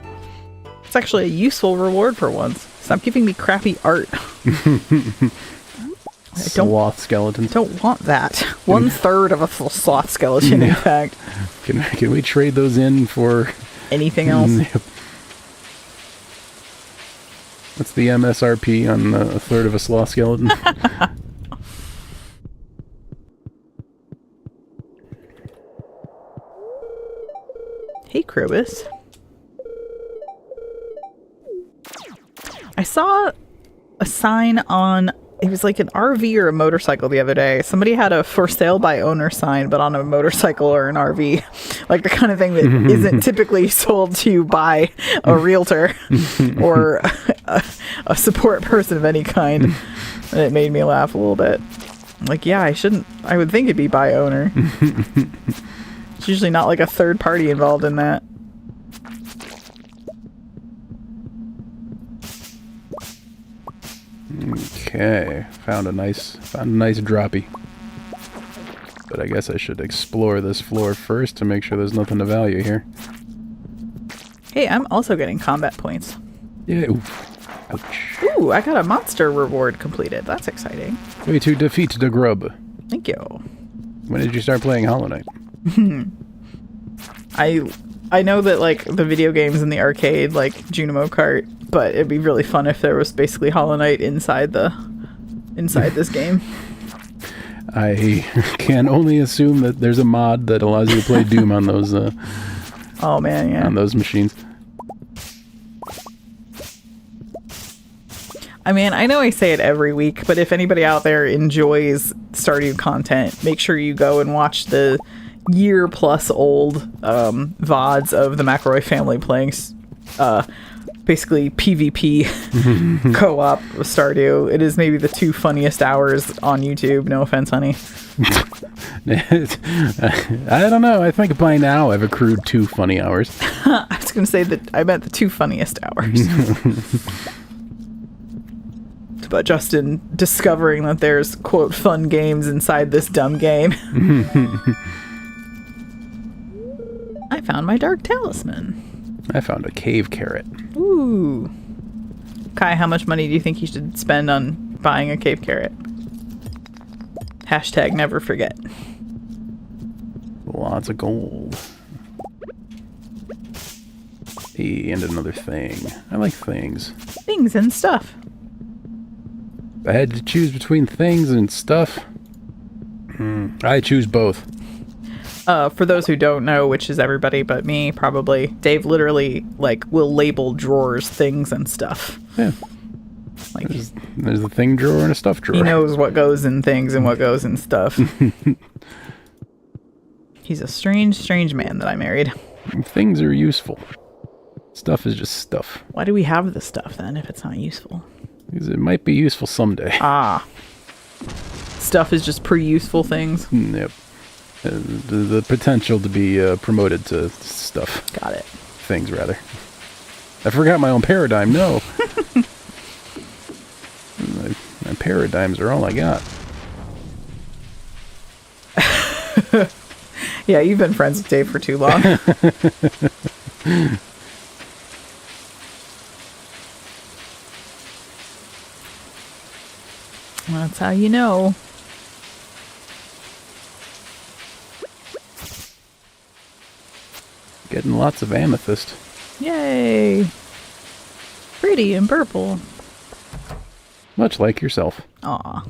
It's actually a useful reward for once. Stop giving me crappy art. Sloth skeleton. Don't want that. 1/3 of a full sloth skeleton, in fact. Can we trade those in for... anything else? What's the MSRP on a third of a sloth skeleton? Hey, Krobus. I saw a sign on, it was like an RV or a motorcycle the other day. Somebody had a for sale by owner sign, but on a motorcycle or an RV. Like the kind of thing that isn't typically sold to you by a realtor or a support person of any kind. And it made me laugh a little bit. Like, yeah, I would think it'd be by owner. It's usually not like a third party involved in that. Okay, found a nice droppy. But I guess I should explore this floor first to make sure there's nothing of value here. Hey, I'm also getting combat points. Yeah, oof. Ouch. Ooh, I got a monster reward completed. That's exciting. Way to defeat the grub. Thank you. When did you start playing Hollow Knight? I know that like the video games in the arcade, like Junimo Kart, but it'd be really fun if there was basically Hollow Knight inside this game. I can only assume that there's a mod that allows you to play Doom on those. Oh man, yeah. On those machines. I mean, I know I say it every week, but if anybody out there enjoys Stardew content, make sure you go and watch the year-plus-old VODs of the McElroy family playing basically PvP co-op with Stardew. It is maybe the 2 funniest hours on YouTube. No offense, honey. I don't know. I think by now I've accrued 2 funny hours. I was going to say that I meant the 2 funniest hours. About Justin discovering that there's, quote, fun games inside this dumb game. I found found my dark talisman. I found a cave carrot. Ooh. Kai, how much money do you think you should spend on buying a cave carrot? Hashtag never forget. Lots of gold. Hey, and another thing. I like things. Things and stuff. If I had to choose between things and stuff, I choose both. For those who don't know, which is everybody but me, probably, Dave literally, like, will label drawers things and stuff. Yeah. Like, There's a thing drawer and a stuff drawer. he knows what goes in things and what goes in stuff. He's a strange, strange man that I married. Things are useful. Stuff is just stuff. Why do we have the stuff, then, if it's not useful? Because it might be useful someday. Ah. Stuff is just pre-useful things? Yep. The potential to be promoted to stuff. Got it. Things, rather. I forgot my own paradigm, no. my paradigms are all I got. Yeah, you've been friends with Dave for too long. That's how you know. Getting lots of amethyst. Yay! Pretty and purple. Much like yourself. Aw.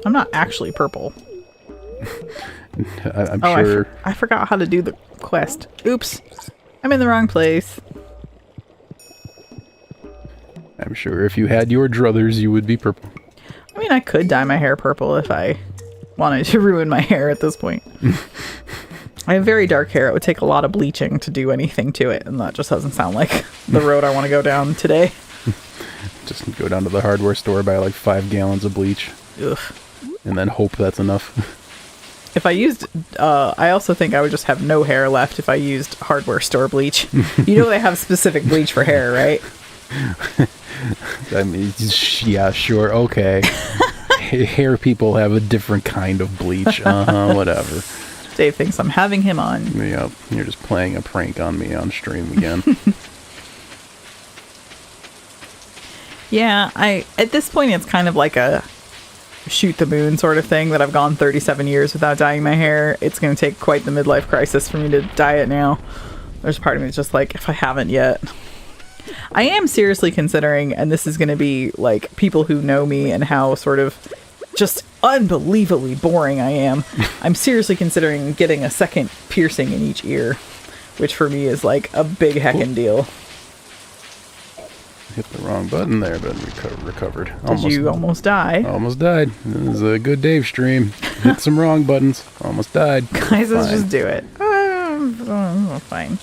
I'm not actually purple. I'm sure. I forgot how to do the quest. Oops. I'm in the wrong place. I'm sure if you had your druthers, you would be purple. I mean, I could dye my hair purple if I wanted to ruin my hair at this point. I have very dark hair. It would take a lot of bleaching to do anything to it, and that just doesn't sound like the road I want to go down today. Just go down to the hardware store, buy like 5 gallons of bleach. Ugh. And then hope that's enough. If I used, I also think I would just have no hair left if I used hardware store bleach. You know they have specific bleach for hair, right? I mean, yeah, sure, okay. Hair people have a different kind of bleach. Whatever. Dave thinks I'm having him on. Yep, you're just playing a prank on me on stream again. Yeah, at this point it's kind of like a shoot the moon sort of thing that I've gone 37 years without dyeing my hair. It's going to take quite the midlife crisis for me to dye it now. There's part of me that's just like, if I haven't yet. I am seriously considering, and this is going to be like people who know me and how sort of just unbelievably boring I am. I'm seriously considering getting a second piercing in each ear, which for me is like a big heckin' deal. Hit the wrong button there, but recovered. Did you almost die? Almost died. This is a good Dave stream. Hit some wrong buttons. Almost died. Guys, let's just do it. Fine.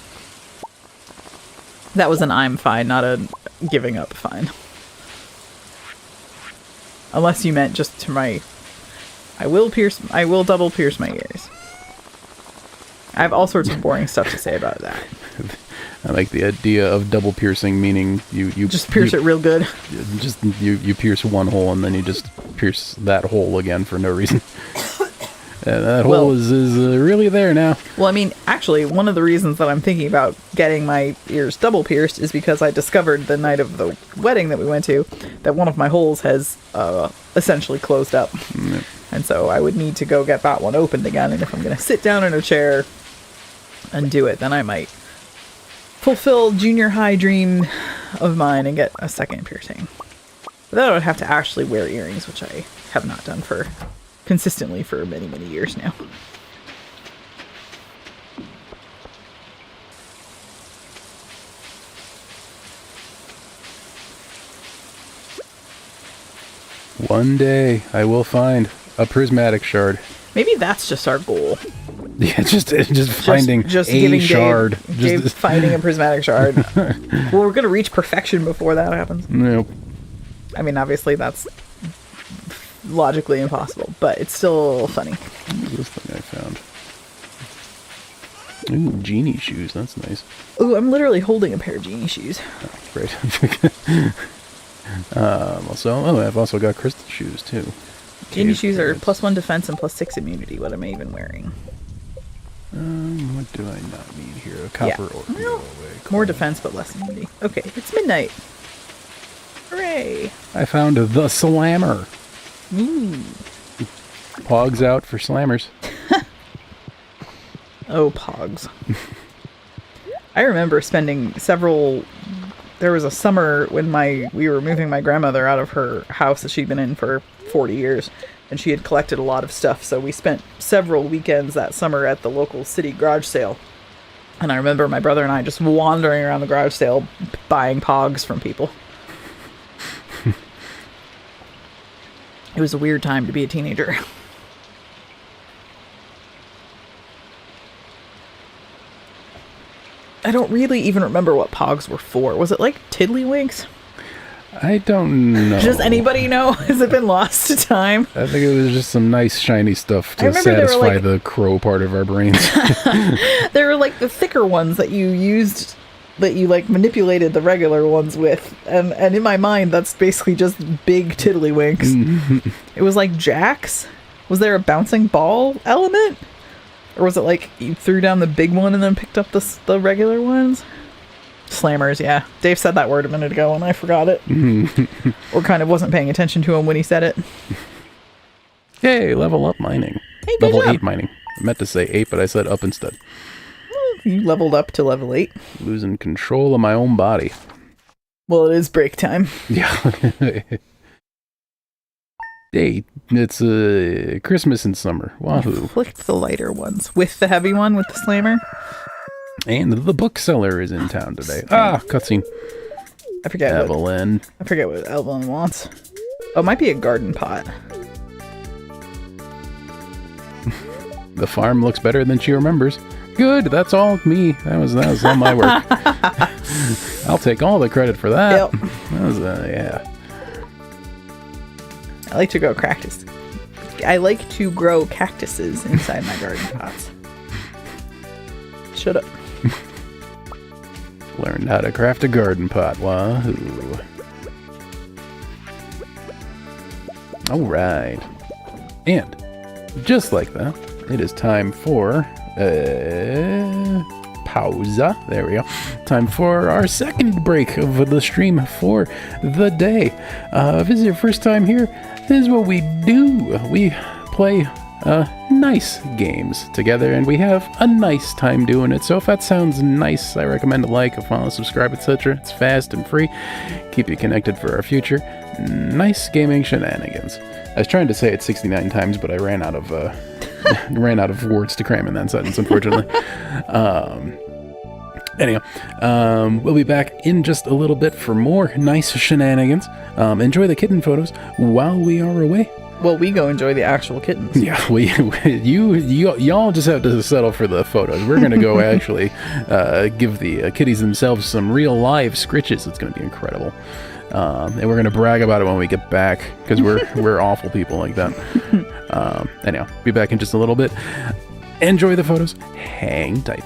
That was an I'm fine, not a giving up fine. Unless you meant just to my... I will double pierce my ears. I have all sorts of boring stuff to say about that. I like the idea of double piercing, meaning you just pierce it real good. Just you pierce one hole and then you just pierce that hole again for no reason. That hole is really there now. Well, I mean, actually, one of the reasons that I'm thinking about getting my ears double pierced is because I discovered the night of the wedding that we went to that one of my holes has essentially closed up. Mm-hmm. And so I would need to go get that one opened again. And if I'm going to sit down in a chair and do it, then I might fulfill junior high dream of mine and get a second piercing. But then I would have to actually wear earrings, which I have not done consistently for many, many years now. One day I will find a prismatic shard. Maybe that's just our goal. Yeah, just finding a shard. Dave finding a prismatic shard. Well, we're gonna reach perfection before that happens. Nope. I mean, obviously that's logically impossible, but it's still funny. This thing I found. Ooh, genie shoes. That's nice. Ooh, I'm literally holding a pair of genie shoes. Oh, great. I've also got crystal shoes too. Genie shoes are +1 defense and +6 immunity. What am I even wearing? What do I not need here? A copper ore. Well, away. more defense, but less immunity. Okay, it's midnight. Hooray! I found the slammer. Ooh. Pogs out for slammers. Oh, pogs. I remember spending several... There was a summer when we were moving my grandmother out of her house that she'd been in for 40 years, and she had collected a lot of stuff, so we spent several weekends that summer at the local city garage sale. And I remember my brother and I just wandering around the garage sale buying pogs from people. It was a weird time to be a teenager. I don't really even remember what pogs were for. Was it like tiddlywinks? I don't know. Does anybody know? Has it been lost to time? I think it was just some nice shiny stuff to remember they were satisfy like- the crow part of our brains. There were like the thicker ones that you used, that you like manipulated the regular ones with. And in my mind, that's basically just big tiddlywinks. It was like jacks. Was there a bouncing ball element? Or was it like you threw down the big one and then picked up the regular ones? Slammers, yeah. Dave said that word a minute ago and I forgot it. Or kind of wasn't paying attention to him when he said it. Yay, level up mining. Hey, good Level job. 8 mining. I meant to say 8, but I said up instead. You leveled up to level 8. Losing control of my own body. Well, it is break time. Yeah. Hey, it's Christmas and summer. Wahoo. Flicked the lighter ones. With the heavy one, with the slammer. And the bookseller is in town today. Ah, cutscene. I forget Evelyn. what Evelyn wants. Oh, it might be a garden pot. The farm looks better than she remembers. Good, that's all me. That was all my work. I'll take all the credit for that. Yep. That was, yeah. I like to grow cactus. I like to grow cactuses inside my garden pots. Shut up. Learned how to craft a garden pot. Wahoo. Alright. And, just like that, it is time for... pausa. There we go. Time for our second break of the stream for the day. If this is your first time here, this is what we do. We play nice games together, and we have a nice time doing it. So if that sounds nice, I recommend a like, a follow, subscribe, etc. It's fast and free. Keep you connected for our future. Nice gaming shenanigans. I was trying to say it 69 times, but I ran out of words to cram in that sentence, unfortunately. Anyhow, we'll be back in just a little bit for more nice shenanigans. Enjoy the kitten photos while we are away. Well, we go enjoy the actual kittens. Yeah, y'all just have to settle for the photos. We're gonna go actually give the kitties themselves some real live scritches. It's gonna be incredible, and we're gonna brag about it when we get back because we're awful people like that. Anyhow, be back in just a little bit. Enjoy the photos. Hang tight.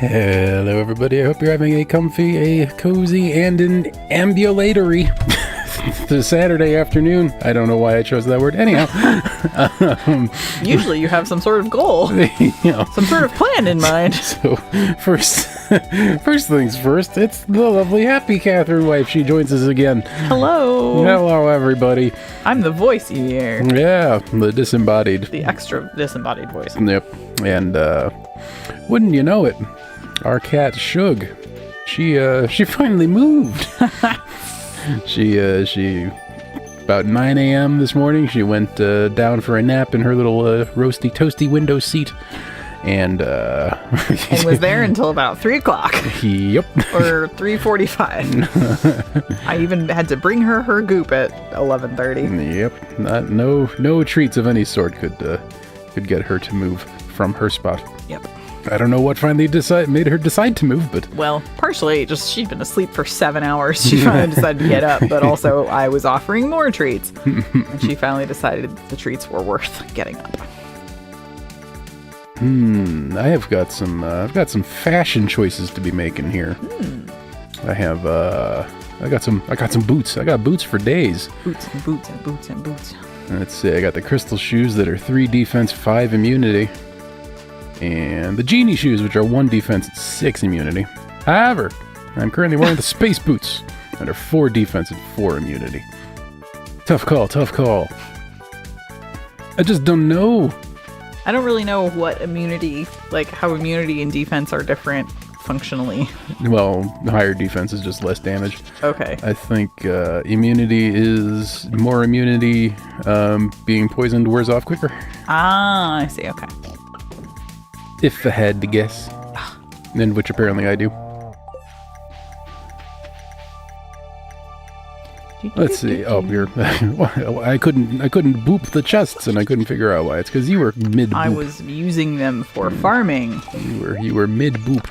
Hello, everybody. I hope you're having a comfy, a cozy, and an ambulatory Saturday afternoon. I don't know why I chose that word. Anyhow. Usually you have some sort of goal, some sort of plan in mind. So, first things first, it's the lovely, happy Catherine wife. She joins us again. Hello. Hello, everybody. I'm the voice you hear. Yeah, the disembodied. The extra disembodied voice. Yep. And, wouldn't you know it, our cat Shug, she finally moved. She about 9 a.m. this morning, she went down for a nap in her little roasty toasty window seat, and was there until about 3 o'clock. Yep. Or 3:45. I even had to bring her goop at 11:30. Yep. No treats of any sort could get her to move from her spot. Yep. I don't know what finally made her decide to move, but... Well, partially, just she'd been asleep for 7 hours. She finally decided to get up, but also I was offering more treats. And she finally decided the treats were worth getting up. I've got some fashion choices to be making here. I got some boots. I got boots for days. Boots and boots and boots and boots. Let's see, I got the crystal shoes that are 3 defense, 5 immunity. And the genie shoes, which are 1 defense, 6 immunity. However, I'm currently wearing the space boots that are 4 defense and 4 immunity. Tough call. I just don't know. I don't really know what immunity, like how immunity and defense are different functionally. Well, higher defense is just less damage. Okay. I think immunity is more immunity. Being poisoned wears off quicker. Ah, I see. Okay. If I had to guess. And which apparently I do. Let's see. Oh, you're. I couldn't boop the chests, and I couldn't figure out why. It's because you were mid boop. I was using them for farming. You were mid boop.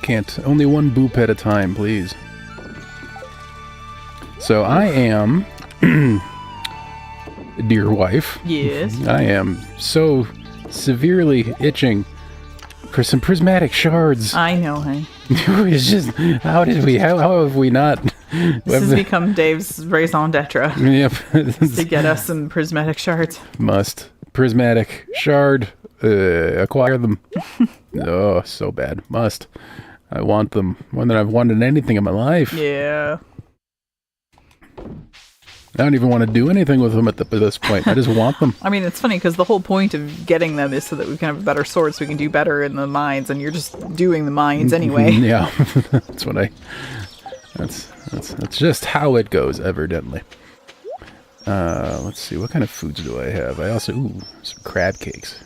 Can't. Only one boop at a time, please. So I am, dear wife. Yes. I am so severely itching for some prismatic shards. I know, honey. It's just, how have we not? This has become Dave's raison d'etre. Yep. To get us some prismatic shards. Must. Prismatic shard. Acquire them. Oh, so bad. Must. I want them more than I've wanted anything in my life. Yeah. I don't even want to do anything with them at this point. I just want them. I mean, it's funny because the whole point of getting them is so that we can have a better sword, so we can do better in the mines, and you're just doing the mines anyway. Yeah, that's what that's just how it goes, evidently. Let's see, what kind of foods do I have? I also, some crab cakes.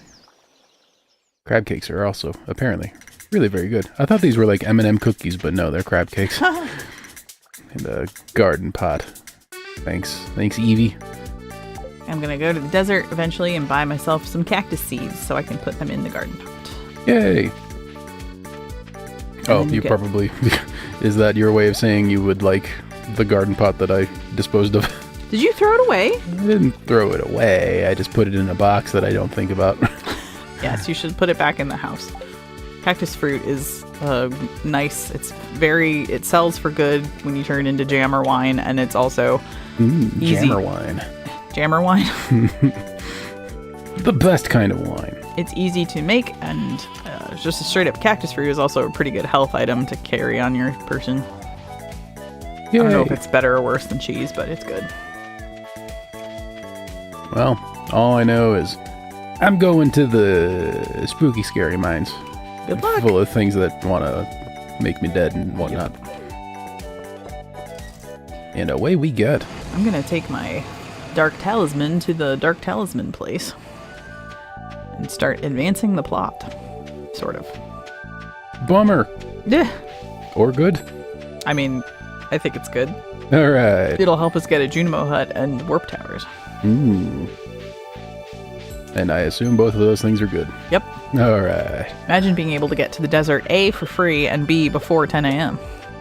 Crab cakes are also apparently really very good. I thought these were like M&M cookies, but no, they're crab cakes. And a garden pot. Thanks, Evie. I'm gonna go to the desert eventually and buy myself some cactus seeds so I can put them in the garden pot. Yay! Oh, you probably... Is that your way of saying you would like the garden pot that I disposed of? Did you throw it away? I didn't throw it away. I just put it in a box that I don't think about. Yes, you should put it back in the house. Cactus fruit is nice. It sells for good when you turn into jam or wine, and it's also easy. Jammer wine. Jammer wine? The best kind of wine. It's easy to make, and just a straight up cactus fruit is also a pretty good health item to carry on your person. Yay. I don't know if it's better or worse than cheese, but it's good. Well, all I know is I'm going to the spooky, scary mines. Good luck. Full of things that want to make me dead and whatnot. Yep. And away we get. I'm going to take my Dark Talisman to the Dark Talisman place and start advancing the plot. Sort of. Bummer. Yeah. Or good. I mean, I think it's good. All right. It'll help us get a Junimo hut and warp towers. Ooh. And I assume both of those things are good. Yep. All right. Imagine being able to get to the desert, A, for free, and B, before 10 a.m.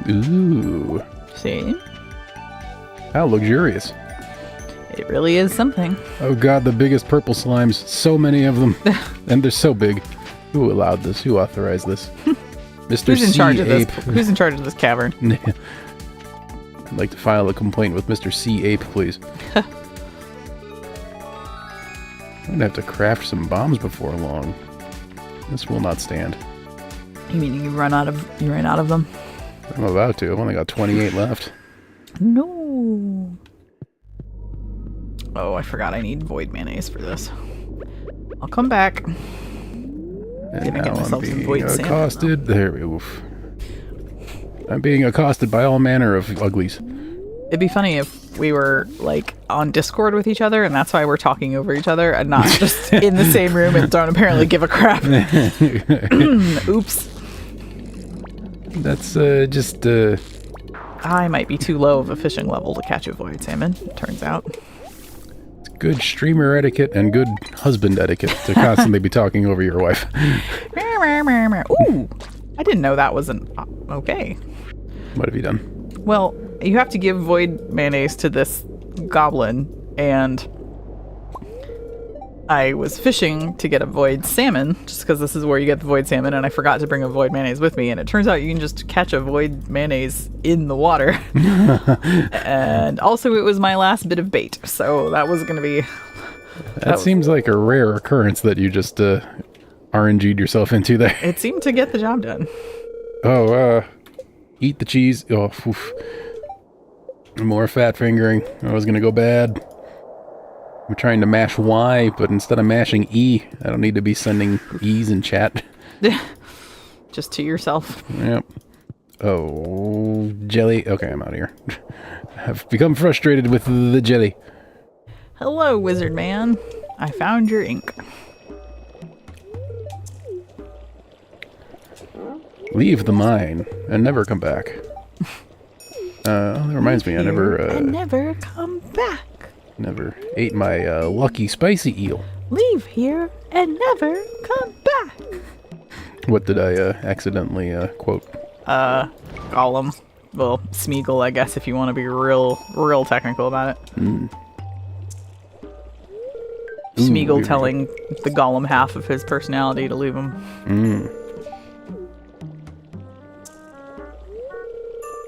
Ooh. See? How luxurious. It really is something. Oh god, the biggest purple slimes. So many of them. And they're so big. Who allowed this? Who authorized this? Mr. Who's in charge of Ape. this? Who's in charge of this cavern? I'd like to file a complaint with Mr. C. Ape, please. I'm gonna have to craft some bombs before long. This will not stand. You mean you ran out of them? I'm about to. I've only got 28 left. No. Oh, I forgot I need void mayonnaise for this. I'll come back. And Gonna get now myself I'm some being void salmon. accosted. There we go. I'm being accosted by all manner of uglies. It'd be funny if we were like on Discord with each other, and that's why we're talking over each other and not just in the same room and don't apparently give a crap. Oops. That's I might be too low of a fishing level to catch a void salmon, turns out. it's good streamer etiquette and good husband etiquette to constantly be talking over your wife. Ooh, I didn't know that was an okay. What have you done? Well, you have to give void mayonnaise to this goblin, and I was fishing to get a void salmon, just because this is where you get the void salmon, and I forgot to bring a void mayonnaise with me, and it turns out you can just catch a void mayonnaise in the water. And also it was my last bit of bait, so that was going to be... That seems like a rare occurrence that you just RNG'd yourself into there. It seemed to get the job done. Oh, eat the cheese. Oh, oof. More fat fingering. I was gonna go bad. I'm trying to mash Y, but instead of mashing E, I don't need to be sending E's in chat. Just to yourself. Yep. Oh, jelly. Okay, I'm out of here. I've become frustrated with the jelly. Hello, wizard man. I found your ink. Leave the mine and never come back. That reminds me, I never... and never come back. Never ate my lucky spicy eel. Leave here and never come back. What did I accidentally quote? Gollum. Well, Smeagol, I guess, if you want to be real technical about it. Smeagol telling the Gollum half of his personality to leave him.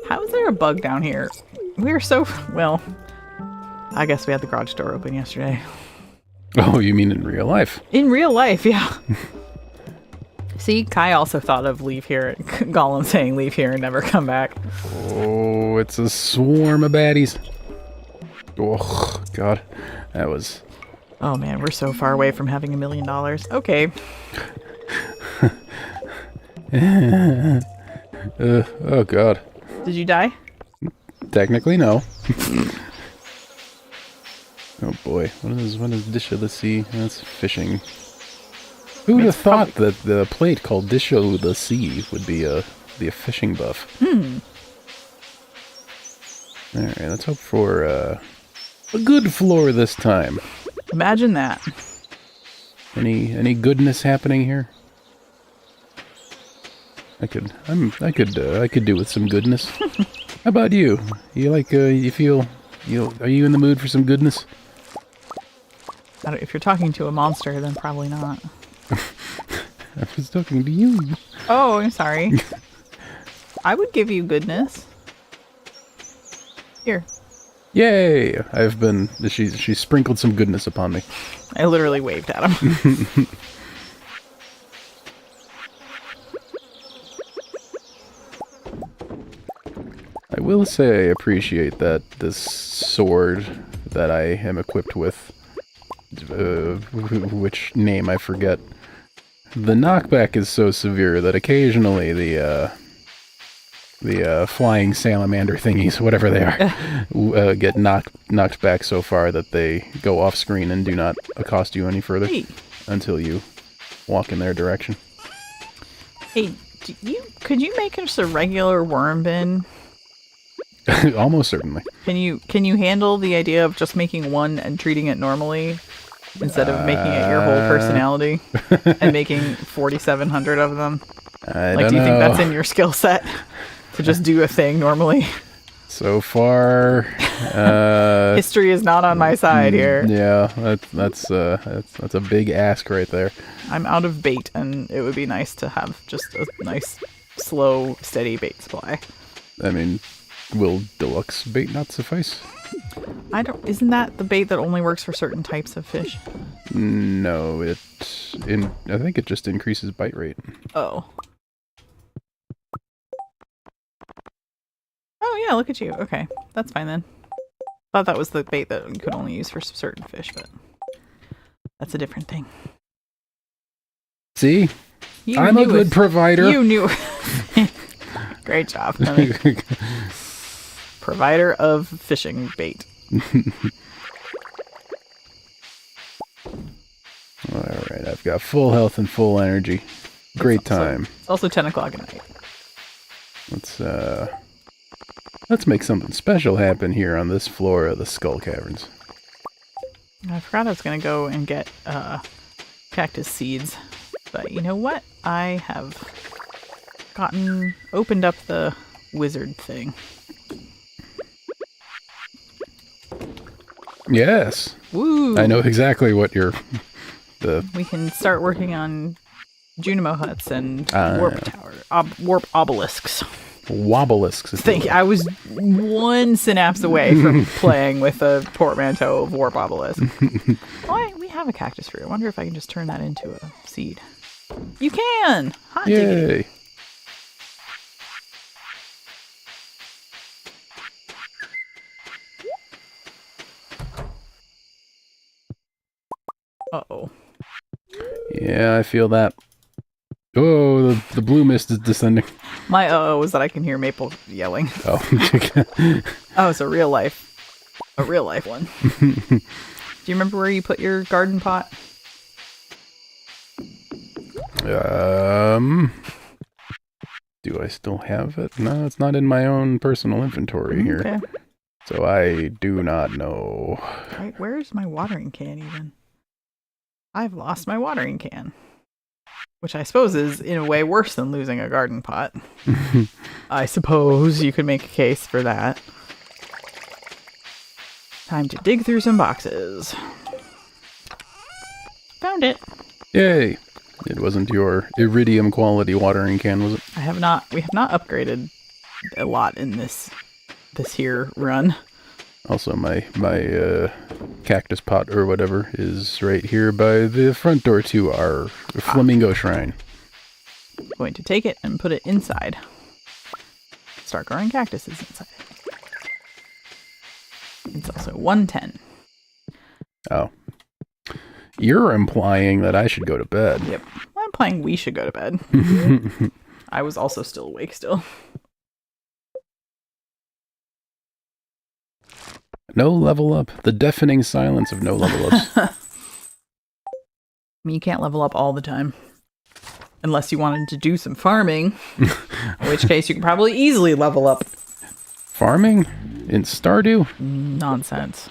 How is there a bug down here? We're so... Well, I guess we had the garage door open yesterday. Oh, you mean in real life? In real life, yeah. See, Kai also thought of leave here. Gollum saying leave here and never come back. Oh, it's a swarm of baddies. Oh, God. That was... Oh, man, we're so far away from having $1 million. Okay. oh, God. Did you die? Technically, no. Oh, boy. What is Dish of the Sea? That's fishing. Who would have thought that the plate called Dish of the Sea would be a fishing buff? Alright, let's hope for a good floor this time. Imagine that. Any goodness happening here? I could do with some goodness. How about you? You like are you in the mood for some goodness? If you're talking to a monster, then probably not. I was talking to you. Oh, I'm sorry. I would give you goodness. Here. Yay! She sprinkled some goodness upon me. I literally waved at him. I will say I appreciate that this sword that I am equipped with, which name I forget, the knockback is so severe that occasionally the flying salamander thingies, whatever they are, get knocked back so far that they go off screen and do not accost you any further until you walk in their direction. Hey, could you make us a regular worm bin? Almost certainly. Can you handle the idea of just making one and treating it normally instead of making it your whole personality and making 4,700 of them? Do you think that's in your skill set to just do a thing normally? So far, History is not on my side here. Yeah, that's a big ask right there. I'm out of bait, and it would be nice to have just a nice, slow, steady bait supply. I mean, will deluxe bait not suffice? Isn't that the bait that only works for certain types of fish? No, I think it just increases bite rate. Oh. Oh yeah, look at you. Okay, that's fine then. Thought that was the bait that you could only use for certain fish, but that's a different thing. See? I'm a good provider. You knew. Great job. Provider of fishing bait. Alright, I've got full health and full energy. Great time. It's also 10 o'clock at night. Let's make something special happen here on this floor of the Skull Caverns. I forgot I was going to go and get cactus seeds. But you know what? I have opened up the wizard thing. Yes. Woo! I know exactly what We can start working on Junimo huts and warp obelisks. Wobelisks. I was one synapse away from playing with a portmanteau of warp obelisk. Why? We have a cactus fruit. I wonder if I can just turn that into a seed. You can! Hot diggity. Yay! Uh-oh. Yeah, I feel that. Oh, the blue mist is descending. My uh-oh is that I can hear Maple yelling. Oh. Oh, it's a real life one. Do you remember where you put your garden pot? Do I still have it? No, it's not in my own personal inventory here. Okay. So I do not know. Right, where's my watering can even? I've lost my watering can. Which I suppose is, in a way, worse than losing a garden pot. I suppose you could make a case for that. Time to dig through some boxes. Found it. Yay! It wasn't your iridium quality watering can, was it? We have not upgraded a lot in this here run. Also, my cactus pot or whatever is right here by the front door to our flamingo shrine. Going to take it and put it inside. Start growing cactuses inside it. It's also 1:10. Oh. You're implying that I should go to bed. Yep. I'm implying we should go to bed. I was also still awake still. No level up. The deafening silence of no level ups. I mean, you can't level up all the time. Unless you wanted to do some farming. In which case you can probably easily level up. Farming? In Stardew? Nonsense.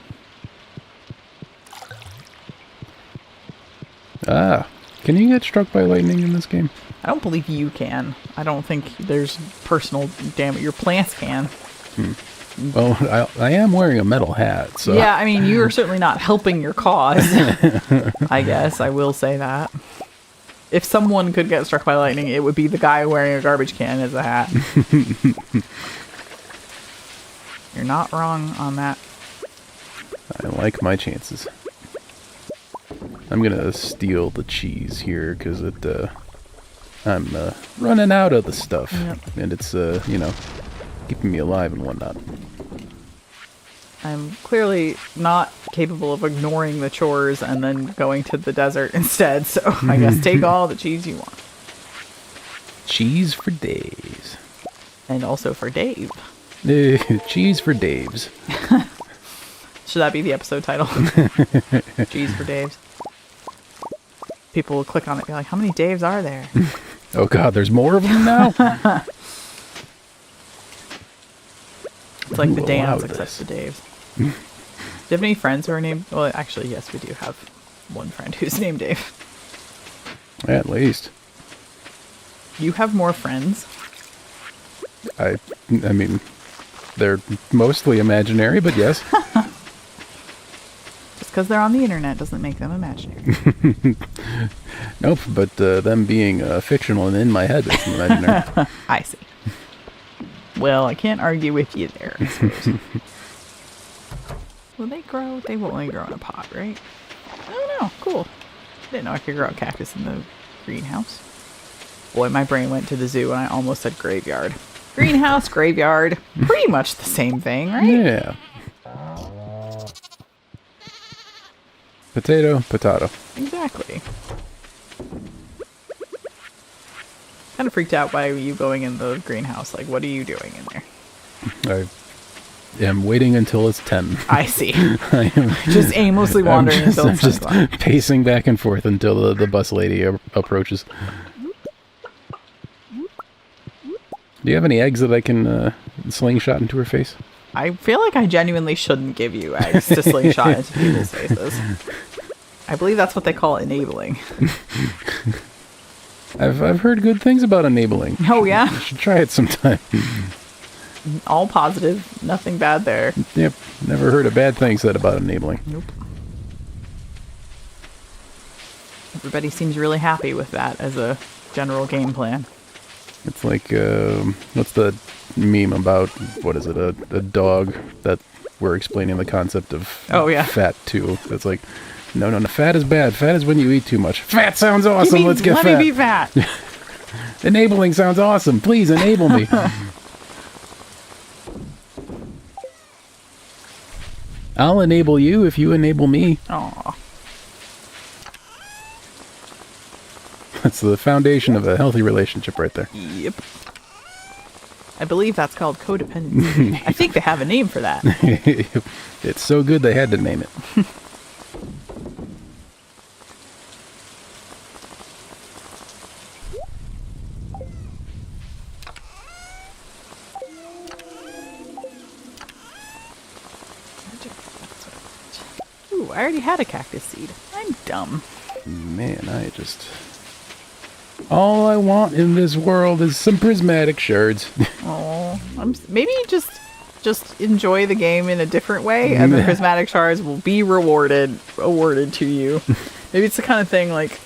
Can you get struck by lightning in this game? I don't believe you can. I don't think there's personal damage. Your plants can. Well, I am wearing a metal hat, so... Yeah, I mean, you are certainly not helping your cause. I guess, I will say that. If someone could get struck by lightning, it would be the guy wearing a garbage can as a hat. You're not wrong on that. I like my chances. I'm gonna steal the cheese here, because I'm running out of the stuff. Yep. And it's, keeping me alive and whatnot. I'm clearly not capable of ignoring the chores and then going to the desert instead, so I guess take all the cheese you want. Cheese for days. And also for Dave. Cheese for Daves. Should that be the episode title? Cheese for Daves. People will click on it and be like, how many Daves are there? Oh god, there's more of them now? It's like the Who Dans allowed except this? the Daves. Do you have any friends who are named... Well, actually, yes, we do have one friend who's named Dave. At least. You have more friends? I mean, They're mostly imaginary, but yes. Just because they're on the internet doesn't make them imaginary. Nope, but them being fictional and in my head is imaginary. I see. Well, I can't argue with you there, I suppose. Will they grow? They will only grow in a pot, right? I don't know. Cool. Didn't know I could grow a cactus in the greenhouse. Boy, my brain went to the zoo and I almost said graveyard. Greenhouse, graveyard. Pretty much the same thing, right? Yeah. Potato, potato. Exactly. Kind of freaked out by you going in the greenhouse. Like, what are you doing in there? I am waiting until it's 10. I see. I am just aimlessly wandering until it's 10 just pacing back and forth until the bus lady approaches. Do you have any eggs that I can slingshot into her face? I feel like I genuinely shouldn't give you eggs to slingshot into people's faces. I believe that's what they call enabling. I've heard good things about enabling. Oh, yeah? You should try it sometime. All positive, nothing bad there. Yep, never heard a bad thing said about enabling. Nope. Everybody seems really happy with that as a general game plan. It's like, what's the meme about, what is it, a dog that we're explaining the concept of fat to. It's like, no, fat is bad. Fat is when you eat too much. Fat sounds awesome, let's get fat. Let me be fat. Enabling sounds awesome, please enable me. I'll enable you if you enable me. Aw. That's the foundation of a healthy relationship right there. Yep. I believe that's called codependency. I think they have a name for that. It's so good they had to name it. Ooh, I already had a cactus seed. I'm dumb. Man, all I want in this world is some prismatic shards. Oh, maybe just enjoy the game in a different way, and the prismatic shards will be awarded to you. Maybe it's the kind of thing like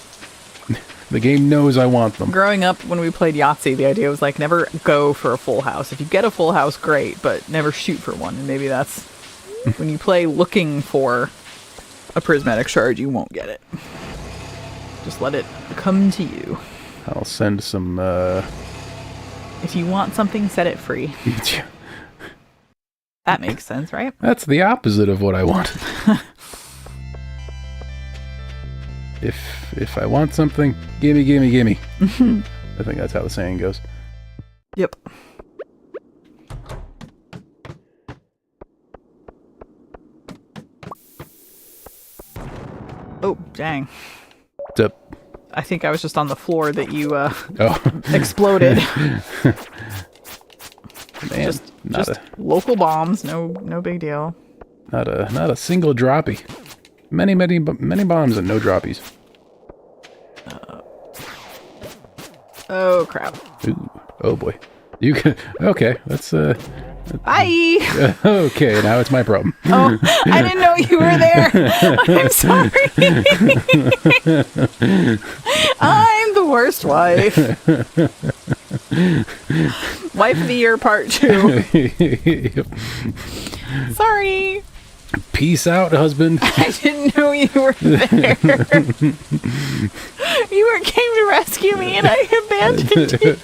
the game knows I want them. Growing up, when we played Yahtzee, the idea was like never go for a full house. If you get a full house, great, but never shoot for one. And maybe that's when you play looking for a prismatic shard, you won't get it. Just let it come to you. I'll send some, If you want something, set it free. That makes sense, right? That's the opposite of what I want. If I want something, gimme. I think that's how the saying goes. Yep. Oh, dang. What's up? I think I was just on the floor that you exploded. Man, just local bombs, no big deal. Not a single droppy. Many bombs and no droppies. Oh crap! Ooh, oh boy, you can. Okay, let's. Bye. Okay, now it's my problem. Oh, I didn't know you were there. I'm sorry. I'm the worst wife. Wife of the year part 2. Sorry. Peace out, husband. I didn't know you were there. You came to rescue me and I abandoned you.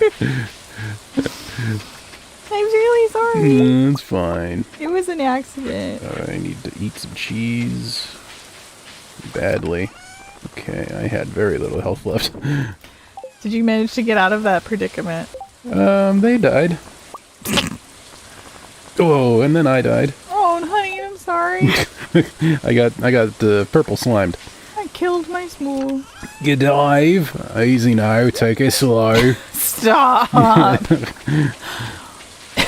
I'm really sorry. It's fine. It was an accident. I need to eat some cheese. Badly. Okay, I had very little health left. Did you manage to get out of that predicament? They died. Oh, and then I died. Oh, honey, I'm sorry. I got purple slimed. I killed my smooth. You dive. Easy now, take it slow. Stop.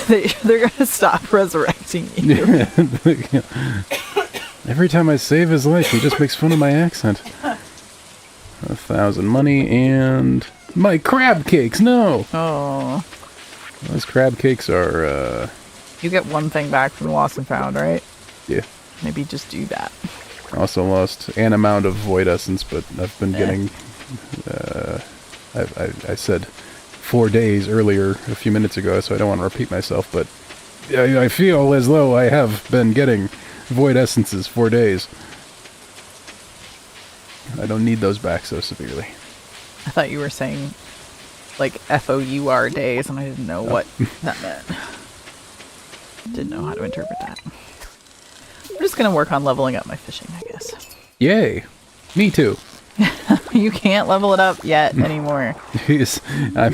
They're gonna stop resurrecting you. Every time I save his life, he just makes fun of my accent. 1,000 money and my crab cakes. No. Oh. Those crab cakes are You get one thing back from the lost and found, right? Yeah. Maybe just do that. I also lost an amount of void essence, but I've been getting... I said 4 days earlier, a few minutes ago, so I don't want to repeat myself, but I feel as though I have been getting void essences 4 days. I don't need those back so severely. I thought you were saying, like, FOUR days, and I didn't know what that meant. Didn't know how to interpret that. I'm just going to work on leveling up my fishing, I guess. Yay! Me too. You can't level it up yet anymore. I'm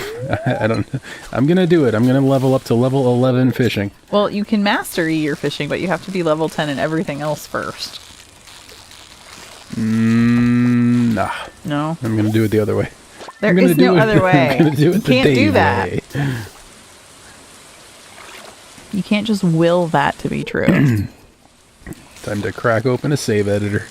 gonna do it. I'm gonna level up to level 11 fishing. Well, you can master your fishing, but you have to be level 10 in everything else first. Nah. No? I'm gonna do it the other way. There is no other way. I'm gonna do it You can't do that. way. You can't just will that to be true. Time to crack open a save editor.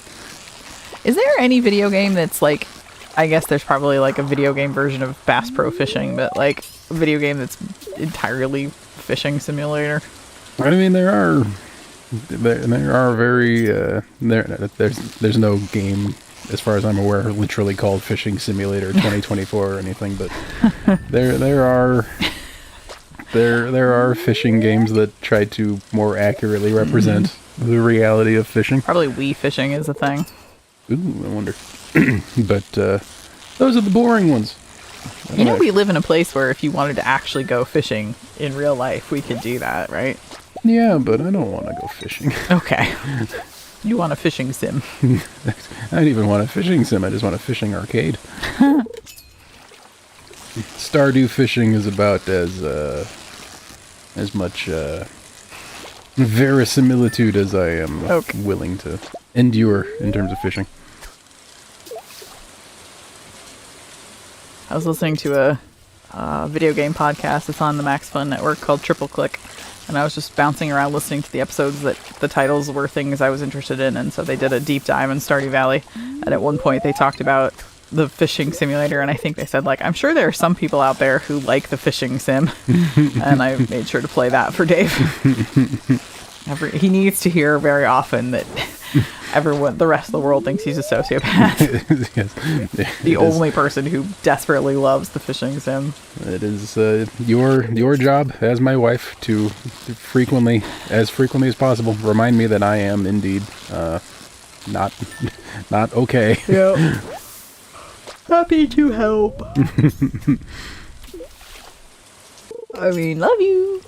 Is there any video game that's like, I guess there's probably like a video game version of Bass Pro Fishing, but like a video game that's entirely fishing simulator? I mean, there are very there's no game, as far as I'm aware, literally called Fishing Simulator 2024 or anything, but there are fishing games that try to more accurately represent the reality of fishing. Probably Wii Fishing is a thing. Ooh, I wonder. But those are the boring ones. You know, we live in a place where if you wanted to actually go fishing in real life, we could do that, right? Yeah, but I don't want to go fishing. Okay. You want a fishing sim. I don't even want a fishing sim. I just want a fishing arcade. Stardew Fishing is about as much verisimilitude as I am willing to endure in terms of fishing. I was listening to a video game podcast that's on the Max Fun Network called Triple Click, and I was just bouncing around listening to the episodes that the titles were things I was interested in, and so they did a deep dive in Stardew Valley, and at one point they talked about the fishing simulator, and I think they said, like, I'm sure there are some people out there who like the fishing sim, and I made sure to play that for Dave. He needs to hear very often that the rest of the world thinks he's a sociopath. Yes. The only person who desperately loves the fishing sim. It is your job as my wife to frequently as possible remind me that I am indeed not okay. Yep. Happy to help. I mean, love you.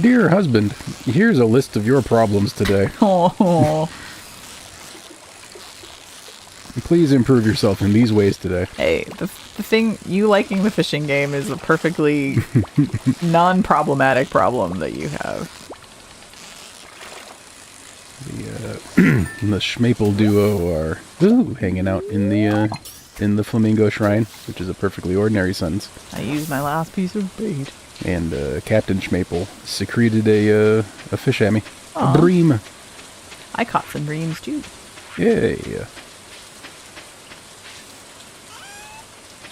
Dear husband, here's a list of your problems today. Oh. Please improve yourself in these ways today. Hey, the thing, you liking the fishing game is a perfectly non-problematic problem that you have. The Schmaple duo are hanging out in the Flamingo Shrine, which is a perfectly ordinary sentence. I used my last piece of bait. And Captain Schmaple secreted a fish at me. Aww. A bream. I caught some breams too. Yay.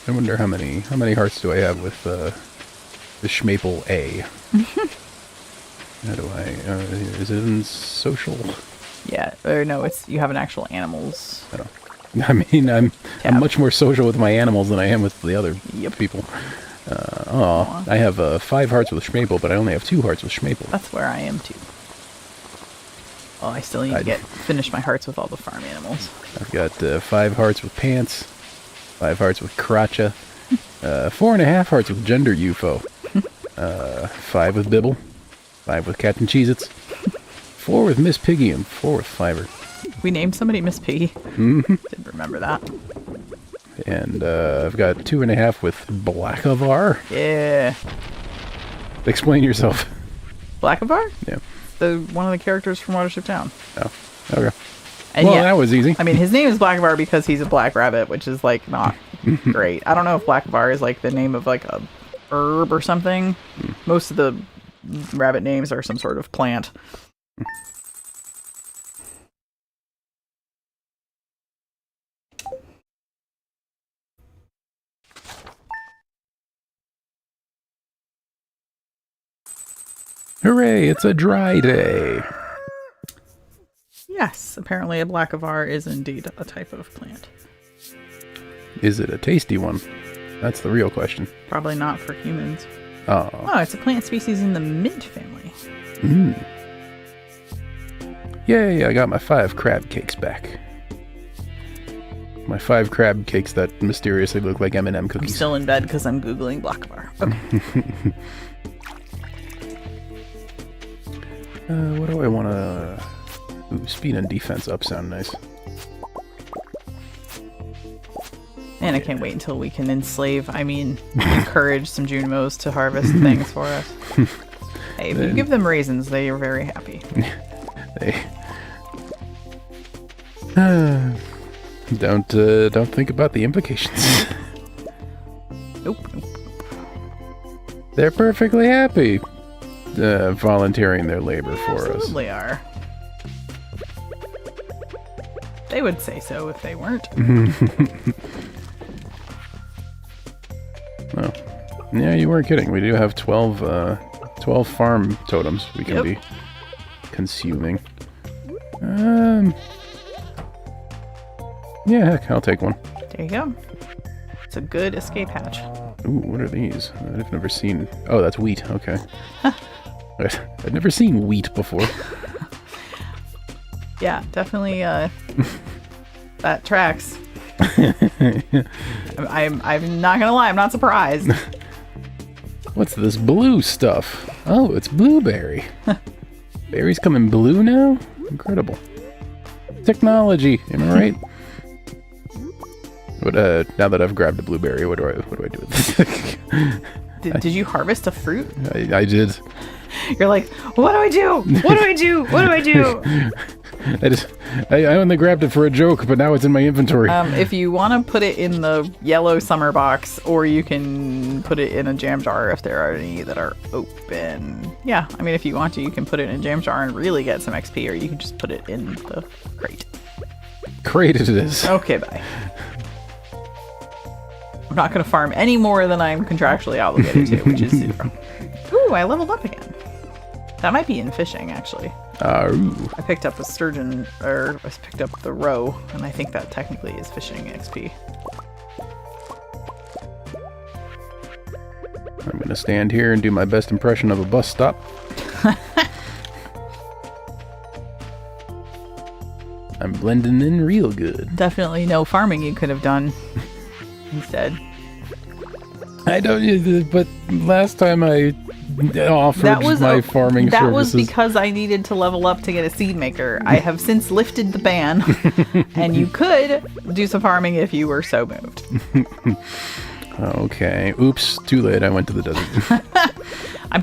I wonder how many hearts do I have with the Schmaple A. How do I? Is it in social? Yeah, or no, you have an actual animals. Oh. I mean, I'm much more social with my animals than I am with the other people. I have 5 hearts with Schmaple, but I only have 2 hearts with Schmaple. That's where I am too. Oh, I still need to finish my hearts with all the farm animals. I've got 5 hearts with Pants, 5 hearts with Crotcha, 4.5 hearts with Gender UFO, 5 with Bibble, 5 with Captain Cheez-Its, 4 with Miss Piggy, and 4 with Fiverr. We named somebody Miss Piggy. Didn't remember that. And I've got 2.5 with Blackavar. Yeah. Explain yourself. Blackavar? Yeah. One of the characters from Watership Down. Oh, okay. And well, that was easy. I mean, his name is Blackavar because he's a black rabbit, which is, like, not great. I don't know if Blackavar is, like, the name of, like, a herb or something. Most of the rabbit names are some sort of plant. Hooray, it's a dry day. Yes, apparently a blackavar is indeed a type of plant. Is it a tasty one? That's the real question. Probably not for humans. Oh. Oh, it's a plant species in the mint family. Yay, I got my 5 crab cakes back. My 5 crab cakes that mysteriously look like M&M I'm cookies. still in bed because I'm Googling blackavar. Okay. What do I want to... Ooh, speed and defense up sound nice. And I can't wait until we can encourage some Junimos to harvest things for us. Hey, if you give them raisins, they are very happy. Don't think about the implications. Nope. They're perfectly happy volunteering their labor for us. Absolutely are. They would say so if they weren't. Oh. Yeah, you weren't kidding. We do have 12 farm totems we can be consuming. Yeah, heck, I'll take one. There you go. It's a good escape hatch. Ooh, what are these? I've never seen... Oh, that's wheat. Okay. I've never seen wheat before. Yeah, definitely, that tracks. I'm not gonna lie, I'm not surprised. What's this blue stuff? Oh, it's blueberry. Berries come in blue now? Incredible. Technology, am I right? But now that I've grabbed a blueberry, what do I do with this? Did you harvest a fruit? I did. You're like, what do I do? What do I do? What do I do? I only grabbed it for a joke, but now it's in my inventory. If you want to put it in the yellow summer box, or you can put it in a jam jar if there are any that are open. Yeah, I mean, if you want to, you can put it in a jam jar and really get some XP, or you can just put it in the crate. Crate it is. Okay, bye. I'm not going to farm any more than I'm contractually obligated to, which is 0. Ooh, I leveled up again. That might be in fishing, actually. Ooh. I picked up a sturgeon, or I picked up the roe, and I think that technically is fishing XP. I'm going to stand here and do my best impression of a bus stop. I'm blending in real good. Definitely no farming you could have done instead. I don't, but last time I offered my farming services. That was because I needed to level up to get a seed maker. I have since lifted the ban, and you could do some farming if you were so moved. Okay. Oops. Too late. I went to the desert. I'm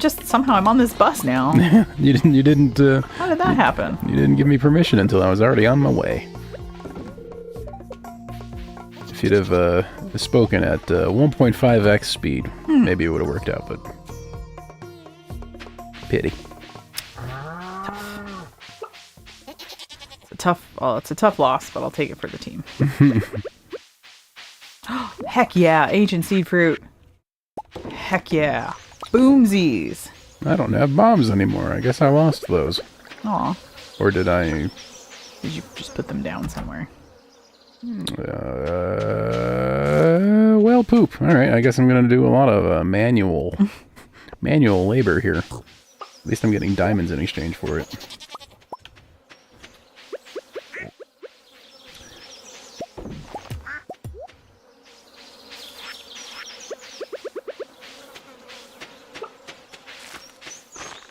on this bus now. You didn't. How did that happen? You didn't give me permission until I was already on my way. If you'd have spoken at 1.5x speed, maybe it would have worked out, but pity. It's a tough loss, but I'll take it for the team. Heck yeah, ancient seed fruit. Heck yeah. Boomsies. I don't have bombs anymore. I guess I lost those. Aw. Or did I? Did you just put them down somewhere? Well, poop. All right, I guess I'm gonna do a lot of manual labor here. At least I'm getting diamonds in exchange for it.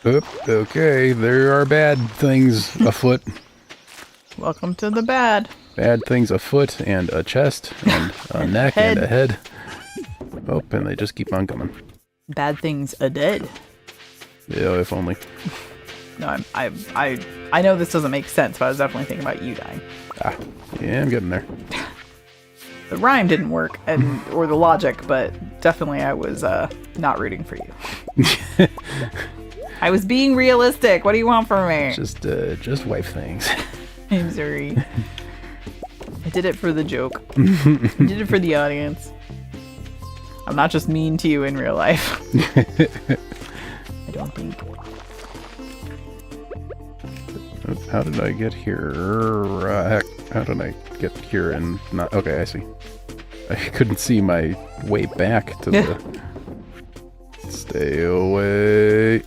Oop, okay, there are bad things afoot. Welcome to the bad. Bad things afoot, and a chest, and a neck, and a head. Oh, and they just keep on coming. Bad things a dead. Yeah, if only. No, I know this doesn't make sense, but I was definitely thinking about you dying. Ah, yeah, I'm getting there. The rhyme didn't work, or the logic, but definitely I was not rooting for you. I was being realistic. What do you want from me? Just wife things. I'm sorry. I did it for the joke. I did it for the audience. I'm not just mean to you in real life. I don't think. How did I get here? Heck, how did I get here and not... Okay, I see. I couldn't see my way back to the... Stay away.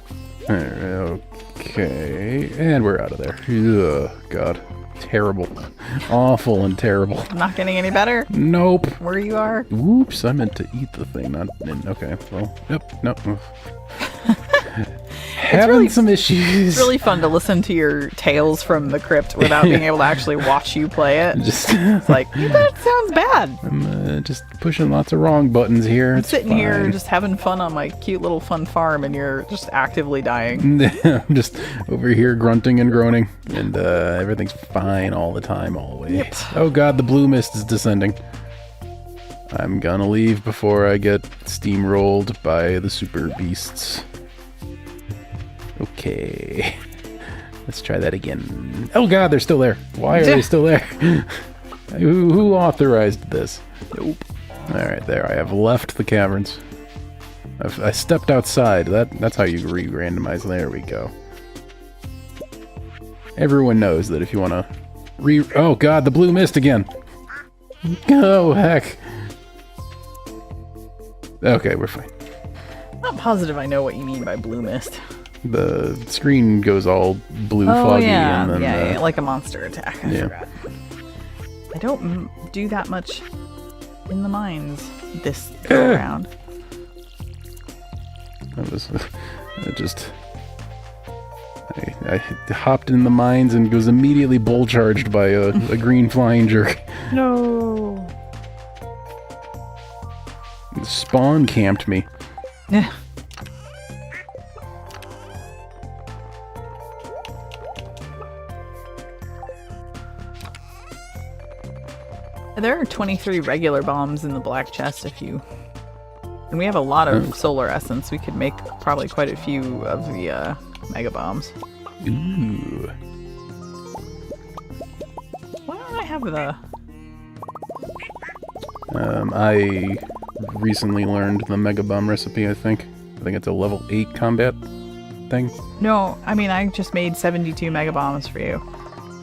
Okay, and we're out of there. Ugh, God. Terrible. Awful and terrible. Not getting any better? Nope. Where you are? Whoops, I meant to eat the thing, not in... Okay, well, nope. Having some issues. It's really fun to listen to your tales from the crypt without being able to actually watch you play it. It's like, that sounds bad. I'm just pushing lots of wrong buttons here. I'm sitting here just having fun on my cute little fun farm, and you're just actively dying. I'm just over here grunting and groaning, and everything's fine all the time, always. Yep. Oh god, the blue mist is descending. I'm gonna leave before I get steamrolled by the super beasts. Okay. Let's try that again. Oh god, they're still there. Why are they still there? Who authorized this? Nope. Alright, there. I have left the caverns. I stepped outside. That's how you re-randomize. There we go. Everyone knows that if you want to Oh god, the blue mist again. Oh heck. Okay, we're fine. I'm not positive I know what you mean by blue mist. The screen goes all blue foggy and then... Yeah, like a monster attack. I forgot. I don't do that much in the mines this go around. I hopped in the mines and was immediately bull charged by a green flying jerk. No. The spawn camped me. Yeah. There are 23 regular bombs in the black chest if you... And we have a lot of solar essence. We could make probably quite a few of the mega bombs. Ooh. Why don't I have the... I recently learned the mega bomb recipe, I think. I think it's a level 8 combat thing. No, I mean, I just made 72 mega bombs for you.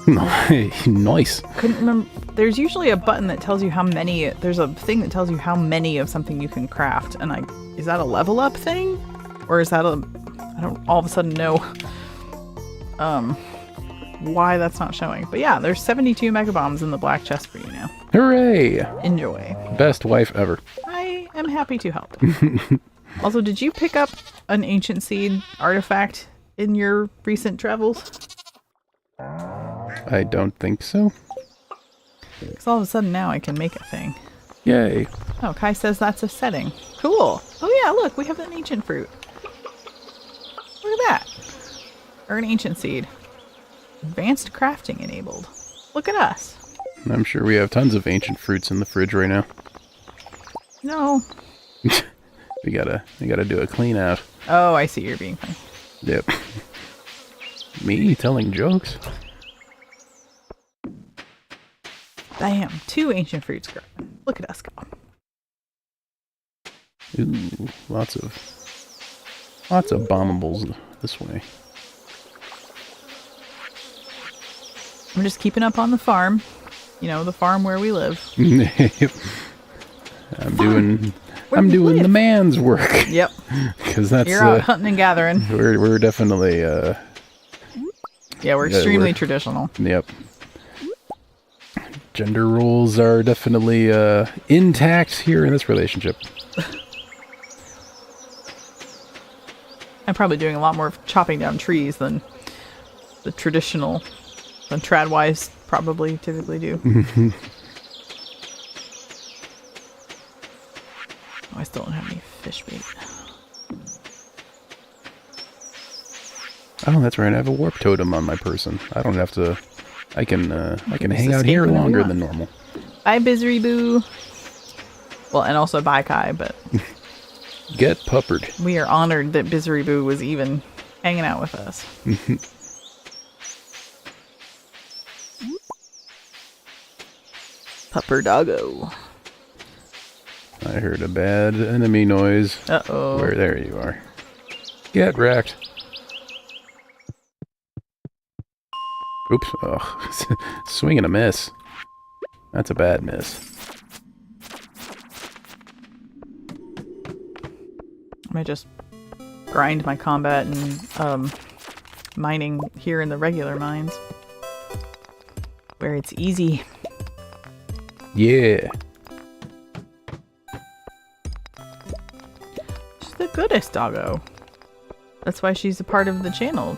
Nice. Couldn't remember. There's usually a button that tells you how many. There's a thing that tells you how many of something you can craft. And is that a level up thing, or is that I don't all of a sudden know why that's not showing. But yeah, there's 72 mega bombs in the black chest for you now. Hooray! Enjoy. Best wife ever. I am happy to help. Also, did you pick up an ancient seed artifact in your recent travels? I don't think so. Because all of a sudden now I can make a thing. Yay. Oh, Kai says that's a setting. Cool. Oh yeah, look, we have an ancient fruit. Look at that. Or an ancient seed. Advanced crafting enabled. Look at us. I'm sure we have tons of ancient fruits in the fridge right now. No. We gotta do a clean out. Oh, I see, you're being funny. Yep. Me telling jokes? Bam, 2 ancient fruits grown. Look at us go. Ooh, lots of bombables this way. I'm just keeping up on the farm. You know, the farm where we live. I'm doing the man's work. Yep. Because that's you're out hunting and gathering. We're definitely yeah, we're extremely traditional. Yep. Gender roles are definitely intact here in this relationship. I'm probably doing a lot more chopping down trees than the traditional, than tradwives probably typically do. Oh, I still don't have any fish bait. Oh, that's right. I have a warp totem on my person. I don't have to. I can hang out here longer than normal. Bye, Bizzary Boo. Well, and also bye, Kai, but... Get puppered. We are honored that Bizzary Boo was even hanging out with us. Pupper doggo. I heard a bad enemy noise. Uh-oh. Where there you are. Get wrecked. Oops. Oh, swing and a miss. That's a bad miss. I might just grind my combat and mining here in the regular mines. Where it's easy. Yeah. She's the goodest doggo. That's why she's a part of the channel.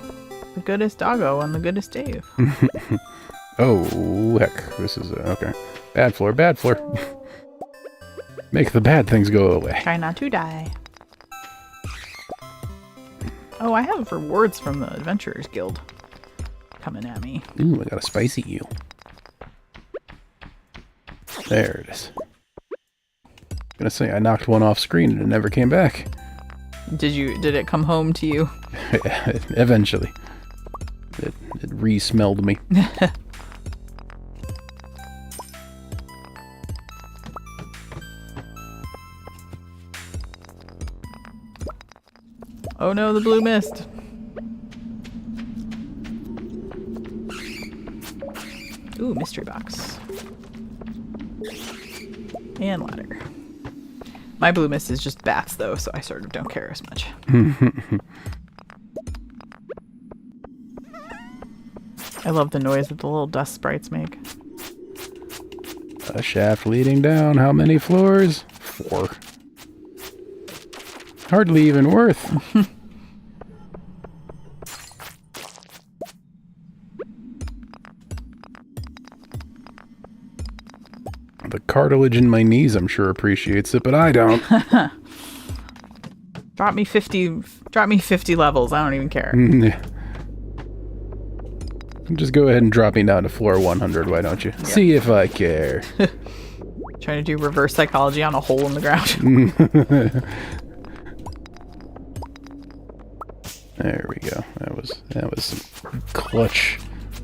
The goodest doggo on the goodest Dave. Oh, heck. This is, okay. Bad floor, bad floor. Make the bad things go away. Try not to die. Oh, I have rewards from the Adventurers Guild coming at me. Ooh, I got a spicy eel. There it is. Gonna say, I knocked one off screen and it never came back. Did it come home to you? Eventually. It re-smelled me. Oh no, the blue mist. Ooh, mystery box. And ladder. My blue mist is just bats though, so I sort of don't care as much. I love the noise that the little dust sprites make. A shaft leading down. How many floors? 4. Hardly even worth. The cartilage in my knees, I'm sure, appreciates it, but I don't. Drop me 50 levels. I don't even care. Just go ahead and drop me down to floor 100, why don't you? Yeah. See if I care. Trying to do reverse psychology on a hole in the ground. There we go. That was some clutch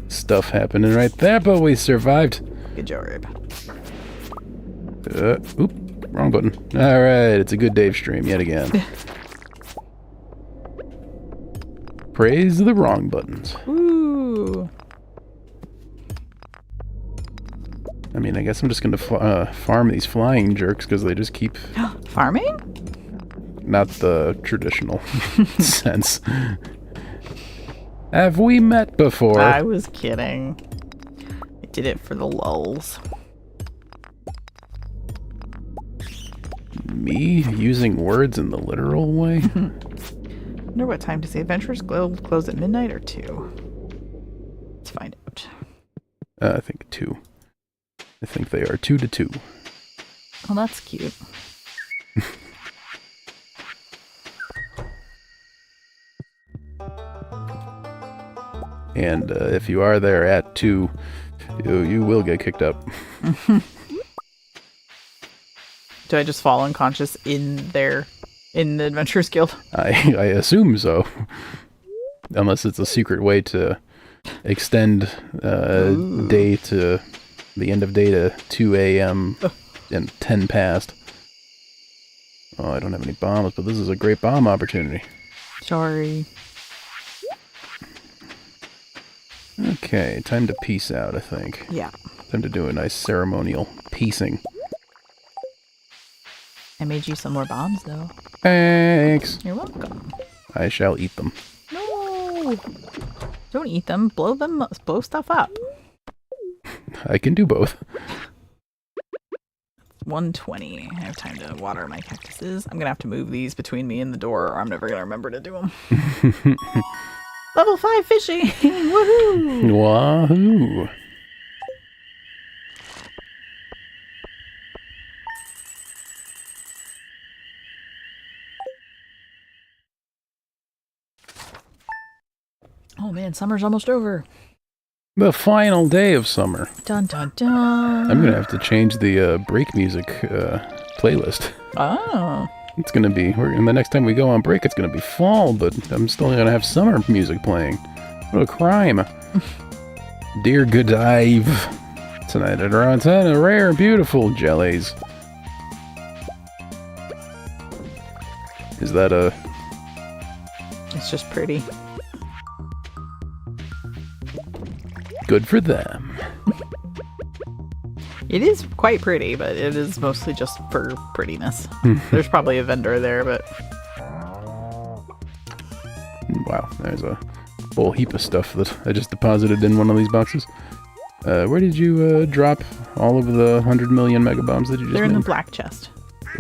stuff happening right there, but we survived. Good job. Oop, wrong button. Alright, it's a good Dave stream yet again. Praise the wrong buttons. Ooh. I mean, I guess I'm just gonna farm these flying jerks because they just keep... Farming? Not the traditional sense. Have we met before? I was kidding. I did it for the lulz. Me using words in the literal way? Wonder what time does the Adventurers Guild close at midnight or 2? Let's find out. I think 2. I think they are 2 to 2. Oh, that's cute. And if you are there at 2, you will get kicked up. Do I just fall unconscious in the Adventurers Guild? I assume so. Unless it's a secret way to extend day to the end of day to 2 a.m. and 10 past. Oh, I don't have any bombs, but this is a great bomb opportunity. Sorry. Okay, time to peace out, I think. Yeah. Time to do a nice ceremonial peacing. I made you some more bombs, though. Thanks. You're welcome. I shall eat them. No! Don't eat them. Blow stuff up. I can do both. 120. I have time to water my cactuses. I'm gonna have to move these between me and the door, or I'm never gonna remember to do them. Level 5 fishing! Woohoo! Wahoo! Oh man, summer's almost over. The final day of summer. Dun dun dun. I'm gonna have to change the break music playlist. Oh. It's gonna be, and the next time we go on break, it's gonna be fall, but I'm still gonna have summer music playing. What a crime. Dear Godive. Tonight at around 10, rare and beautiful jellies. Is that a... It's just pretty. Good for them. It is quite pretty, but it is mostly just for prettiness. There's probably a vendor there, but... Wow, there's a whole heap of stuff that I just deposited in one of these boxes. Where did you drop all of the 100 million mega bombs that you just They're in made? the black chest.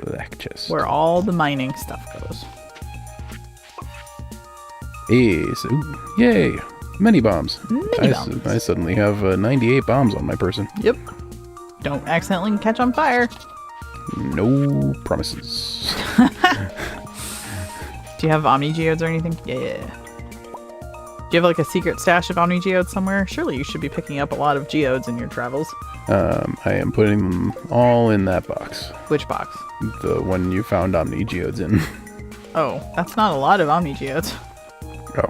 Black chest. Where all the mining stuff goes. Ooh, yay! Many bombs. Many bombs. I suddenly have 98 bombs on my person. Yep. Don't accidentally catch on fire. No promises. Do you have Omni Geodes or anything? Yeah. Do you have like a secret stash of Omni Geodes somewhere? Surely you should be picking up a lot of Geodes in your travels. I am putting them all in that box. Which box? The one you found Omni Geodes in. Oh, that's not a lot of Omni Geodes. Oh.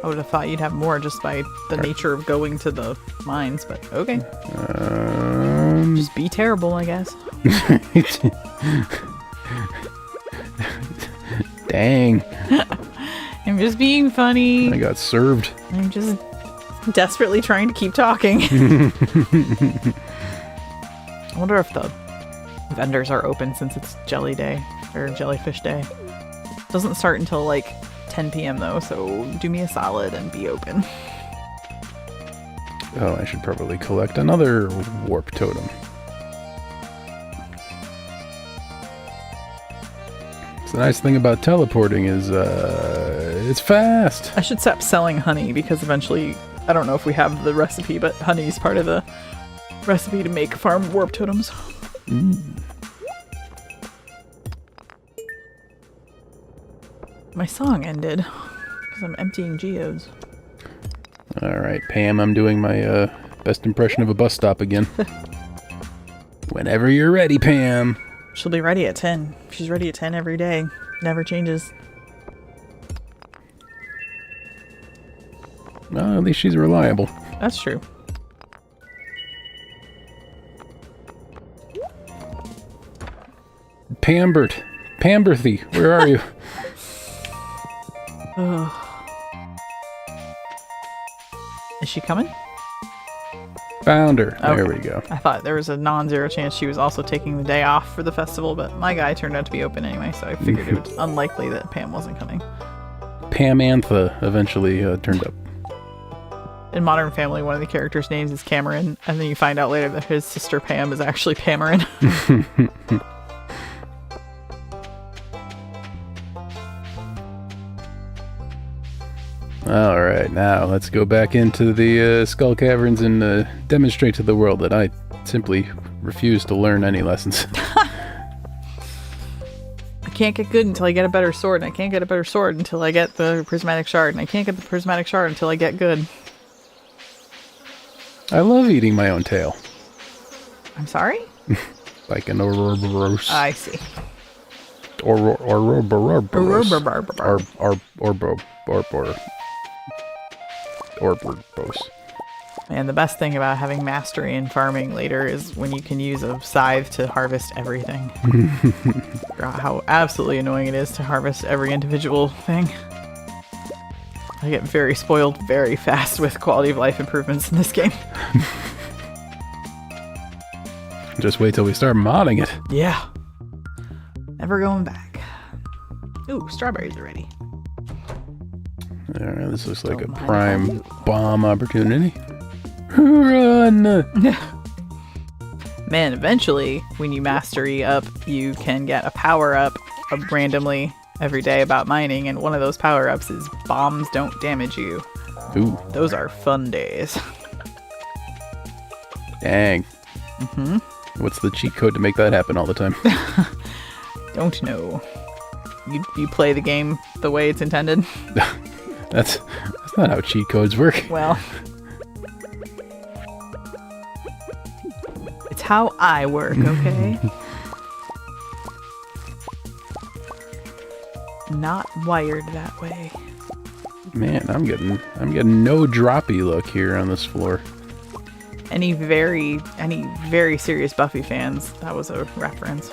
I would have thought you'd have more just by the nature of going to the mines, but okay. Just be terrible, I guess. Dang. I'm just being funny. I got served. I'm just desperately trying to keep talking. I wonder if the vendors are open since it's Jelly Day, or Jellyfish Day. Doesn't start until like 10 p.m. though, so do me a solid and be open. Oh, I should probably collect another warp totem. The nice thing about teleporting is it's fast. I should stop selling honey because eventually, I don't know if we have the recipe, but honey is part of the recipe to make farm warp totems. My song ended because I'm emptying geodes. Alright, Pam, I'm doing my best impression of a bus stop again. Whenever you're ready, Pam. She'll be ready at 10. She's ready at 10 every day. Never changes. Well, at least she's reliable. That's true. Pamberthy, where are you? Is she coming? Found her. Okay. There we go. I thought there was a non-zero chance she was also taking the day off for the festival, but my guy turned out to be open anyway, so I figured it was unlikely that Pam wasn't coming. Pamantha eventually turned up. In Modern Family, one of the characters' names is Cameron, and then you find out later that his sister Pam is actually Pamarin. Alright, now let's go back into the Skull Caverns and demonstrate to the world that I simply refuse to learn any lessons. I can't get good until I get a better sword, and I can't get a better sword until I get the prismatic shard, and I can't get the prismatic shard until I get good. I love eating my own tail. I'm sorry? Like an Ouroboros. I see. Ouroboros. And the best thing about having mastery in farming later is when you can use a scythe to harvest everything. Forgot how absolutely annoying it is to harvest every individual thing. I get very spoiled very fast with quality of life improvements in this game. Just wait till we start modding it. Yeah. Never going back. Ooh, strawberries are ready. Alright, this looks like a Don't mind prime if I do. bomb opportunity. Run! Man, eventually, when you mastery up, you can get a power-up randomly every day about mining, and one of those power-ups is bombs don't damage you. Ooh, Those are fun days. dang. Mm-hmm. What's the cheat code to make that happen all the time? Don't know. You play the game the way it's intended? That's not how cheat codes work. Well, it's how I work, okay? Not wired that way. Man, I'm getting no droppy look here on this floor. Any very serious Buffy fans, that was a reference.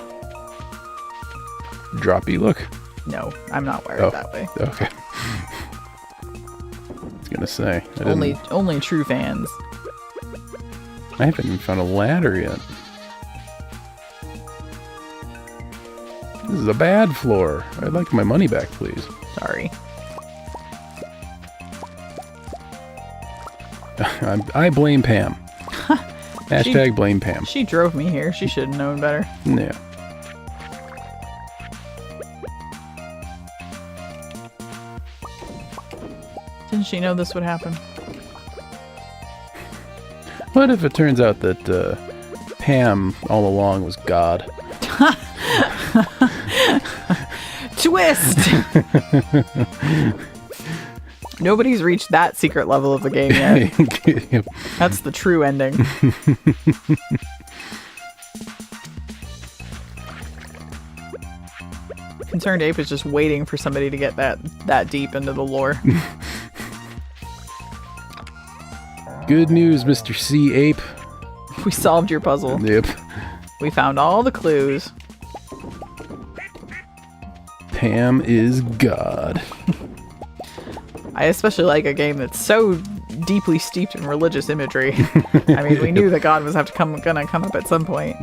Droppy look? No, I'm not wired that way. Okay. I was gonna say. Only true fans. I haven't even found a ladder yet. This is a bad floor. I'd like my money back, please. Sorry. I blame Pam. Hashtag blame Pam. She drove me here. She should have known better. Yeah. Didn't she know this would happen? What if it turns out that Pam all along was God? Twist! Nobody's reached that secret level of the game yet. That's the true ending. Concerned Ape is just waiting for somebody to get that deep into the lore. Good news, Mr. Sea Ape. We solved your puzzle. Yep. We found all the clues. Pam is God. I especially like a game that's so deeply steeped in religious imagery. I mean, we knew that God was gonna come up at some point.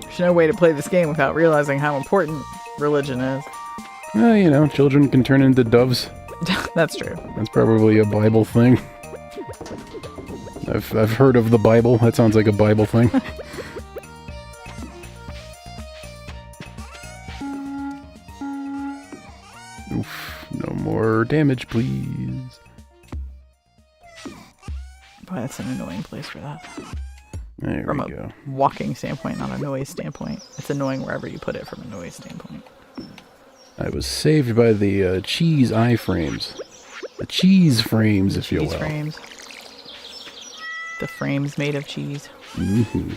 There's no way to play this game without realizing how important religion is. Well, you know, children can turn into doves. That's true. That's probably a Bible thing. I've heard of the Bible. That sounds like a Bible thing. Oof, no more damage, please. Boy, that's an annoying place for that. There From we go. a walking standpoint, not a noise standpoint. It's annoying wherever you put it from a noise standpoint. I was saved by the cheese iframes. The cheese frames, if you will. Cheese frames. The frames made of cheese. Mm-hmm.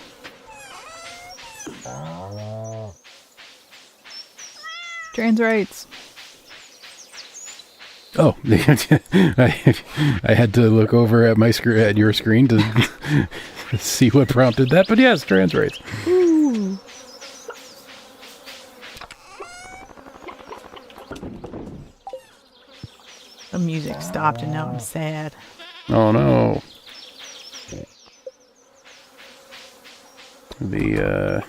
Trans rights. Oh, I had to look over at at your screen to see what prompted that. But yes, trans rights. Ooh. The music stopped and now I'm sad. Oh no. The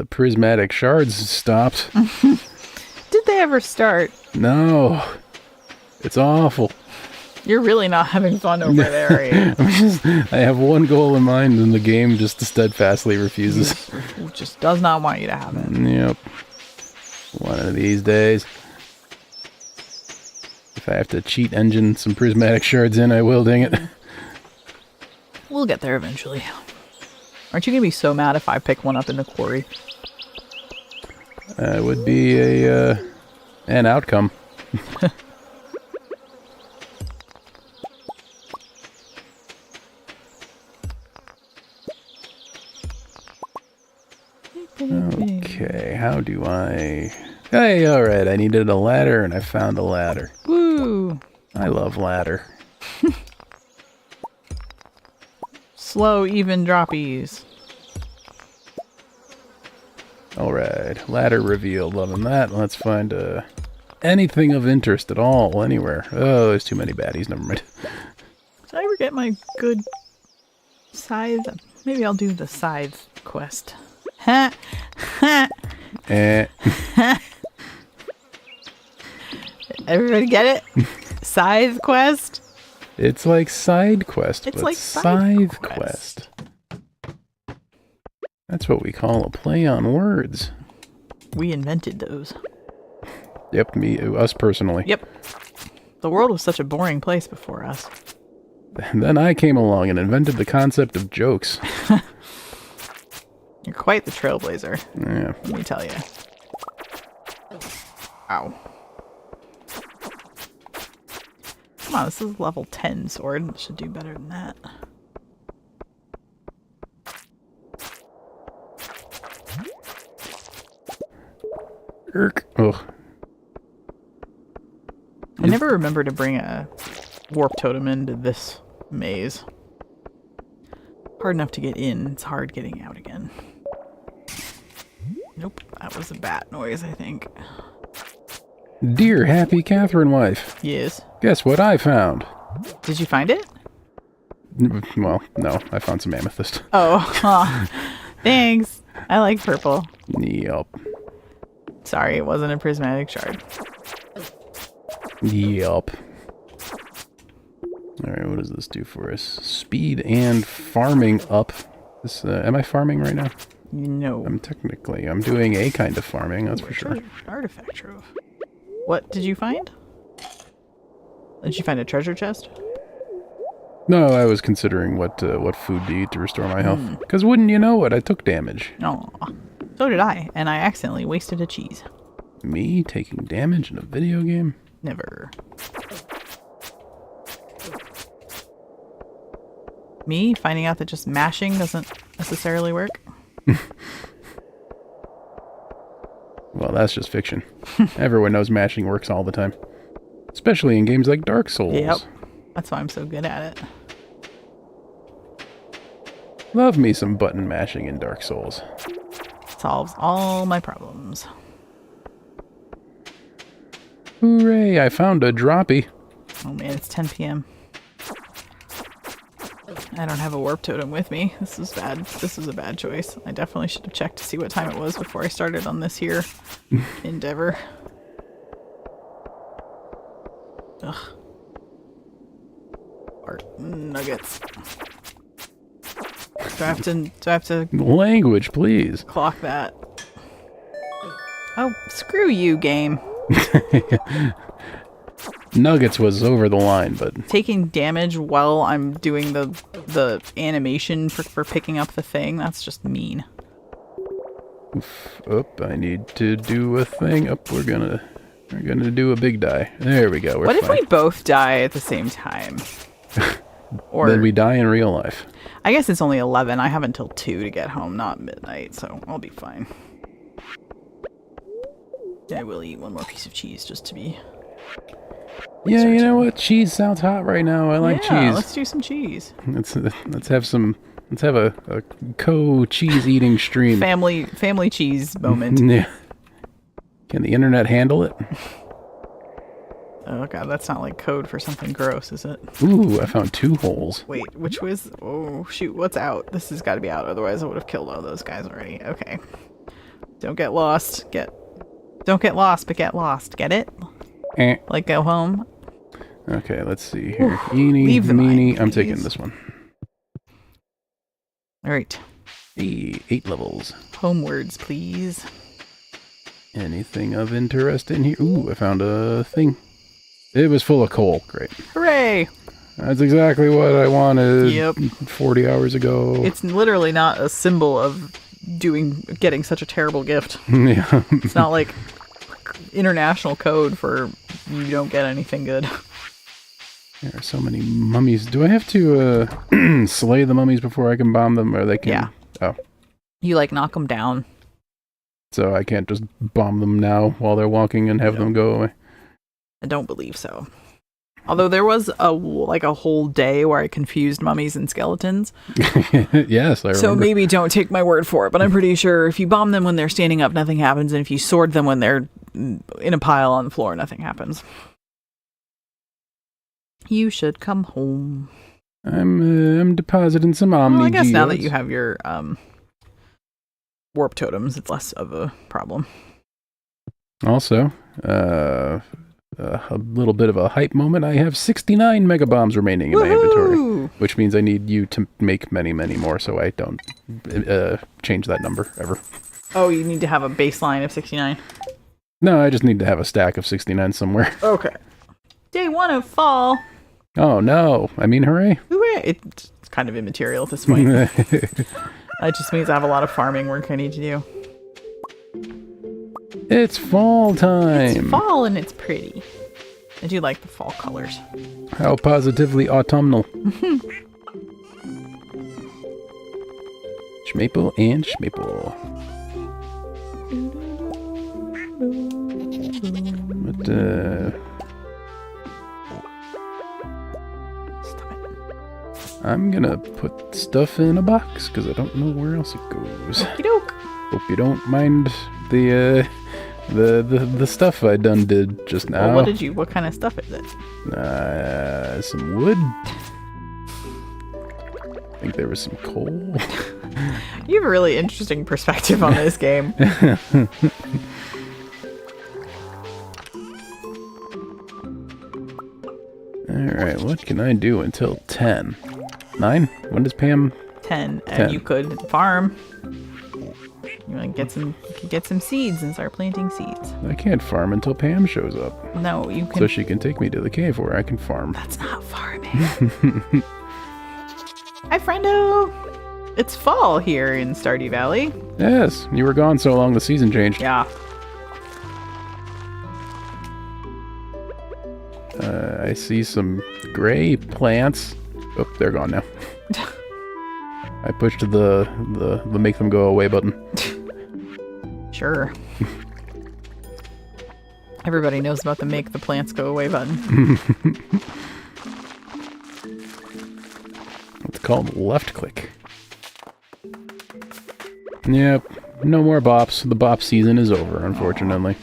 prismatic shards stopped. Did they ever start? No. It's awful. You're really not having fun over there, are you? I have one goal in mind and the game just steadfastly refuses. It just does not want you to have it. Yep. One of these days. If I have to cheat engine some prismatic shards in, I will, dang it. We'll get there eventually. Aren't you going to be so mad if I pick one up in the quarry? Would be an outcome. Okay, how do I... Hey, alright, I needed a ladder and I found a ladder. Woo! I love ladder. Slow, even droppies. Alright, ladder revealed. Loving that. Let's find anything of interest at all, anywhere. Oh, there's too many baddies. Never mind. Did I ever get my good scythe? Maybe I'll do the scythe quest. Ha! Ha! Everybody get it? Scythe quest? It's like side quest, It's but like scythe quest. That's what we call a play on words. We invented those. Yep, us personally. Yep. The world was such a boring place before us. And then I came along and invented the concept of jokes. You're quite the trailblazer, Yeah. let me tell you. Ow. Come on, this is level 10 sword. It should do better than that. Irk. Ugh. I never remember to bring a warp totem into this maze. Hard enough to get in, it's hard getting out again. Nope, that was a bat noise, I think. Dear happy Catherine wife, Yes. guess what I found? Did you find it? Well, no, I found some amethyst. Oh, thanks. I like purple. Yup. Sorry, it wasn't a prismatic shard. Yup. Alright, what does this do for us? Speed and farming up. This, am I farming right now? No. I'm doing a kind of farming, that's for sure. Artifact trove. What did you find? Did you find a treasure chest? No, I was considering what food to eat to restore my health. Because wouldn't you know it, I took damage. Oh, so did I, and I accidentally wasted a cheese. Me taking damage in a video game? Never. Me finding out that just mashing doesn't necessarily work? Well, that's just fiction. Everyone knows mashing works all the time. Especially in games like Dark Souls. Yep. That's why I'm so good at it. Love me some button mashing in Dark Souls. Solves all my problems. Hooray, I found a droppy. Oh man, it's 10 p.m. I don't have a warp totem with me. This is bad. This was a bad choice. I definitely should have checked to see what time it was before I started on this here endeavor. Ugh. Art nuggets. Do I have to Language, please. clock that? Oh, screw you, game. Nuggets was over the line, but Taking damage while I'm doing the animation for picking up the thing, that's just mean. I need to do a thing. We're gonna do a big die. There we go. We're What if fine. we both die at the same time? Or Then we die in real life. I guess it's only 11. I have until 2 to get home, not midnight, so I'll be fine. I will eat one more piece of cheese just to be... Yeah, you know what? Cheese sounds hot right now. I like Yeah, cheese. let's do some cheese. Let's have a co-cheese eating stream. Family cheese moment. Yeah. Can the internet handle it? Oh god, that's not like code for something gross, is it? Ooh, I found 2 holes. Wait, which was... Oh, shoot, what's out? This has got to be out, otherwise I would have killed all those guys already. Okay. Don't get lost. Don't get lost, but get lost. Get it? Eh. Like, go home? Okay, let's see here. Eeny, Leave the meeny. mine, I'm taking please. this one. Alright. Hey, 8 levels. Homewards, please. Anything of interest in here? Ooh, I found a thing. It was full of coal. Great. Hooray! That's exactly what I wanted. Yep. 40 hours ago. It's literally not a symbol of getting such a terrible gift. Yeah. It's not like international code for you don't get anything good. There are so many mummies. Do I have to slay the mummies before I can bomb them, or they can? Yeah. Oh, You like knock them down. so I can't just bomb them now while they're walking and have them go away. I don't believe so. Although there was a whole day where I confused mummies and skeletons. Yes, I remember. So maybe don't take my word for it, but I'm pretty sure if you bomb them when they're standing up, nothing happens, and if you sword them when they're in a pile on the floor, nothing happens. You should come home. I'm depositing some omni. Well, I guess now that you have your warp totems, it's less of a problem. Also, a little bit of a hype moment. I have 69 mega bombs remaining in my inventory, which means I need you to make many, many more, so I don't change that number ever. Oh, you need to have a baseline of 69. No, I just need to have a stack of 69 somewhere. Okay. Day 1 of fall. Oh no! I mean, hooray! Hooray! It's kind of immaterial at this point. It just means I have a lot of farming work I need to do. It's fall time! It's fall and it's pretty. I do like the fall colors. How positively autumnal. Schmaple and schmaple. But, Stop it. I'm gonna put stuff in a box, because I don't know where else it goes. Okey doke. Hope you don't mind the The stuff I did just now. Well, what kind of stuff is it? Some wood. I think there was some coal. You have a really interesting perspective on this game. Alright, what can I do until 10? 9? When does Pam... 10. 10. And you could farm. You want to get some seeds and start planting seeds. I can't farm until Pam shows up. No, you can... So she can take me to the cave where I can farm. That's not farming. Hi, friendo! It's fall here in Stardew Valley. Yes, you were gone so long the season changed. Yeah. I see some gray plants. Oh, they're gone now. I pushed the make them go away button. Sure. Everybody knows about the make the plants go away button. It's called left click. Yep, no more bops. The bop season is over, unfortunately.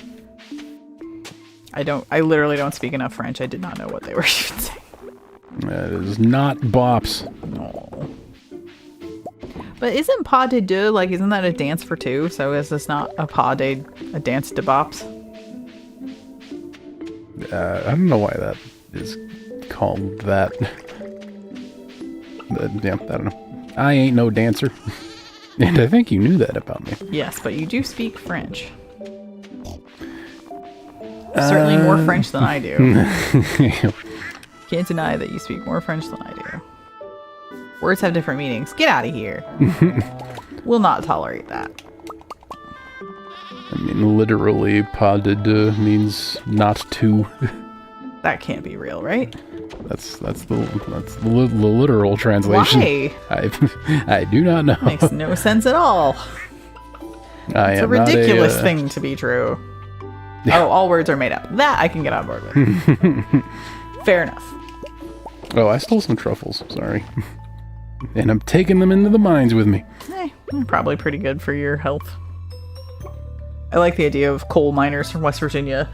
I literally don't speak enough French. I did not know what they were saying. That is not bops. No. But isn't pas de deux, like, isn't that a dance for two? So is this not a dance de bops? I don't know why that is called that. Yeah, I don't know. I ain't no dancer. And I think you knew that about me. Yes, but you do speak French. Certainly more French than I do. Can't deny that you speak more French than I do. Words have different meanings. Get out of here. We'll not tolerate that. I mean, literally, pas de deux means not to. That can't be real, right? That's the literal translation. Why? I do not know. Makes no sense at all. It's a ridiculous thing to be true. Yeah. Oh, all words are made up. That I can get on board with. Fair enough. Oh, I stole some truffles. Sorry. And I'm taking them into the mines with me. Probably pretty good for your health. I like the idea of coal miners from West Virginia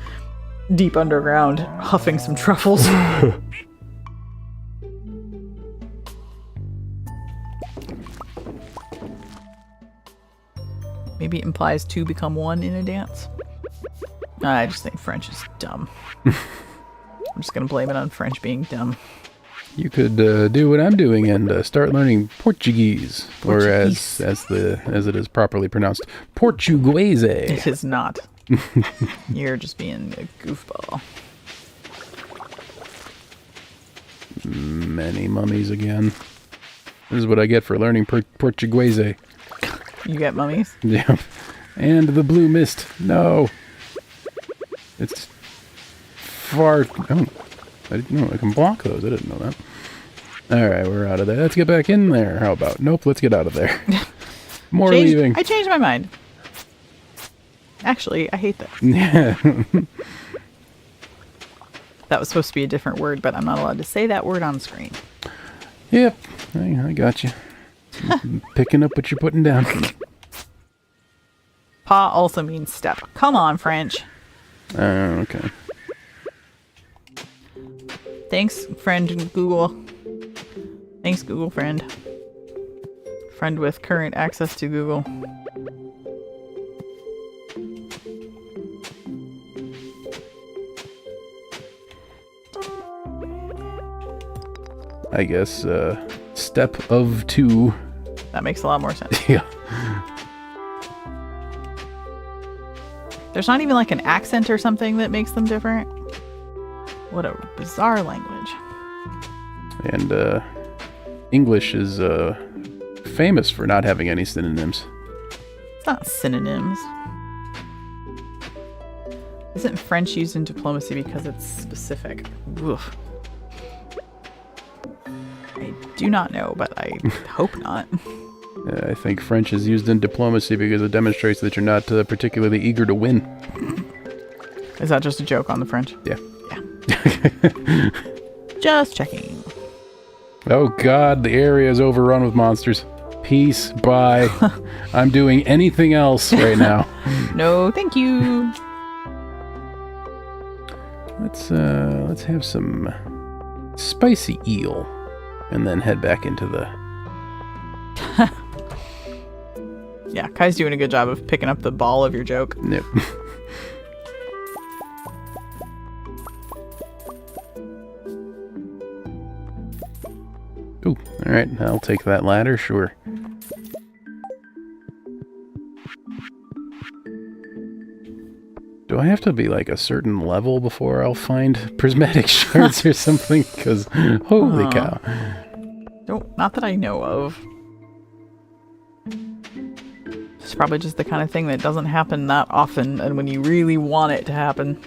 deep underground huffing some truffles. Maybe it implies two become one in a dance. I just think French is dumb. I'm just gonna blame it on French being dumb. You could do what I'm doing and start learning Portuguese, or as it is properly pronounced, Portuguese. It is not. You're just being a goofball. Many mummies again. This is what I get for learning Portuguese. You get mummies? Yeah. And the blue mist. No. It's far... Oh. I didn't know I can block those. I didn't know that. Alright, we're out of there. Let's get back in there. How about? Nope, let's get out of there. More leaving. I changed my mind. Actually, I hate this. Yeah. That was supposed to be a different word, but I'm not allowed to say that word on screen. Yep. I got you. Picking up what you're putting down. Pa also means step. Come on, French. Okay. Thanks, friend Google. Thanks, Google friend. Friend with current access to Google. I guess, step of two. That makes a lot more sense. Yeah. There's not even like an accent or something that makes them different. What a bizarre language. And, English is, famous for not having any synonyms. It's not synonyms. Isn't French used in diplomacy because it's specific? Oof. I do not know, but I hope not. I think French is used in diplomacy because it demonstrates that you're not particularly eager to win. Is that just a joke on the French? Yeah. Yeah. Just checking. Oh god, the area is overrun with monsters. Peace, bye. I'm doing anything else right now. No, thank you. let's have some spicy eel, and then head back into the. Yeah, Kai's doing a good job of picking up the ball of your joke. Yep. Ooh, all right. I'll take that ladder. Sure. Do I have to be like a certain level before I'll find prismatic shards or something? Because holy cow! Not that I know of. It's probably just the kind of thing that doesn't happen that often, and when you really want it to happen.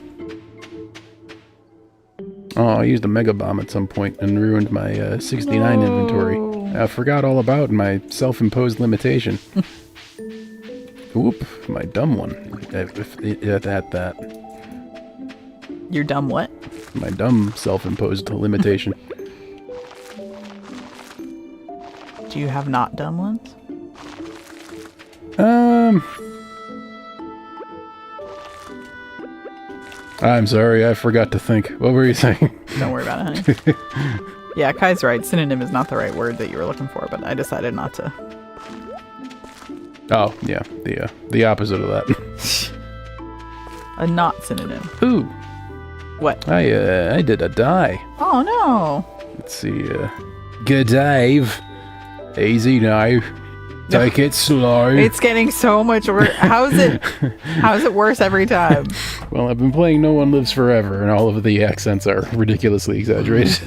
Oh, I used a mega bomb at some point and ruined my 69 inventory. I forgot all about my self-imposed limitation. Whoop, my dumb one. At that. Your dumb what? My dumb self-imposed limitation. Do you have not dumb ones? I'm sorry, I forgot to think. What were you saying? Don't worry about it, honey. Yeah, Kai's right. Synonym is not the right word that you were looking for, but I decided not to. Oh, yeah, the opposite of that. A not synonym. Ooh. What? I did a die. Oh, no. Let's see, good dive. Easy now. Take it slow. It's getting so much worse. How's it worse every time? Well, I've been playing No One Lives Forever, and all of the accents are ridiculously exaggerated.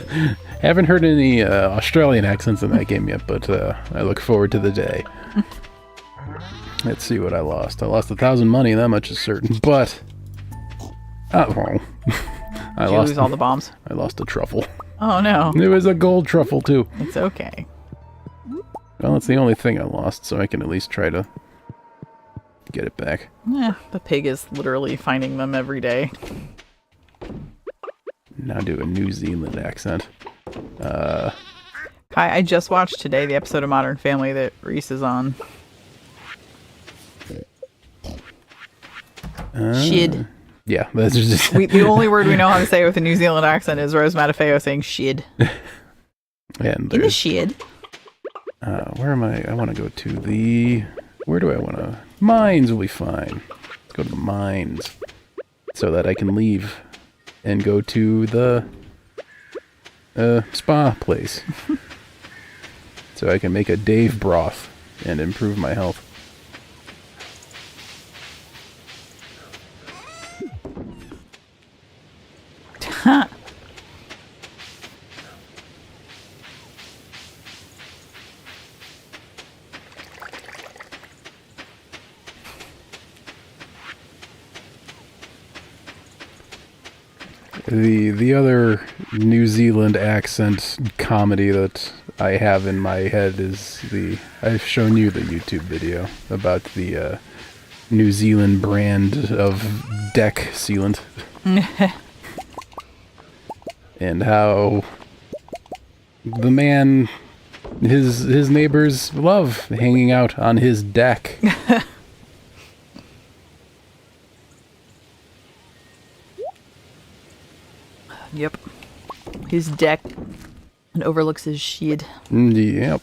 Haven't heard any Australian accents in that game yet, but I look forward to the day. Let's see what I lost. I lost 1,000 money, that much is certain, but... Oh, Did you lose all the bombs? I lost a truffle. Oh, no. It was a gold truffle, too. It's okay. Well, it's the only thing I lost, so I can at least try to get it back. Yeah, the pig is literally finding them every day. Now do a New Zealand accent. Kai, I just watched today the episode of Modern Family that Reese is on. Shid. Yeah, that's just... The only word we know how to say with a New Zealand accent is Rose Matafeo saying shid. And in the shid. Where am I? I want to go to the... Where do I want to... Mines will be fine. Let's go to the mines. So that I can leave and go to the spa place. So I can make a Dave broth and improve my health. The other New Zealand accent comedy that I have in my head is I've shown you the YouTube video about the New Zealand brand of deck sealant. And how the man, his neighbors love hanging out on his deck. Yep. His deck and overlooks his shed. Yep.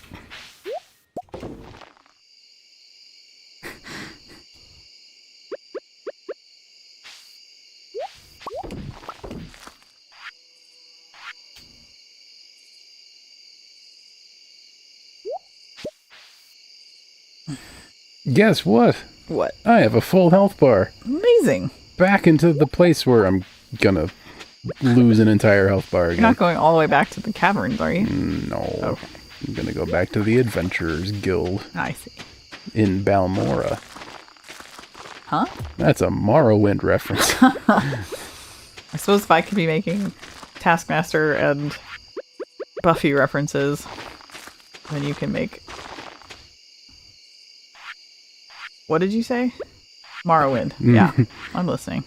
Guess what? What? I have a full health bar. Amazing. Back into the place where I'm gonna lose an entire health bar again. You're not going all the way back to the caverns, are you? No. Okay. I'm gonna go back to the Adventurers Guild. I see. In Balmora. Huh? That's a Morrowind reference. I suppose if I could be making Taskmaster and Buffy references, then you can make... What did you say? Morrowind. Yeah, I'm listening.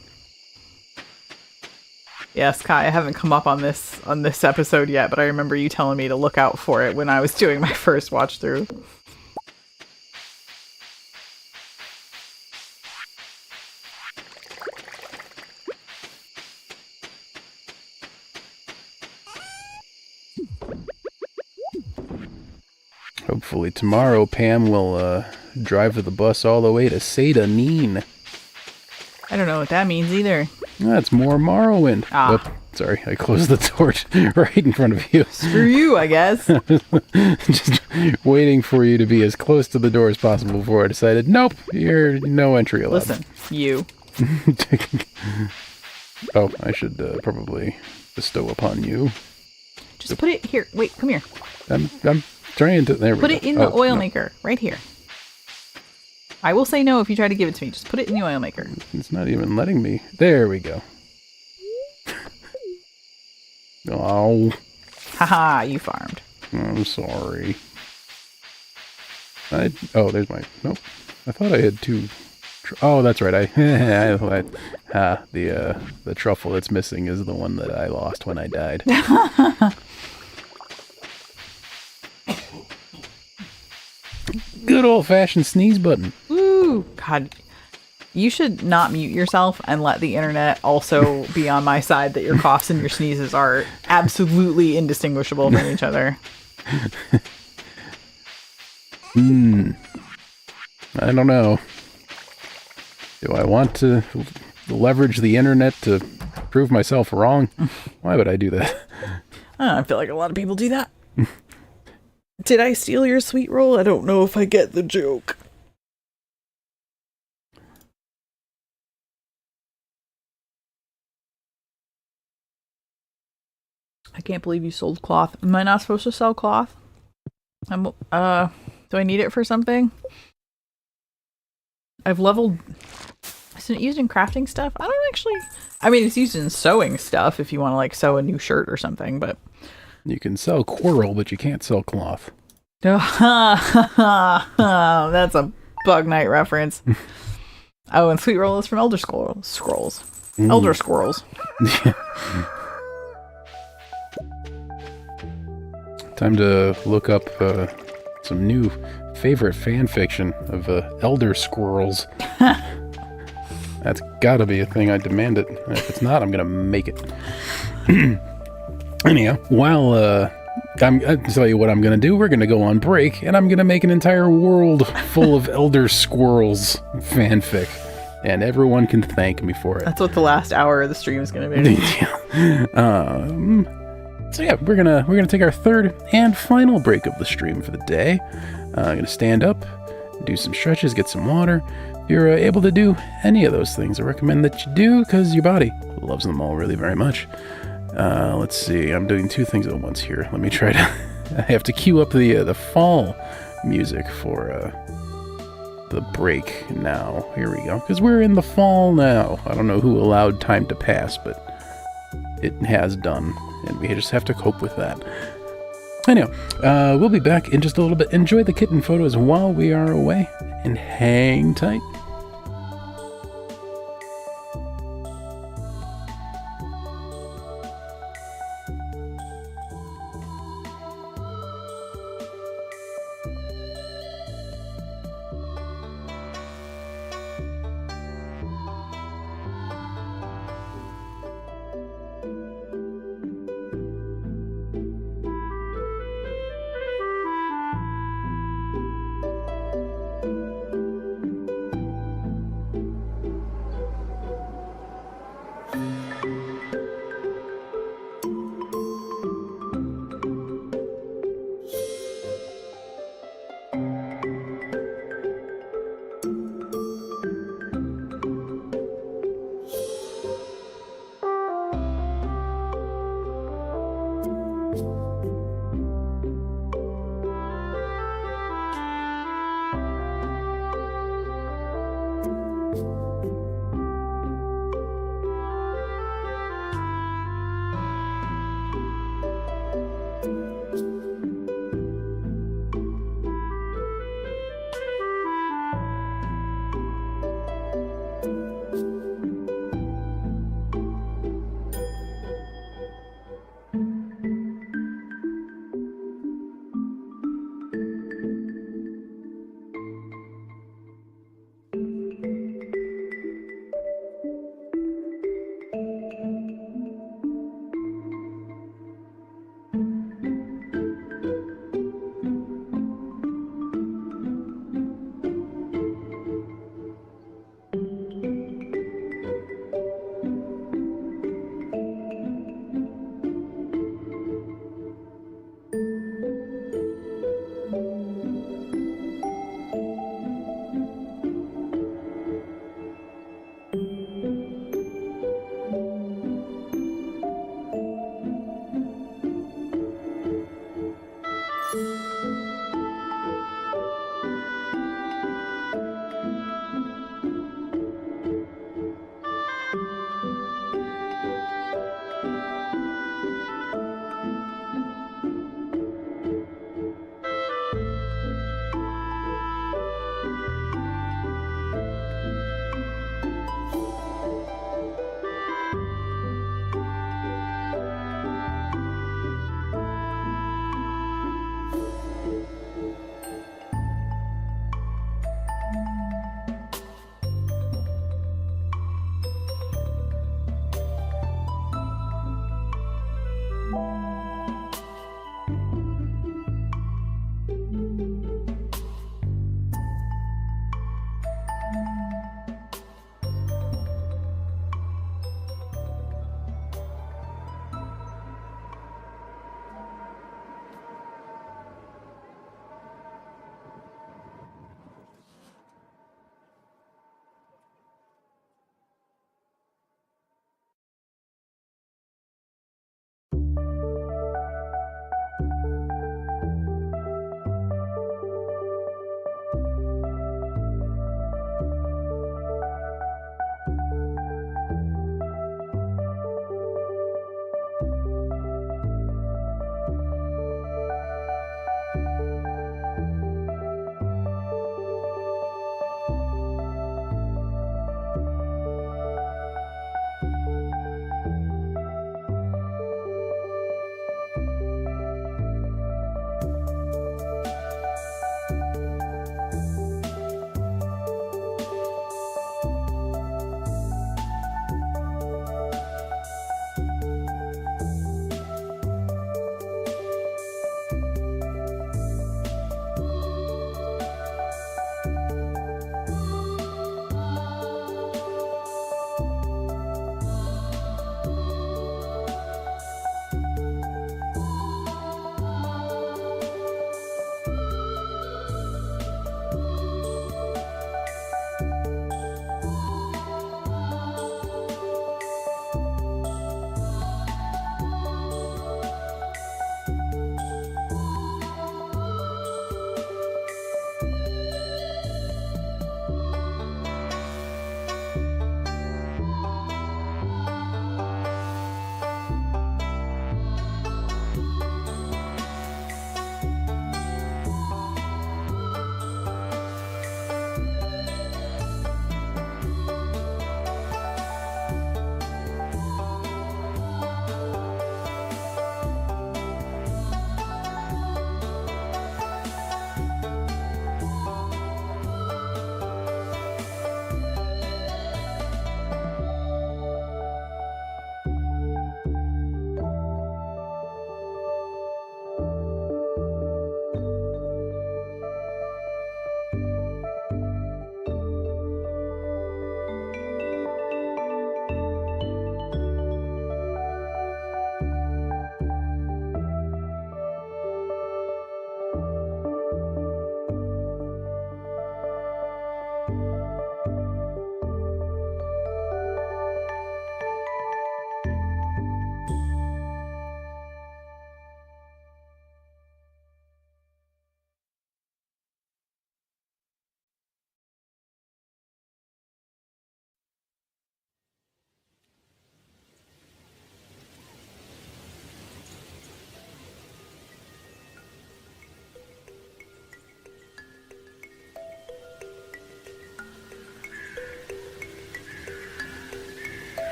Yes, Kai, I haven't come up on this episode yet, but I remember you telling me to look out for it when I was doing my first watch through. Hopefully tomorrow Pam will drive the bus all the way to Shenanigans. I don't know what that means either. That's more Morrowind. Ah. Oh, sorry, I closed the door right in front of you. Screw you, I guess. Just waiting for you to be as close to the door as possible before I decided, nope, you're no entry allowed. Listen, you. Oh, I should probably bestow upon you. Just put it here. Wait, come here. I'm trying to. There we go. Put it in the oil no. maker, right here. I will say no if you try to give it to me. Just put it in the oil maker. It's not even letting me. There we go. Oh. Haha, you farmed. I'm sorry. Oh, there's my. Nope. I thought I had two. Oh, that's right. The truffle that's missing is the one that I lost when I died. Good old-fashioned sneeze button. Ooh, God. You should not mute yourself and let the internet also be on my side that your coughs and your sneezes are absolutely indistinguishable from each other. I don't know. Do I want to leverage the internet to prove myself wrong? Why would I do that? I feel like a lot of people do that. Did I steal your sweet roll? I don't know if I get the joke. I can't believe you sold cloth. Am I not supposed to sell cloth? Do I need it for something? I've leveled... Isn't it used in crafting stuff? I don't actually... I mean, it's used in sewing stuff if you want to, like, sew a new shirt or something, but... You can sell coral, but you can't sell cloth. That's a Bug Night reference. Oh, and Sweet Roll is from Elder Scrolls. Elder Squirrels. Time to look up some new favorite fan fiction of Elder Squirrels. That's gotta be a thing. I demand it. If it's not, I'm gonna make it. Anyhow, while I'm gonna tell you what I'm gonna do. We're gonna go on break, and I'm gonna make an entire world full of Elder Squirrels fanfic, and everyone can thank me for it. That's what the last hour of the stream is gonna be. So yeah, we're gonna take our third and final break of the stream for the day. I'm gonna stand up, do some stretches, get some water. If you're able to do any of those things, I recommend that you do, because your body loves them all really very much. Let's see, I'm doing two things at once here. Let me try to... I have to cue up the fall music for the break now. Here we go, because we're in the fall now. I don't know who allowed time to pass, but it has done, and we just have to cope with that. Anyhow, we'll be back in just a little bit. Enjoy the kitten photos while we are away, and hang tight.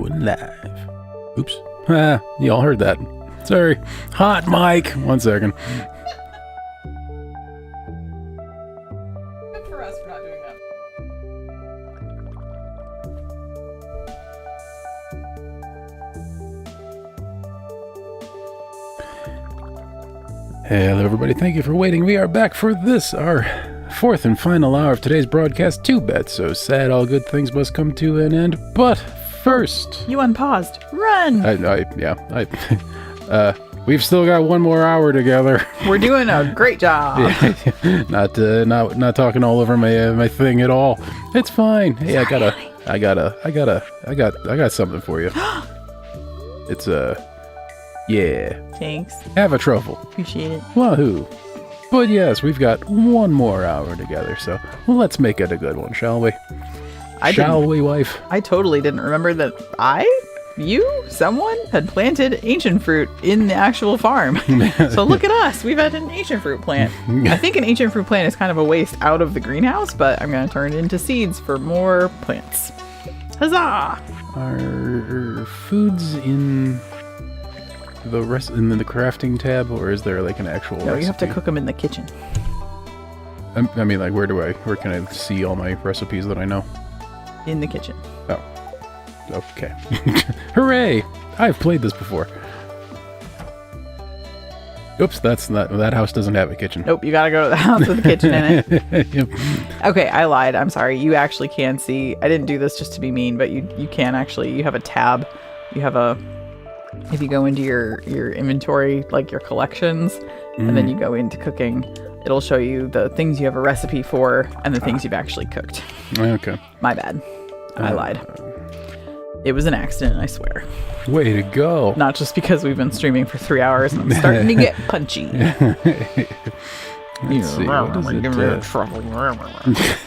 Going live. Oops. Y'all heard that. Sorry. Hot mic. 1 second. Good for us for not doing that. Hello, everybody. Thank you for waiting. We are back for this, our fourth and final hour of today's broadcast. Too bad, so sad. All good things must come to an end. But first, You unpaused. Run! We've still got 1 more hour together. We're doing a great job. Not talking all over my thing at all. It's fine. Hey, I got something for you. It's yeah. Thanks. Have a truffle. Appreciate it. Wahoo. But yes, we've got 1 more hour together, so let's make it a good one, shall we? Shall we, wife? I totally didn't remember that someone had planted ancient fruit in the actual farm. So look at us. We've had an ancient fruit plant. I think an ancient fruit plant is kind of a waste out of the greenhouse, but I'm going to turn it into seeds for more plants. Huzzah! Are foods in the crafting tab, or is there like an actual No, recipe? you have to cook them in the kitchen. I mean, like, where can I see all my recipes that I know? In the kitchen. Oh. Okay. Hooray! I've played this before. Oops, that house doesn't have a kitchen. Nope, you gotta go to the house with the kitchen in it. Yep. Okay, I lied. I'm sorry. You actually can see. I didn't do this just to be mean, but you can actually. You have a tab. You have if you go into your inventory, like your collections, and then you go into cooking, it'll show you the things you have a recipe for and the things you've actually cooked. Okay. My bad. I lied. It was an accident, I swear. Way to go. Not just because we've been streaming for 3 hours and I'm starting to get punchy. Let's see. What is it?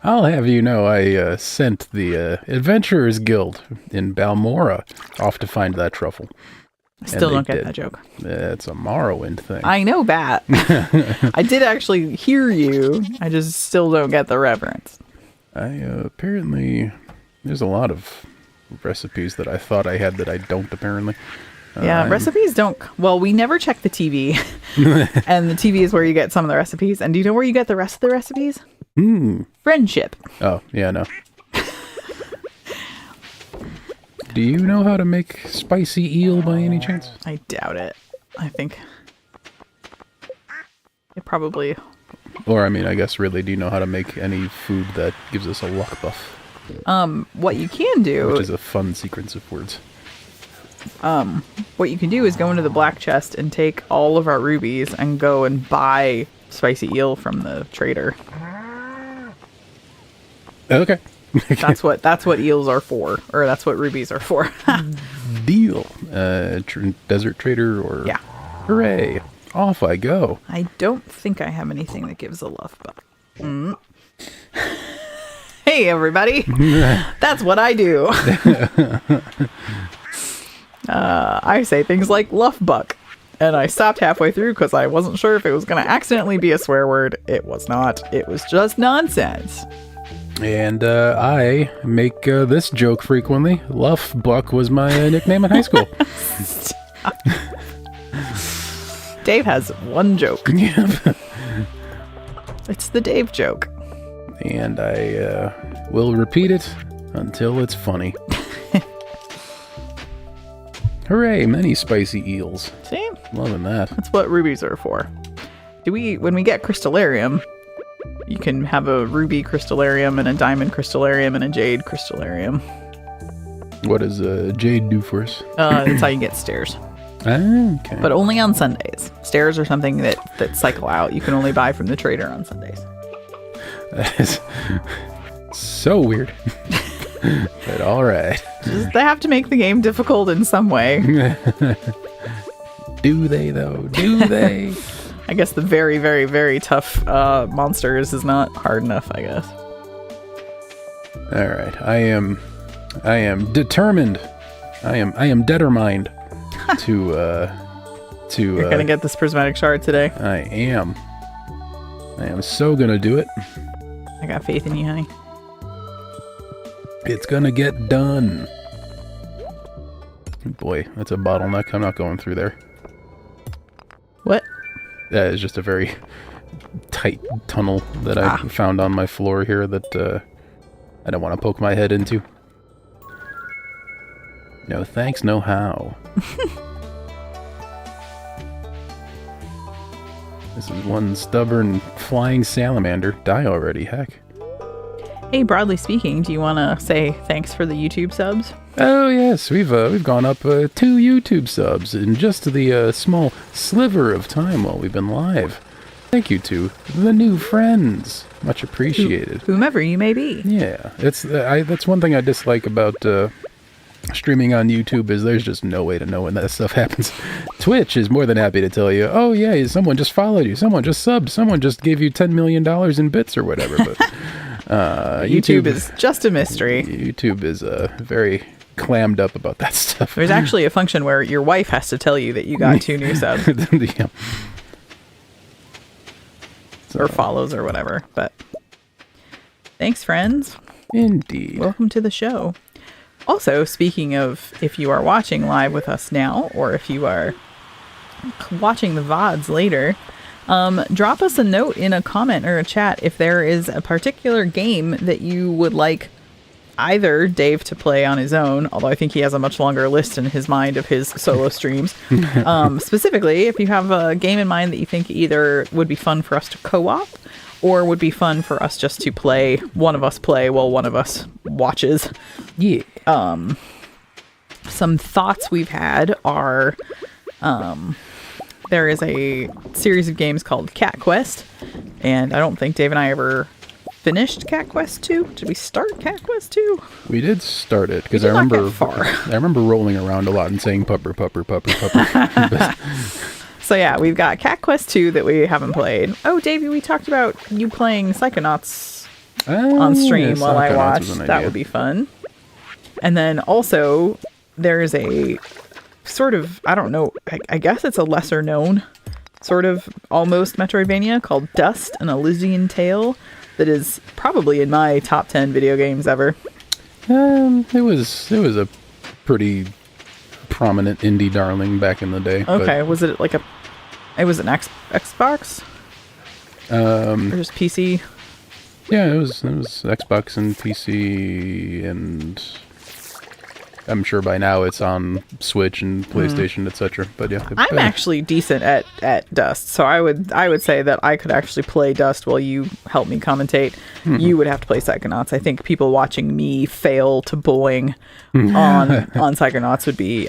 I'll have you know, I sent the Adventurers Guild in Balmora off to find that truffle. I still don't get that joke. It's a Morrowind thing. I know that. I did actually hear you. I just still don't get the reference. Apparently, there's a lot of recipes that I thought I had that I don't, apparently. Yeah, recipes don't... Well, we never check the TV. And the TV is where you get some of the recipes. And do you know where you get the rest of the recipes? Friendship. Oh, yeah, no. Do you know how to make spicy eel by any chance? I doubt it. I think... It probably... Or, I mean, I guess really, do you know how to make any food that gives us a luck buff? What you can do... Which is a fun sequence of words. What you can do is go into the black chest and take all of our rubies and go and buy spicy eel from the trader. Okay. That's what eels are for, or that's what rubies are for. Deal. Desert trader or... Yeah. Hooray. Off I go. I don't think I have anything that gives a love buff. Hey, everybody. That's what I do. I say things like luff buck. And I stopped halfway through because I wasn't sure if it was going to accidentally be a swear word. It was not. It was just nonsense. And I make this joke frequently. Luff Buck was my nickname in high school. Dave has one joke. Yep. It's the Dave joke. And I will repeat it until it's funny. Hooray, many spicy eels. See? Loving that. That's what rubies are for. When we get crystallarium, you can have a ruby crystallarium and a diamond crystallarium and a jade crystallarium. What does Jade do for us? That's how you get stairs. Okay. But only on Sundays. Stairs are something that cycle out. You can only buy from the trader on Sundays. That is so weird. But all right. They have to make the game difficult in some way. Do they, though? Do they? I guess the very, very, very tough monsters is not hard enough, I guess. All right. I am determined. I am determined to You're gonna get this prismatic shard today. I am so gonna do it. I got faith in you, honey. It's gonna get done. Boy, that's a bottleneck. I'm not going through there. What? That is just a very tight tunnel that I found on my floor here that I don't want to poke my head into. No thanks, no how. This is one stubborn flying salamander. Die already, heck. Hey, broadly speaking, do you want to say thanks for the YouTube subs? Oh yes, we've gone up 2 YouTube subs in just the small sliver of time while we've been live. Thank you to the new friends. Much appreciated. Whomever you may be. Yeah, that's one thing I dislike about streaming on YouTube is there's just no way to know when that stuff happens. Twitch is more than happy to tell you, oh yeah, someone just followed you, someone just subbed, someone just gave you $10 million in bits or whatever. But YouTube is just a mystery. YouTube is very clammed up about that stuff. There's actually a function where your wife has to tell you that you got 2 new subs. Yeah. Or follows or whatever. But thanks, friends. Indeed. Welcome to the show. Also, speaking of, if you are watching live with us now, or if you are watching the VODs later, drop us a note in a comment or a chat if there is a particular game that you would like either Dave to play on his own, although I think he has a much longer list in his mind of his solo streams. Specifically, if you have a game in mind that you think either would be fun for us to co-op or would be fun for us just to play, one of us play while one of us watches. Yeah. Some thoughts we've had are, there is a series of games called Cat Quest, and I don't think Dave and I ever finished Cat Quest 2. Did we start Cat Quest 2? We did start it because I remember rolling around a lot and saying pupper, pupper, pupper, pupper. So yeah, we've got Cat Quest 2 that we haven't played. Oh, Davey, we talked about you playing Psychonauts on stream while I watched. That would be fun. And then also, there's a sort of, I don't know, I guess it's a lesser known sort of almost Metroidvania called Dust, an Elysian Tale, that is probably in my top 10 video games ever. It was a pretty prominent indie darling back in the day. Okay, was it like it was an Xbox? Or just PC? Yeah, it was Xbox and PC, and I'm sure by now it's on Switch and PlayStation, etc. But yeah, I'm actually decent at Dust, so I would say that I could actually play Dust while you help me commentate. You would have to play Psychonauts. I think people watching me fail to boing on Psychonauts would be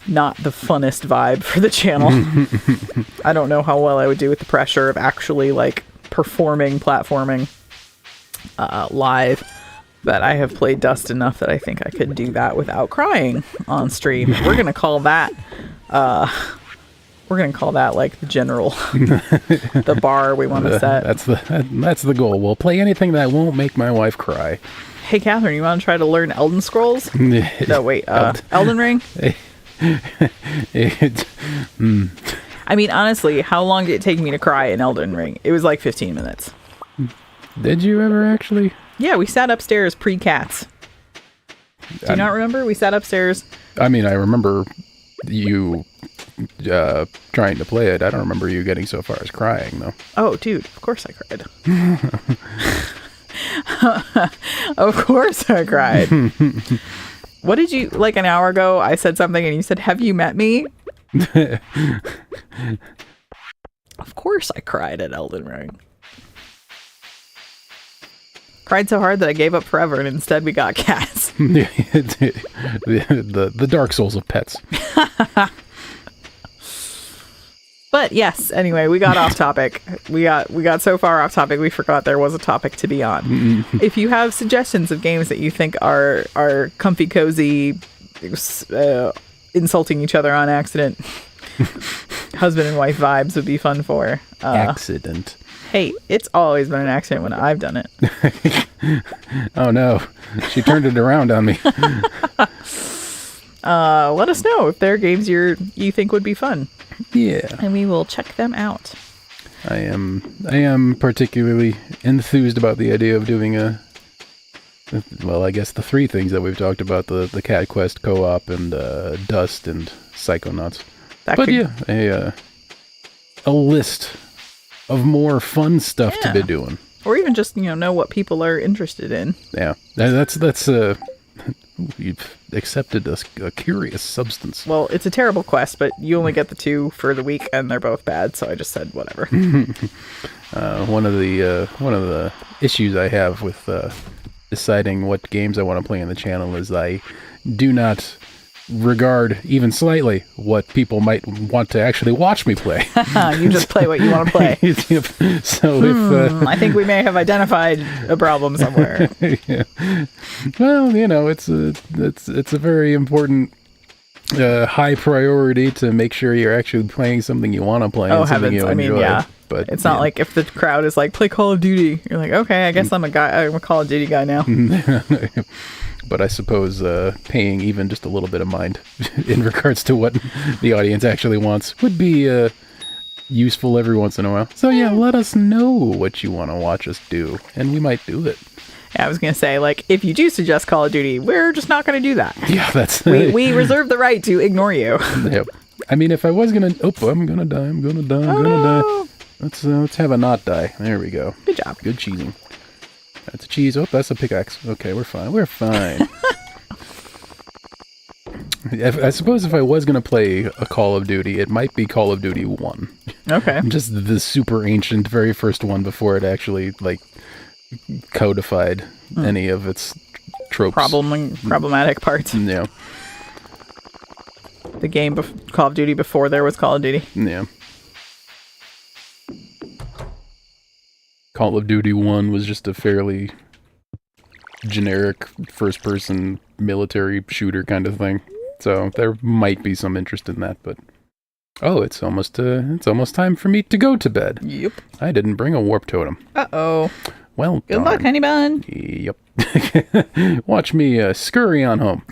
not the funnest vibe for the channel. I don't know how well I would do with the pressure of actually like performing platforming live. But I have played Dust enough that I think I could do that without crying on stream. We're gonna call that like the general the bar we want to set. That's the goal. We'll play anything that won't make my wife cry. Hey Catherine, you want to try to learn Elden Scrolls? No, wait, Elden Ring? I mean, honestly, how long did it take me to cry in Elden Ring? It was like 15 minutes. Did you ever actually? Yeah, we sat upstairs pre-cats. Do you not remember? We sat upstairs. I mean, I remember you trying to play it. I don't remember you getting so far as crying, though. Oh, dude, of course I cried. Of course I cried. What did you, like an hour ago, I said something and you said, have you met me? Of course I cried at Elden Ring. Cried so hard that I gave up forever and instead we got cats. the Dark Souls of pets. But yes, anyway, we got off topic. We got so far off topic we forgot there was a topic to be on. If you have suggestions of games that you think are comfy cozy, insulting each other on accident, husband and wife vibes would be fun for. Accident. Hey, it's always been an accident when I've done it. Oh no, she turned it around on me. Let us know if there are games you think would be fun. Yeah, and we will check them out. I am particularly enthused about the idea of doing well, I guess the three things that we've talked about, the Cat Quest co-op and Dust and Psychonauts. A list of more fun stuff to be doing. Or even just, know what people are interested in. Yeah. That's you've accepted a curious substance. Well, it's a terrible quest, but you only get the 2 for the week, and they're both bad, so I just said whatever. One of the issues I have with deciding what games I want to play on the channel is I do not regard even slightly what people might want to actually watch me play. You just play what you want to play. Yep. So if I think we may have identified a problem somewhere. Yeah. Well, it's a very important high priority to make sure you're actually playing something you want to play and something you enjoy. Yeah. But it's not like if the crowd is like, play Call of Duty, you're like, okay, I guess I'm a Call of Duty guy now. But I suppose paying even just a little bit of mind in regards to what the audience actually wants would be useful every once in a while. So yeah, let us know what you want to watch us do, and we might do it. Yeah, I was going to say, if you do suggest Call of Duty, we're just not going to do that. Yeah, that's... we reserve the right to ignore you. Yep. I mean, if I was going to... Oh, I'm going to die. Let's have a not die. There we go. Good job. Good cheesing. That's a cheese. Oh, that's a pickaxe. Okay, we're fine. I suppose if I was going to play a Call of Duty, it might be Call of Duty 1. Okay. Just the super ancient, very first one before it actually, codified any of its tropes. Problematic parts. Yeah. The game Call of Duty before there was Call of Duty. Yeah. Call of Duty 1 was just a fairly generic first-person military shooter kind of thing. So there might be some interest in that, but... Oh, it's almost time for me to go to bed. Yep. I didn't bring a warp totem. Uh-oh. Well, good luck, honey bun. Yep. Watch me scurry on home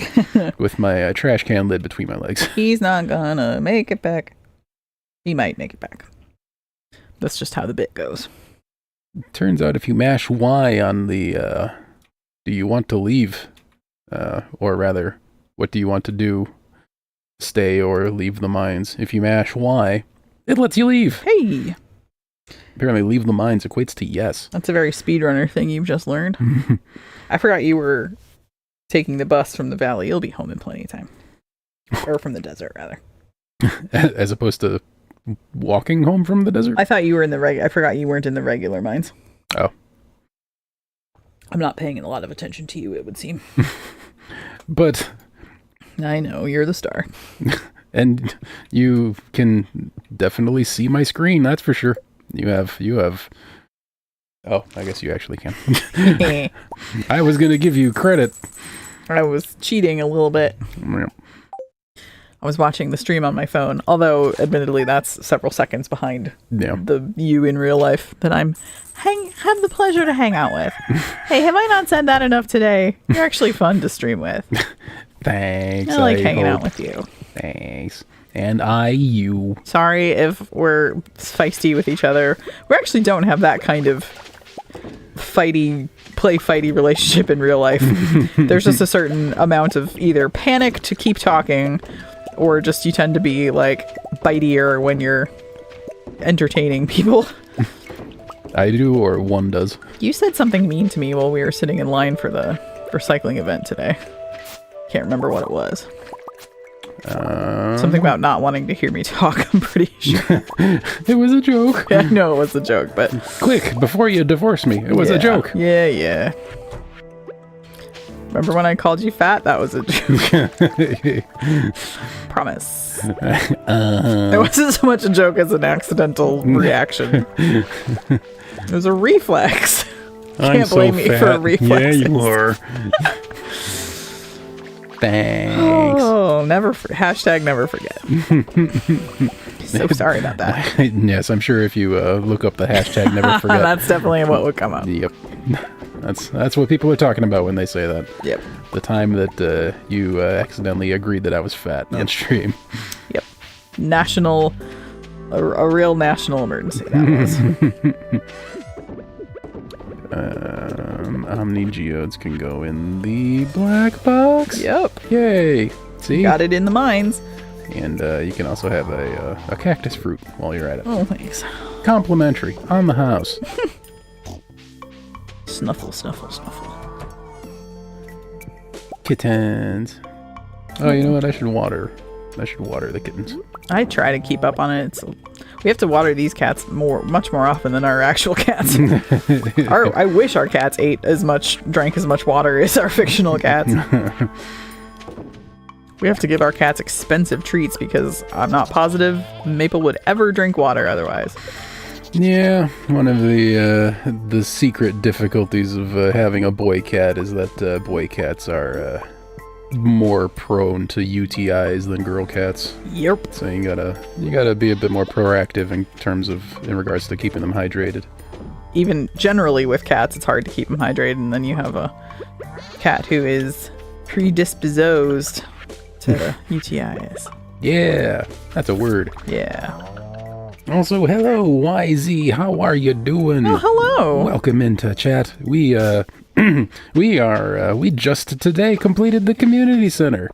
with my trash can lid between my legs. He's not gonna make it back. He might make it back. That's just how the bit goes. Turns out if you mash Y on the do you want to leave, or rather, what do you want to do, stay or leave the mines? If you mash Y, it lets you leave. Hey! Apparently leave the mines equates to yes. That's a very speedrunner thing you've just learned. I forgot you were taking the bus from the valley. You'll be home in plenty of time. Or from the desert, rather. As opposed to walking home from the desert? I thought you were in the I forgot you weren't in the regular mines. Oh. I'm not paying a lot of attention to you, it would seem. But... I know, you're the star. And you can definitely see my screen, that's for sure. You have... Oh, I guess you actually can. I was going to give you credit. I was cheating a little bit. Yep. I was watching the stream on my phone, although admittedly that's several seconds behind the you in real life that I'm have the pleasure to hang out with. Hey, have I not said that enough today? You're actually fun to stream with. Thanks. I like hanging out with you. Thanks. And you. Sorry if we're feisty with each other. We actually don't have that kind of fighty relationship in real life. There's just a certain amount of either panic to keep talking, or just you tend to be bitier when you're entertaining people. I do, or one does. You said something mean to me while we were sitting in line for the recycling event today. Can't remember what it was. Something about not wanting to hear me talk, I'm pretty sure. It was a joke. Yeah, I know it was a joke, but... Quick, before you divorce me, it was a joke. Yeah. Remember when I called you fat? That was a joke. Promise. It wasn't so much a joke as an accidental reaction. It was a reflex. Can't blame me for a reflex. Yeah, you are. Thanks. Oh, never forget. So sorry about that. Yes, I'm sure if you look up the hashtag never forget. That's definitely what would come up. Yep. That's what people are talking about when they say that. Yep. The time that you accidentally agreed that I was fat on stream. Yep. A real national emergency that was. Omni geodes can go in the black box. Yep. Yay! See? Got it in the mines. And you can also have a cactus fruit while you're at it. Oh, thanks. Complimentary on the house. Snuffle, snuffle, snuffle. Kittens. Oh, you know what? I should water the kittens. I try to keep up on it. We have to water these cats much more often than our actual cats. I wish our cats drank as much water as our fictional cats. We have to give our cats expensive treats because I'm not positive Maple would ever drink water otherwise. Yeah, one of the secret difficulties of having a boy cat is that boy cats are more prone to UTIs than girl cats. Yep. So you gotta be a bit more proactive in regards to keeping them hydrated. Even generally with cats, it's hard to keep them hydrated, and then you have a cat who is predisposed to UTIs. Yeah, that's a word. Yeah. Also, hello, YZ. How are you doing? Oh, hello. Welcome into chat. We we just today completed the community center.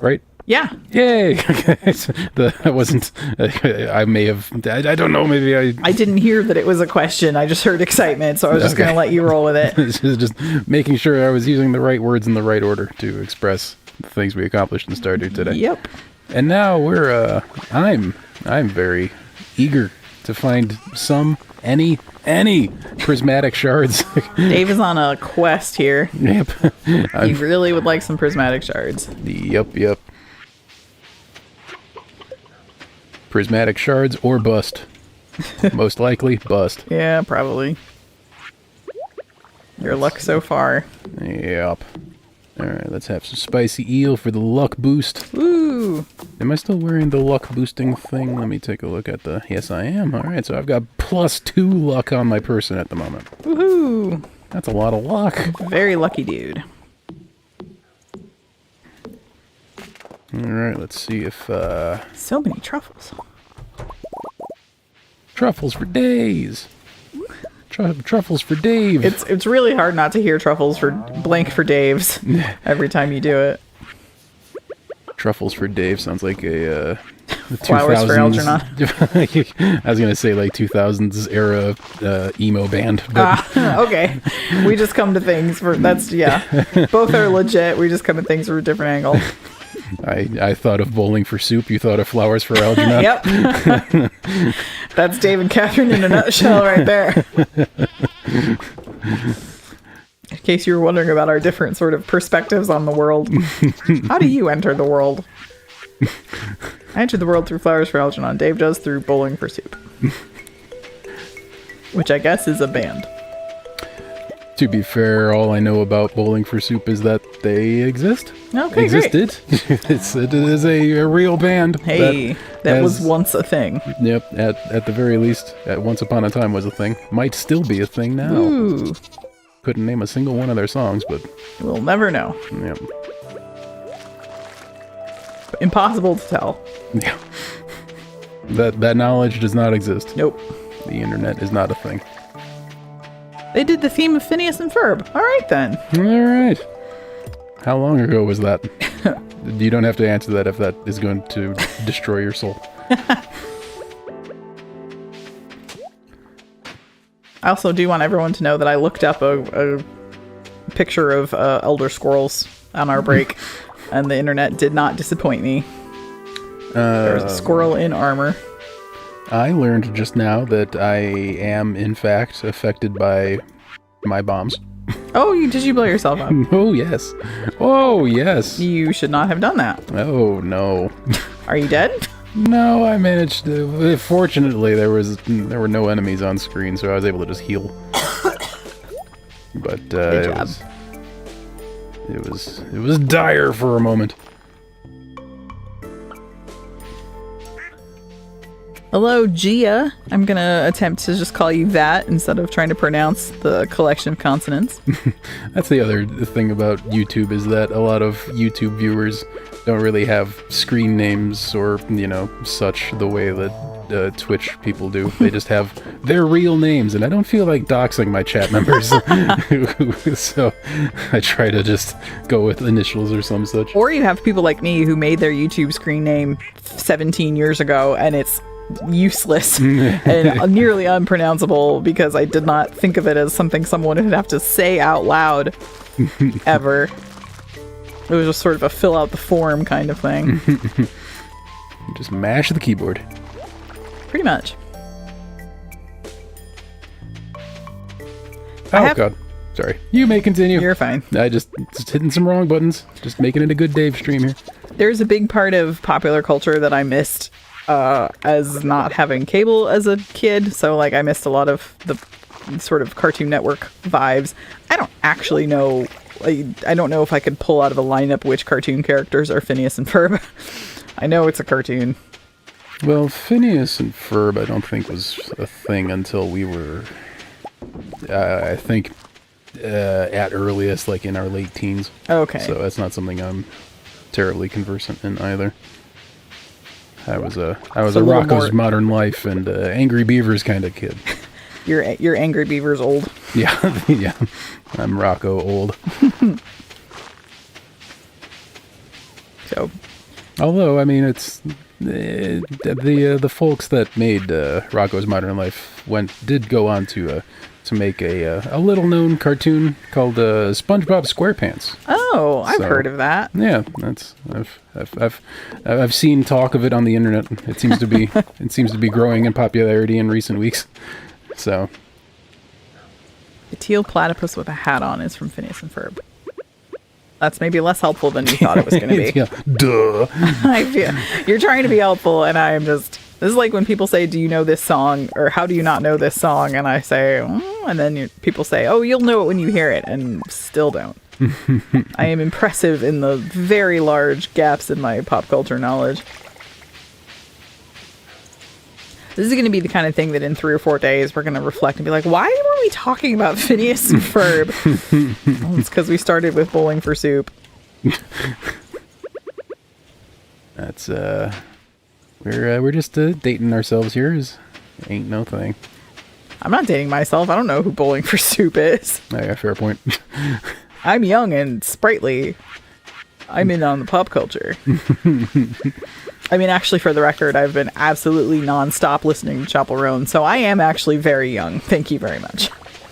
Right? Yeah. Yay! I wasn't. I may have. I don't know. Maybe I didn't hear that it was a question. I just heard excitement, so I was just going to let you roll with it. Just making sure I was using the right words in the right order to express the things we accomplished in Stardew today. Yep. And now we're. I'm very eager to find any prismatic shards. Dave is on a quest here. Yep. He really would like some prismatic shards. Yep. Prismatic shards or bust. Most likely, bust. Yeah, probably. Your luck so far. Yep. Alright, let's have some spicy eel for the luck boost. Woo! Am I still wearing the luck boosting thing? Let me take a look at the... Yes, I am. Alright, so I've got +2 luck on my person at the moment. Woohoo! That's a lot of luck. Very lucky dude. Alright, let's see if... So many truffles. Truffles for days. Truffles for Dave. It's really hard not to hear truffles for blank for Dave's every time you do it. Truffles for Dave sounds like a Flowers for Algernon. I was gonna say like 2000s era emo band. But Okay. We just come to things for both are legit. We just come at things from a different angle. I thought of Bowling for Soup. You thought of Flowers for Algernon. Yep. That's Dave and Catherine in a nutshell right there. In case you were wondering about our different sort of perspectives on the world. How do you enter the world? I entered the world through Flowers for Algernon. Dave does through Bowling for Soup. Which I guess is a band. To be fair, all I know about Bowling for Soup is that they exist. Okay, Existed. It is a real band. Hey, that was once a thing. Yep, at the very least, at once upon a time was a thing. Might still be a thing now. Ooh. Couldn't name a single one of their songs, but... We'll never know. Yep. Impossible to tell. Yeah. That knowledge does not exist. Nope. The internet is not a thing. They did the theme of Phineas and Ferb. All right, then. All right. How long ago was that? You don't have to answer that if that is going to destroy your soul. I also do want everyone to know that I looked up a picture of elder squirrels on our break, and the internet did not disappoint me. There's a squirrel in armor. I learned just now that I am, in fact, affected by my bombs. Oh, did you blow yourself up? Oh, yes. Oh, yes. You should not have done that. Oh, no. Are you dead? No, I managed to... Fortunately, there were no enemies on screen, so I was able to just heal. But Good job. it was dire for a moment. Hello, Gia. I'm going to attempt to just call you that instead of trying to pronounce the collection of consonants. That's the other thing about YouTube, is that a lot of YouTube viewers don't really have screen names or, such the way that Twitch people do. They just have their real names, and I don't feel like doxing my chat members. So I try to just go with initials or some such. Or you have people like me who made their YouTube screen name 17 years ago, and it's useless and nearly unpronounceable because I did not think of it as something someone would have to say out loud ever. It was just sort of a fill out the form kind of thing. Just mash the keyboard. Pretty much. Oh, God. Sorry. You may continue. You're fine. I just hitting some wrong buttons. Just making it a good Dave stream here. There's a big part of popular culture that I missed as not having cable as a kid. So, I missed a lot of the sort of Cartoon Network vibes. I don't actually know. I don't know if I could pull out of a lineup which cartoon characters are Phineas and Ferb. I know it's a cartoon. Well, Phineas and Ferb I don't think was a thing until we were, I think, at earliest, in our late teens. Okay. So that's not something I'm terribly conversant in either. I was a Rocko's Modern Life and Angry Beavers kind of kid. You're Angry Beavers old. Yeah, yeah. I'm Rocco old. So, although it's the folks that made Rocko's Modern Life did go on to make a little known cartoon called SpongeBob SquarePants. Oh, I've heard of that. Yeah, I've seen talk of it on the internet. It seems to be growing in popularity in recent weeks. So, the teal platypus with a hat on is from Phineas and Ferb. That's maybe less helpful than you thought it was going to be. Yeah, duh. I feel you're trying to be helpful, and I am just. This is like when people say, "Do you know this song?" or "How do you not know this song?" And I say, and then people say, "Oh, you'll know it when you hear it," and still don't. I am impressive in the very large gaps in my pop culture knowledge. This is going to be the kind of thing that in 3 or 4 days we're going to reflect and be like, why were we talking about Phineas and Ferb? Well, it's because we started with Bowling for Soup. That's we're just dating ourselves here. Ain't no thing. I'm not dating myself. I don't know who Bowling for Soup is. Yeah, fair point. I'm young and sprightly. I'm in on the pop culture. Actually, for the record, I've been absolutely nonstop listening to Chapel Roan, so I am actually very young. Thank you very much.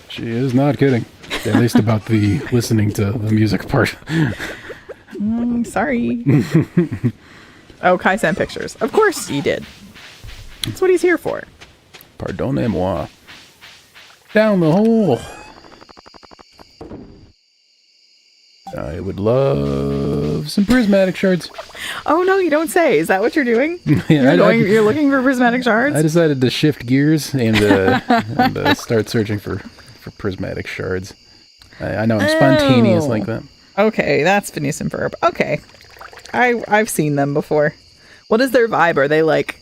She is not kidding. At least about the listening to the music part. Sorry. Oh, Kai sent pictures. Of course he did. That's what he's here for. Pardonnez-moi. Down the hole. I would love some prismatic shards. Oh, no, you don't say. Is that what you're doing? Yeah, you're looking for prismatic shards? I decided to shift gears and start searching for prismatic shards. I know I'm spontaneous like that. Okay, that's Phineas and Ferb. Okay. I've seen them before. What is their vibe? Are they like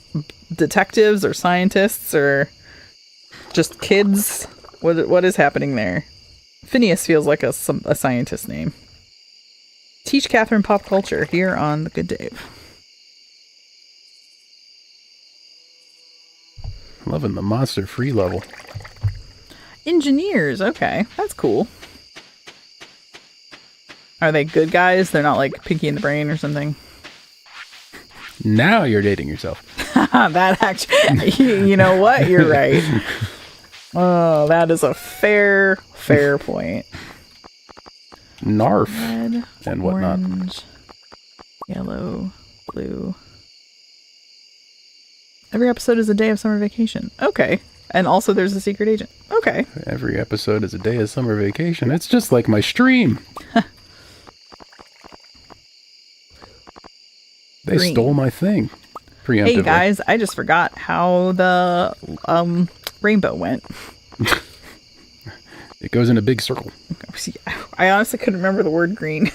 detectives or scientists or just kids? What is happening there? Phineas feels like a scientist name. Teach Catherine pop culture here on The Good Dave. Loving the monster free level. Engineers, okay. That's cool. Are they good guys? They're not like Pinky and the Brain or something? Now you're dating yourself. That actually, you know what? You're right. Oh, that is a fair point. Narf. Red, and whatnot. Orange, yellow, blue. Every episode is a day of summer vacation. Okay. And also there's a secret agent. Okay. Every episode is a day of summer vacation. It's just like my stream. They Green. stole my thing. Preemptively. Hey guys, I just forgot how the rainbow went. It goes in a big circle. I honestly couldn't remember the word green.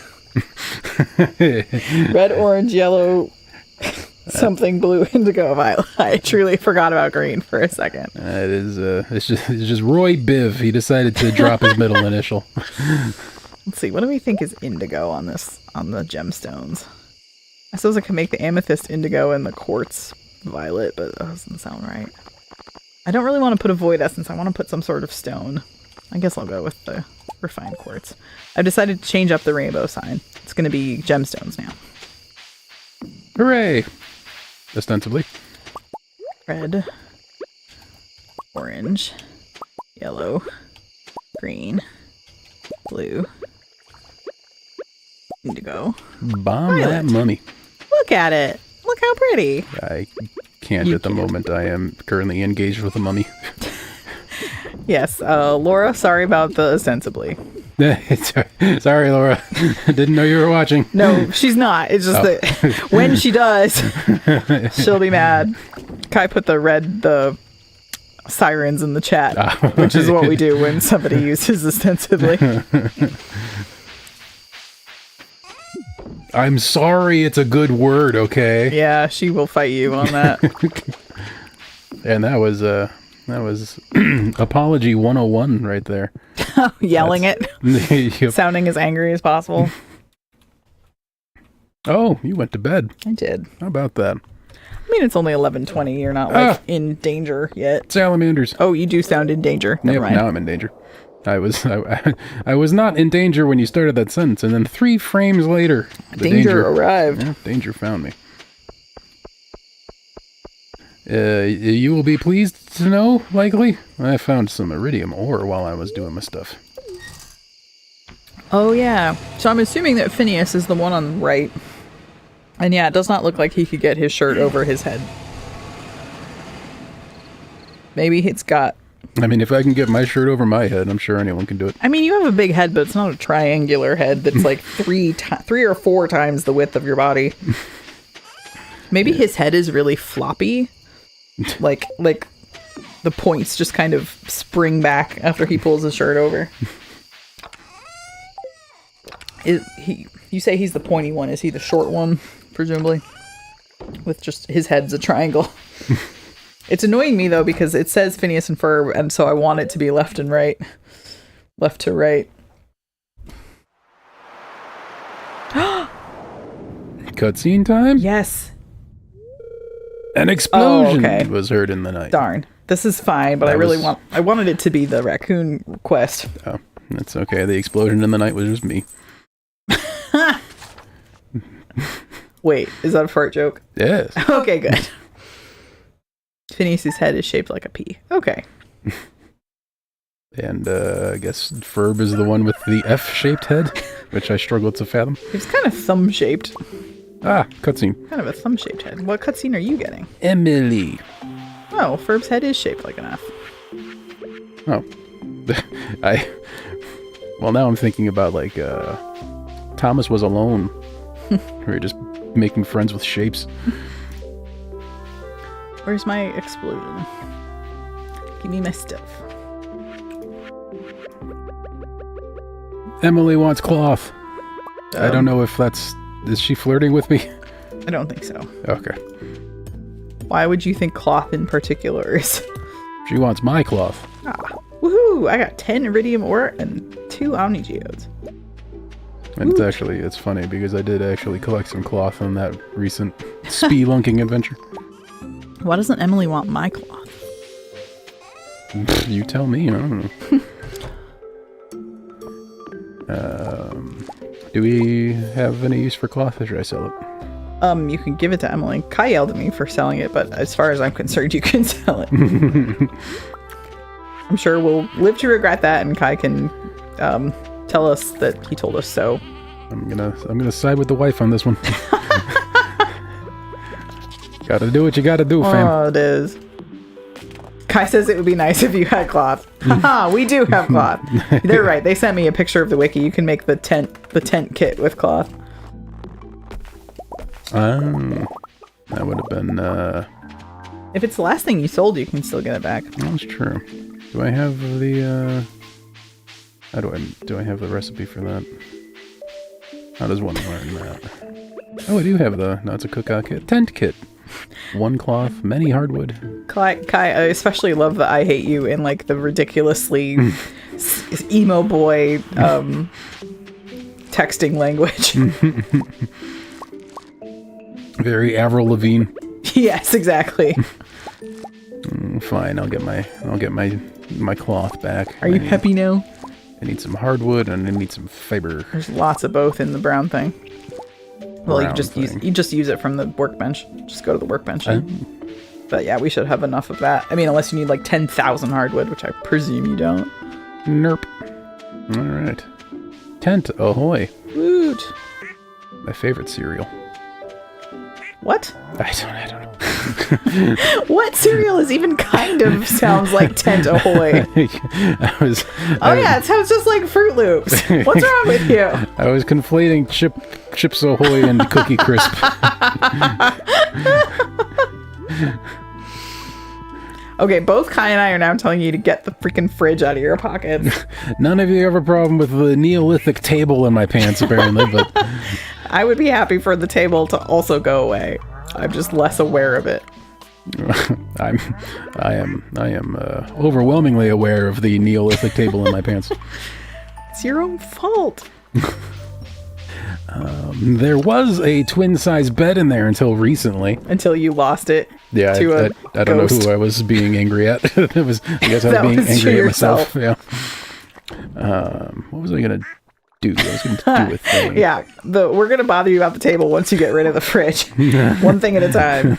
Red, orange, yellow, something blue, indigo, violet. I truly forgot about green for a second. It is. It's just Roy Biv. He decided to drop his middle initial. Let's see. What do we think is indigo on the gemstones? I suppose I can make the amethyst indigo and the quartz violet, but that doesn't sound right. I don't really want to put a void essence. I want to put some sort of stone. I guess I'll go with the refined quartz. I've decided to change up the rainbow sign. It's going to be gemstones now. Hooray! Ostensibly. Red, orange, yellow, green, blue, indigo. Bomb that mummy. Look at it. Look how pretty. I can't at the moment. I am currently engaged with a mummy. Yes, Laura, sorry about the ostensibly. Sorry, Laura. Didn't know you were watching. No, she's not. It's just that when she does, she'll be mad. Kai put the sirens in the chat, which is what we do when somebody uses ostensibly. I'm sorry, it's a good word, okay? Yeah, she will fight you on that. And that was apology 101 right there. Yelling Yep. sounding as angry as possible. Oh, you went to bed. I did. How about that? I mean, it's only 11:20. You're not like in danger yet. Salamanders. Oh, you do sound in danger. Never mind. Now I'm in danger. I was not in danger when you started that sentence, and then 3 frames later, Danger arrived. Yeah, danger found me. You will be pleased to know, likely, I found some iridium ore while I was doing my stuff. Oh, yeah. So I'm assuming that Phineas is the one on the right. And yeah, it does not look like he could get his shirt over his head. Maybe it's got... I mean, if I can get my shirt over my head, I'm sure anyone can do it. I mean, you have a big head, but it's not a triangular head that's like three or four times the width of your body. Maybe his head is really floppy. Like the points just kind of spring back after he pulls his shirt over. You say he's the pointy one. Is he the short one, presumably? With just his head's a triangle. It's annoying me, though, because it says Phineas and Ferb, and so I want it to be left and right. Left to right. Cutscene time? Yes. An explosion was heard in the night. Darn. This is fine, but I wanted it to be the raccoon quest. Oh, that's okay. The explosion in the night was just me. Wait, is that a fart joke? Yes. Okay, good. Phineas's head is shaped like a pea. Okay. And I guess Ferb is the one with the F-shaped head, which I struggled to fathom. It's kind of thumb-shaped. Ah, cutscene. Kind of a thumb-shaped head. What cutscene are you getting? Emily. Oh, Ferb's head is shaped like an F. Oh. Well, now I'm thinking about, like, Thomas Was Alone. We're just making friends with shapes. Where's my explosion? Give me my stuff. Emily wants cloth. I don't know if is she flirting with me? I don't think so. Okay. Why would you think cloth in particular is? She wants my cloth. Ah, woohoo! I got 10 iridium ore and 2 omni geodes. And it's funny because I did actually collect some cloth on that recent spelunking adventure. Why doesn't Emily want my cloth? You tell me. I don't know. Do we have any use for cloth, or should I sell it? You can give it to Emily. Kai yelled at me for selling it, but as far as I'm concerned, you can sell it. I'm sure we'll live to regret that, and Kai can tell us that he told us so. I'm gonna side with the wife on this one. Gotta do what you gotta do, fam. Oh, it is. Kai says it would be nice if you had cloth. Haha, we do have cloth. They're right. They sent me a picture of the wiki. You can make the tent kit with cloth. That would have been. If it's the last thing you sold, you can still get it back. That's true. Do I have the? Do I have the recipe for that? How does one learn that? Oh, I do have no, it's a cookout kit. Tent kit. One cloth, many hardwood. Kai, I especially love the I hate you in like the ridiculously emo boy texting language. Very Avril Lavigne. Yes, exactly. Fine, I'll get my cloth back. Are you happy now? I need some hardwood and I need some fiber. There's lots of both in the brown thing. Well, Brown you just use it from the workbench. Just go to the workbench. But yeah, we should have enough of that. I mean, unless you need like 10,000 hardwood, which I presume you don't. Nerp. All right. Tent ahoy. Woot. My favorite cereal. What? I don't know. What cereal is even kind of sounds like Tent Ahoy? It sounds just like Fruit Loops. What's wrong with you? I was conflating Chips Ahoy and Cookie Crisp. Okay, both Kai and I are now telling you to get the freaking fridge out of your pockets. None of you have a problem with the Neolithic table in my pants, apparently, but I would be happy for the table to also go away. I'm just less aware of it. I am overwhelmingly aware of the Neolithic table in my pants. It's your own fault. There was a twin-size bed in there until recently. Until you lost it. Yeah, to I don't ghost. know who I was being angry at. I guess I was That being was angry at yourself. myself. Yeah. What was I gonna do? I was gonna do a thing. Yeah, we're gonna bother you about the table once you get rid of the fridge. One thing at a time.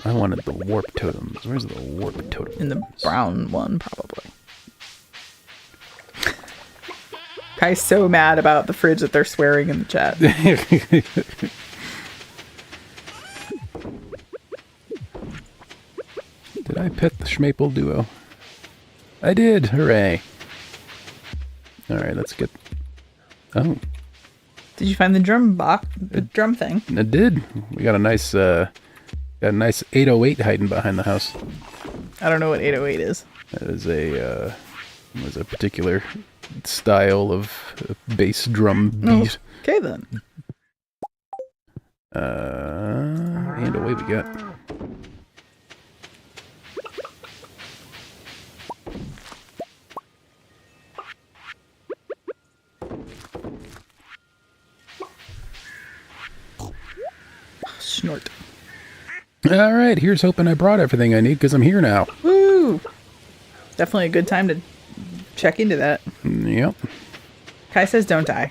I wanted the warp totems. Where's the warp totem? In the brown one, probably. Kai's so mad about the fridge that they're swearing in the chat. Did I pet the Schmaple duo? I did! Hooray! Alright, let's get... Oh. Did you find the drum thing? I did! We got a nice 808 hiding behind the house. I don't know what 808 is. That is a particular style of bass drum beat. Okay then. And away we get. Snort. All right, here's hoping I brought everything I need because I'm here now. Woo! Definitely a good time to check into that. Yep. Kai says don't die.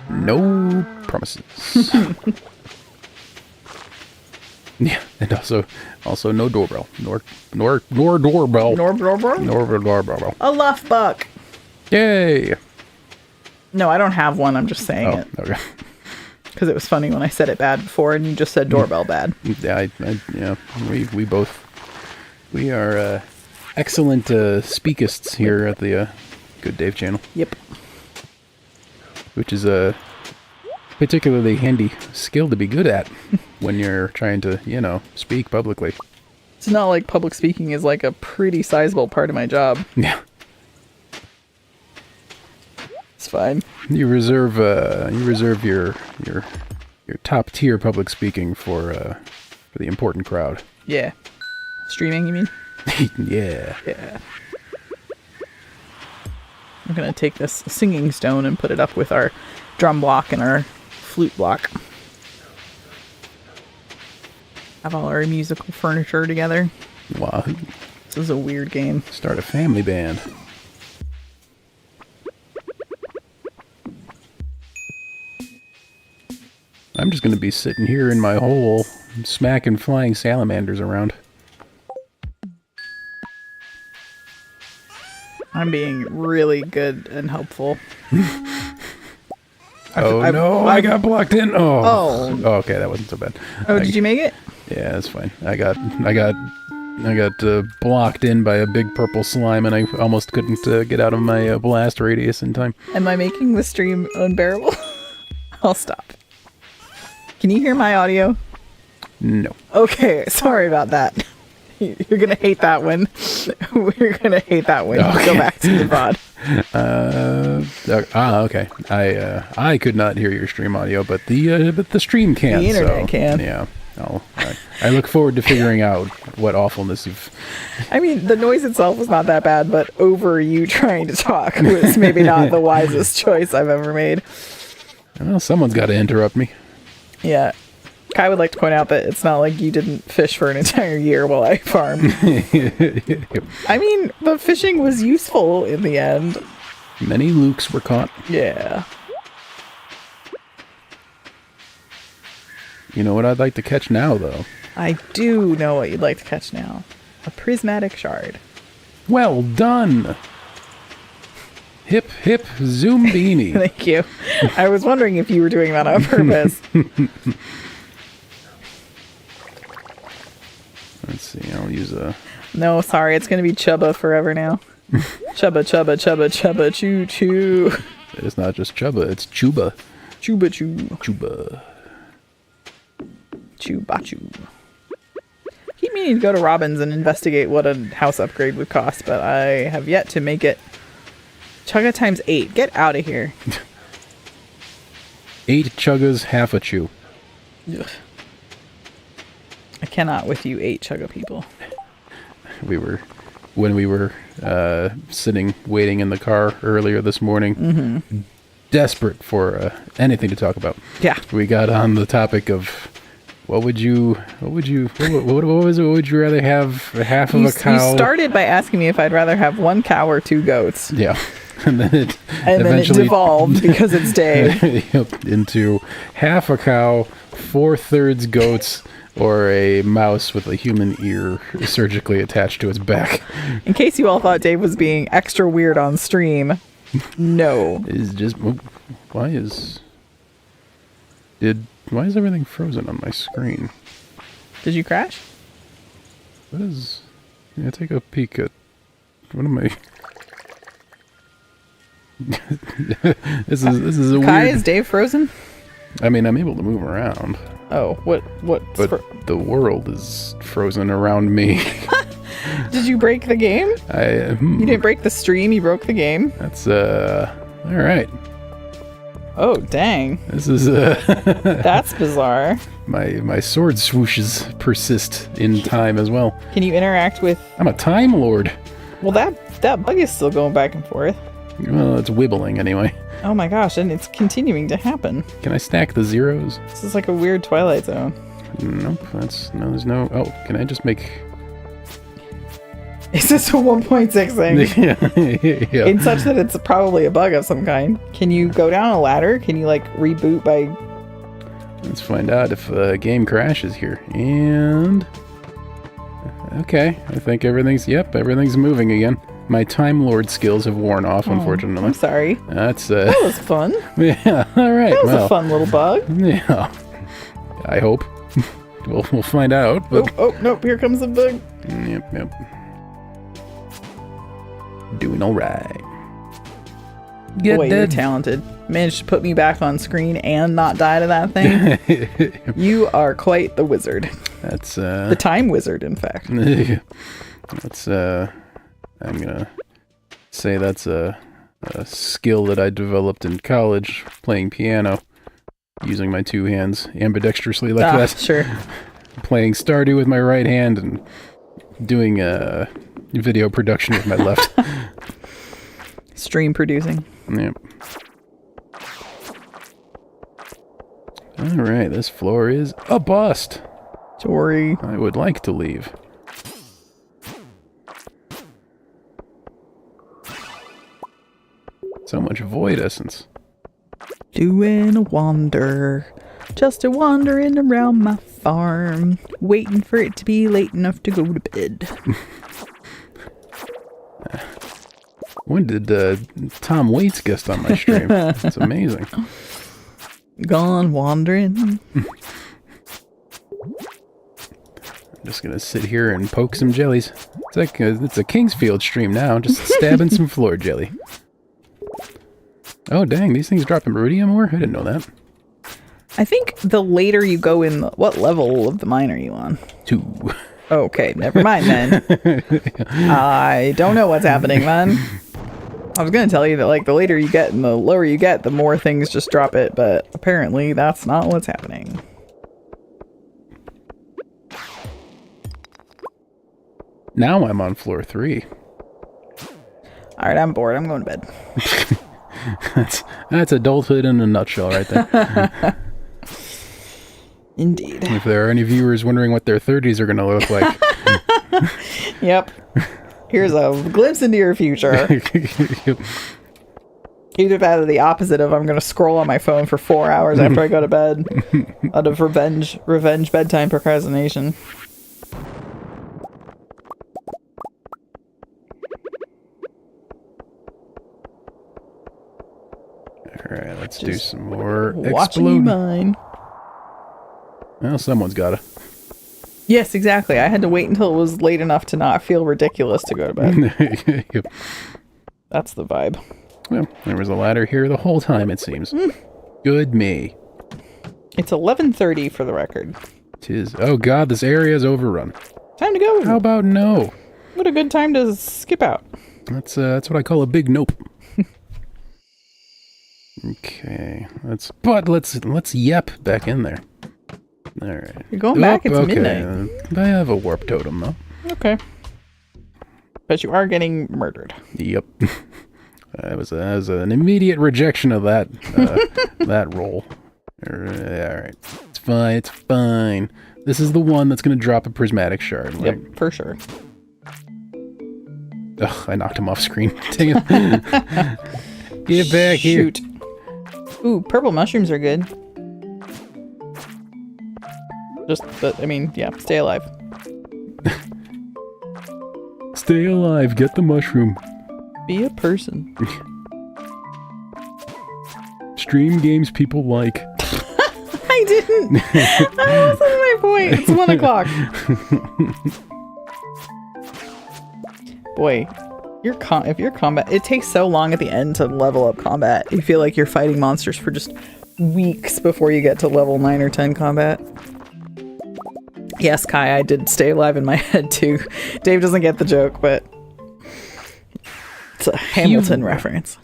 No promises. Yeah, and also no doorbell. Nor doorbell. Nor doorbell. A luff buck. Yay! No, I don't have one. I'm just saying it. Okay. Because it was funny when I said it bad before and you just said doorbell bad. Yeah, we are excellent speakists here at the Good Dave channel. Yep. Which is a particularly handy skill to be good at when you're trying to, speak publicly. It's not like public speaking is like a pretty sizable part of my job. Yeah. It's fine. You reserve your top tier public speaking for the important crowd. Yeah. Streaming, you mean? Yeah. Yeah. I'm gonna take this singing stone and put it up with our drum block and our flute block. Have all our musical furniture together. Wow. This is a weird game. Start a family band. I'm just going to be sitting here in my hole, smacking flying salamanders around. I'm being really good and helpful. I got blocked in. Oh. Okay, that wasn't so bad. Did you make it? Yeah, that's fine. I got blocked in by a big purple slime, and I almost couldn't get out of my blast radius in time. Am I making the stream unbearable? I'll stop. Can you hear my audio? No. Okay, sorry about that. You're gonna hate that one. We're gonna hate that one. Okay. Go back to the VOD. Okay. I could not hear your stream audio, but the stream can. The internet can. Yeah. I look forward to figuring out what awfulness you've. I mean, the noise itself was not that bad, but over you trying to talk was maybe not the wisest choice I've ever made. Well, someone's got to interrupt me. Yeah. Kai would like to point out that it's not like you didn't fish for an entire year while I farmed. I mean, the fishing was useful in the end. Many lukes were caught. Yeah. You know what I'd like to catch now, though? I do know what you'd like to catch now. A prismatic shard. Well done! Hip, hip, zoom beanie. Thank you. I was wondering if you were doing that on purpose. Let's see, I'll use a... No, sorry, it's going to be Chubba forever now. Chubba, chubba, chubba, chubba, choo, choo. It's not just Chubba, it's Chuba. Chuba, choo. Chuba. Choo-ba-choo. Keep meaning to go to Robin's and investigate what a house upgrade would cost, but I have yet to make it. Chugga times 8. Get out of here. 8 chuggas, half a chew. Ugh. I cannot with you 8 chugga people. When we were sitting, waiting in the car earlier this morning, desperate for anything to talk about. Yeah. We got on the topic of what would you rather have? Half of a cow? You started by asking me if I'd rather have 1 cow or 2 goats. Yeah. And then it devolved because it's day. into half a cow, 4/3 goats, or a mouse with a human ear surgically attached to its back. In case you all thought Dave was being extra weird on stream, no. Is just why is everything frozen on my screen? Did you crash? What is? Yeah, take a peek at. What am I? This is a Kai, weird. is Dave frozen? I mean, I'm able to move around. Oh, what? But the world is frozen around me. Did you break the game? You didn't break the stream, you broke the game? That's, all right. Oh, dang. This is, That's bizarre. My sword swooshes persist in time as well. Can you interact with... I'm a Time Lord. Well, that bug is still going back and forth. Well, it's wibbling anyway. Oh my gosh, and it's continuing to happen. Can I stack the zeros? This is like a weird Twilight Zone. Nope, there's no... Oh, can I just make... Is this a 1.6 thing? Yeah. In such that it's probably a bug of some kind. Can you go down a ladder? Can you, like, reboot by... Let's find out if a game crashes here. And... Okay, I think everything's moving again. My Time Lord skills have worn off, unfortunately. I'm sorry. That was fun. Yeah, all right. That was a fun little bug. Yeah. I hope. We'll find out. But... Oh, nope, here comes the bug. Yep. Doing all right. Boy, you're talented. Managed to put me back on screen and not die to that thing. You are quite the wizard. That's the time wizard, in fact. That's I'm gonna say that's a skill that I developed in college, playing piano, using my 2 hands ambidextrously like that. Sure. Playing Stardew with my right hand and doing video production with my left. Stream producing. Yep. Alright, this floor is a bust. Sorry. I would like to leave. So much void essence. Doing a wander. Just a wandering around my farm. Waiting for it to be late enough to go to bed. When did Tom Waits guest on my stream? That's amazing. Gone wandering. I'm just gonna sit here and poke some jellies. It's like it's a Kingsfield stream now, just stabbing some floor jelly. Oh dang, these things drop iridium ore? I didn't know that. I think the later you go in, what level of the mine are you on? 2. Okay, never mind then. I don't know what's happening then. I was gonna tell you that like the later you get and the lower you get, the more things just drop it, but apparently that's not what's happening. Now I'm on floor 3. Alright, I'm bored. I'm going to bed. That's adulthood in a nutshell right there. Indeed. If there are any viewers wondering what their 30s are going to look like. Yep. Here's a glimpse into your future. Either that or the opposite of I'm going to scroll on my phone for 4 hours after I go to bed out of revenge bedtime procrastination. Alright, let's do some more Watching exploding. mine. Well, someone's got to. Yes, exactly. I had to wait until it was late enough to not feel ridiculous to go to bed. Yep. That's the vibe. Well, there was a ladder here the whole time, it seems. Good me. It's 11:30 for the record. Tis. Oh god, this area is overrun. Time to go. How about no? What a good time to skip out. That's what I call a big nope. Okay, let's yep back in there. All right. You're going back. It's okay. midnight. I have a warp totem though. Okay. But you are getting murdered. Yep. That was an immediate rejection of that that roll. All right. It's fine. It's fine. This is the one that's going to drop a prismatic shard. Yep, for sure. Ugh, I knocked him off screen. Dang it. Get back here. Shoot. Ooh, purple mushrooms are good. But I mean, yeah, stay alive. Stay alive. Get the mushroom. Be a person. Stream games people like. I didn't. That wasn't my point. It's 1 o'clock. Boy, if your combat, it takes so long at the end to level up combat. You feel like you're fighting monsters for just weeks before you get to level 9 or 10 combat. Yes, Kai, I did stay alive in my head too. Dave doesn't get the joke, but it's a Hamilton reference.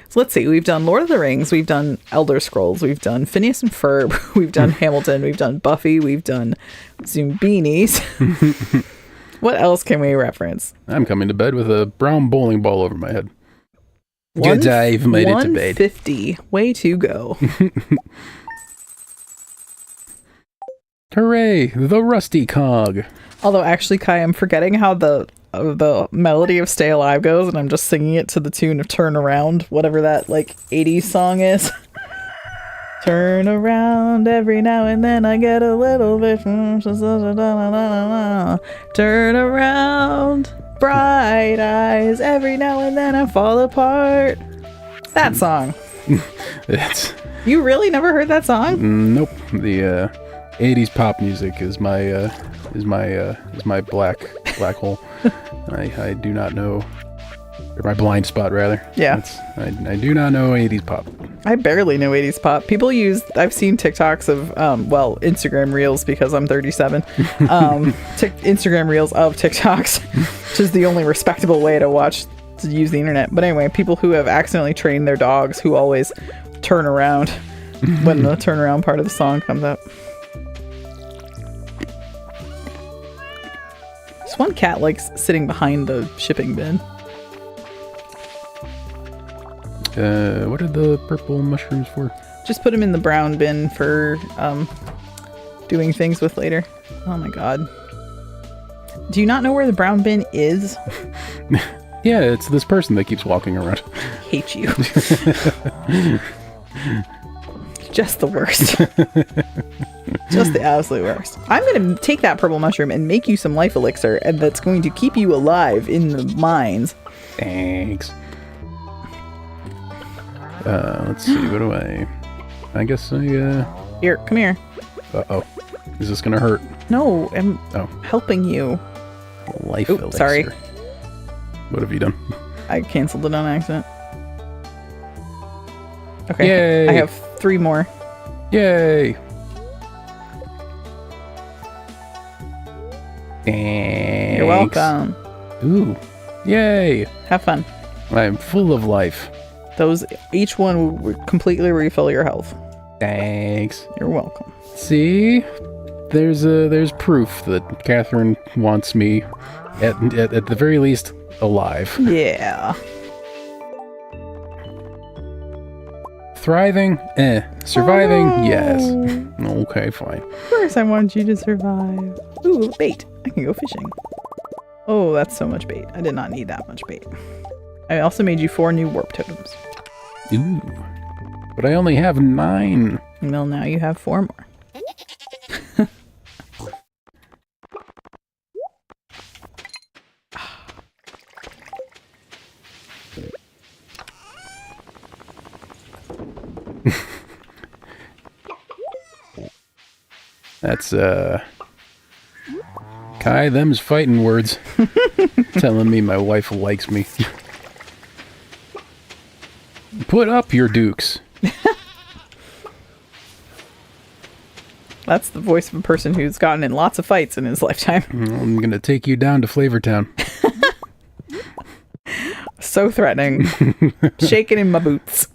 So let's see, we've done Lord of the Rings, we've done Elder Scrolls, we've done Phineas and Ferb, we've done Hamilton, we've done Buffy, we've done Zoombinis. What else can we reference? I'm coming to bed with a brown bowling ball over my head. Good Dave made it to bed. 150, way to go. Hooray, the rusty cog. Although actually, Kai, I'm forgetting how the melody of Stay Alive goes, and I'm just singing it to the tune of Turn Around, whatever that like 80s song is. Turn around every now and then I get a little bit. Turn around, bright eyes, every now and then I fall apart. That song. You really never heard that song? Nope. The 80s pop music is my black hole. I do not know, or my blind spot rather. Yeah. I do not know 80s pop. I barely know 80s pop. I've seen TikToks of Instagram Reels because I'm 37. Instagram Reels of TikToks, which is the only respectable way to use the internet. But anyway, people who have accidentally trained their dogs who always turn around when the turnaround part of the song comes up. This one cat likes sitting behind the shipping bin. What are the purple mushrooms for? Just put them in the brown bin for doing things with later. Oh my god. Do you not know where the brown bin is? Yeah, it's this person that keeps walking around. I hate you. Just the worst. Just the absolute worst. I'm going to take that purple mushroom and make you some life elixir, and that's going to keep you alive in the mines. Thanks. Let's see, what do I guess Here, come here. Uh-oh. Is this gonna hurt? No, I'm helping you. Life Oops, elixir. sorry. What have you done? I canceled it on accident. Okay, Yay. I have 3 more. Yay! Thanks. You're welcome. Ooh. Yay! Have fun. I am full of life. Those, each one will completely refill your health. Thanks. You're welcome. See? There's proof that Catherine wants me, at the very least, alive. Yeah. Thriving? Surviving? Oh. Yes. Okay, fine. Of course I want you to survive. Ooh, bait. I can go fishing. Oh, that's so much bait. I did not need that much bait. I also made you 4 new warp totems. Ooh. But I only have 9. Well, now you have 4 more. That's, Kai, them's fighting words. Telling me my wife likes me. Put up your dukes. That's the voice of a person who's gotten in lots of fights in his lifetime. I'm gonna take you down to Flavortown. So threatening. Shaking in my boots.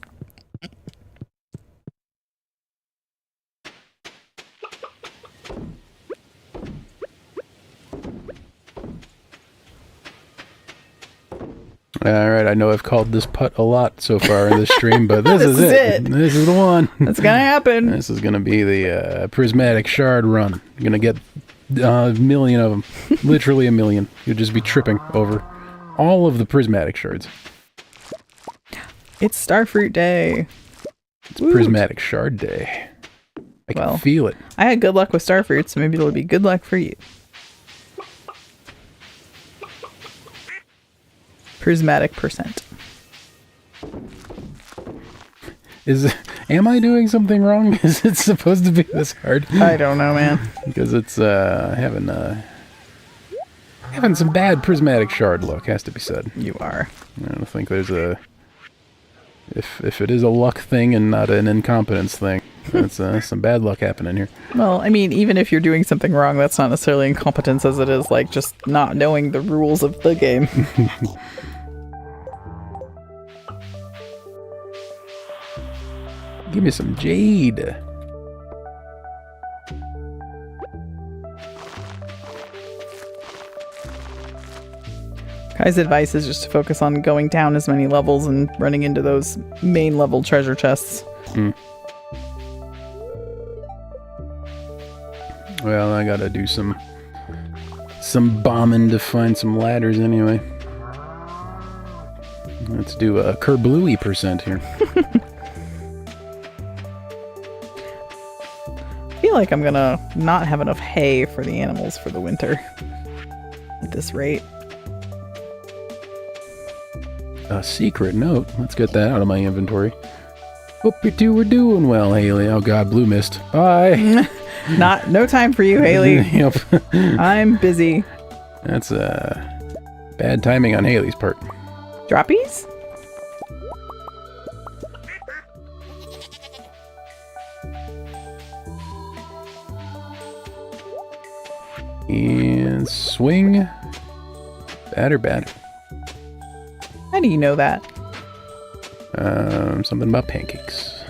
Alright, I know I've called this putt a lot so far in this stream, but this is This is it. it. This is the one. That's gonna happen. This is gonna be the prismatic shard run. You're gonna get a million of them. Literally a million. You'll just be tripping over all of the prismatic shards. It's Starfruit Day. It's prismatic shard day. I can feel it. I had good luck with Starfruit, so maybe it'll be good luck for you. Prismatic percent. Am I doing something wrong? Is it supposed to be this hard? I don't know, man. Because it's having some bad prismatic shard luck, has to be said. You are. I don't think there's a if it is a luck thing and not an incompetence thing, that's some bad luck happening here. Well, I mean, even if you're doing something wrong, that's not necessarily incompetence as it is like just not knowing the rules of the game. Give me some jade. Kai's advice is just to focus on going down as many levels and running into those main level treasure chests. Well, I gotta do some bombing to find some ladders anyway. Let's do a kerblooey percent here. I feel like I'm gonna not have enough hay for the animals for the winter at this rate. A secret note. Let's get that out of my inventory. Hope you two were doing well, Haley. Oh god, blue mist. Bye. No time for you, Haley. Yep. I'm busy. That's bad timing on Haley's part. Droppies? And swing. Batter. How do you know that? Something about pancakes.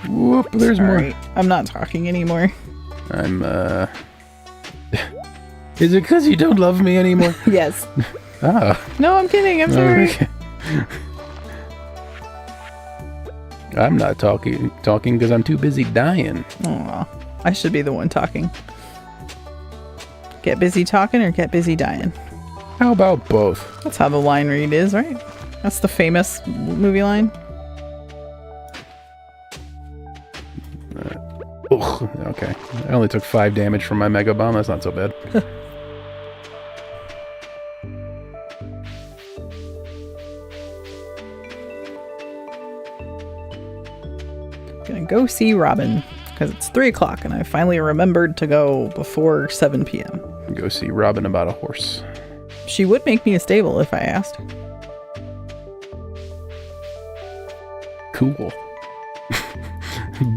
Whoop, there's more. Alright, I'm not talking anymore. I'm, Is it because you don't love me anymore? Yes. Ah. No, I'm kidding. I'm sorry. Okay. I'm not talking because I'm too busy dying. Aw, I should be the one talking. Get busy talking or get busy dying. How about both? That's how the line read is, right? That's the famous movie line. Ugh, okay. I only took 5 damage from my Mega Bomb. That's not so bad. Gonna go see Robin because it's 3 o'clock and I finally remembered to go before 7 p.m. Go see Robin about a horse. She would make me a stable if I asked. Cool.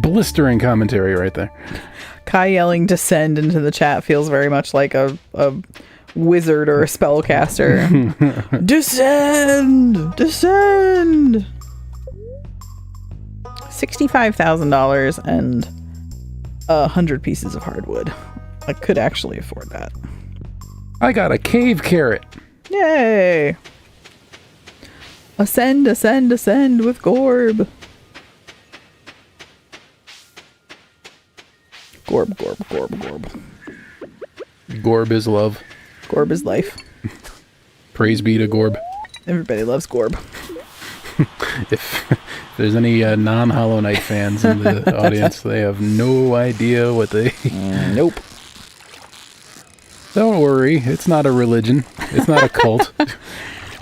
Blistering commentary right there. Kai yelling descend into the chat feels very much like a wizard or a spellcaster. Descend! Descend! $65,000 and 100 pieces of hardwood. I could actually afford that. I got a cave carrot. Yay! Ascend, ascend, ascend with Gorb. Gorb, Gorb, Gorb, Gorb. Gorb is love. Gorb is life. Praise be to Gorb. Everybody loves Gorb. If there's any non-Hollow Knight fans in the audience, they have no idea what they... Nope. Don't worry, it's not a religion. It's not a cult.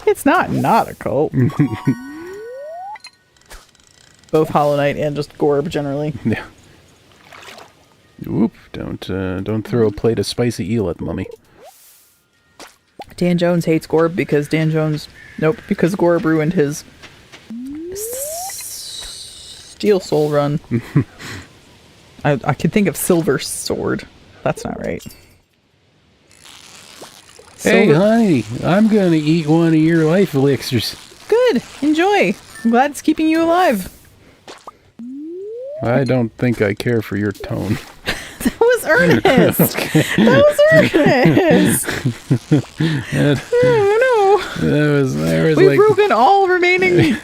It's not a cult. Both Hollow Knight and just Gorb generally. Yeah. Oop! Don't throw a plate of spicy eel at the mummy. Dan Jones hates Gorb because because Gorb ruined his Steel Soul run. I could think of Silver Sword. That's not right. Hey, honey, I'm gonna eat one of your life elixirs. Good. Enjoy. I'm glad it's keeping you alive. I don't think I care for your tone. That was earnest. Okay. That was earnest. Oh, no. There was We've like... broken all remaining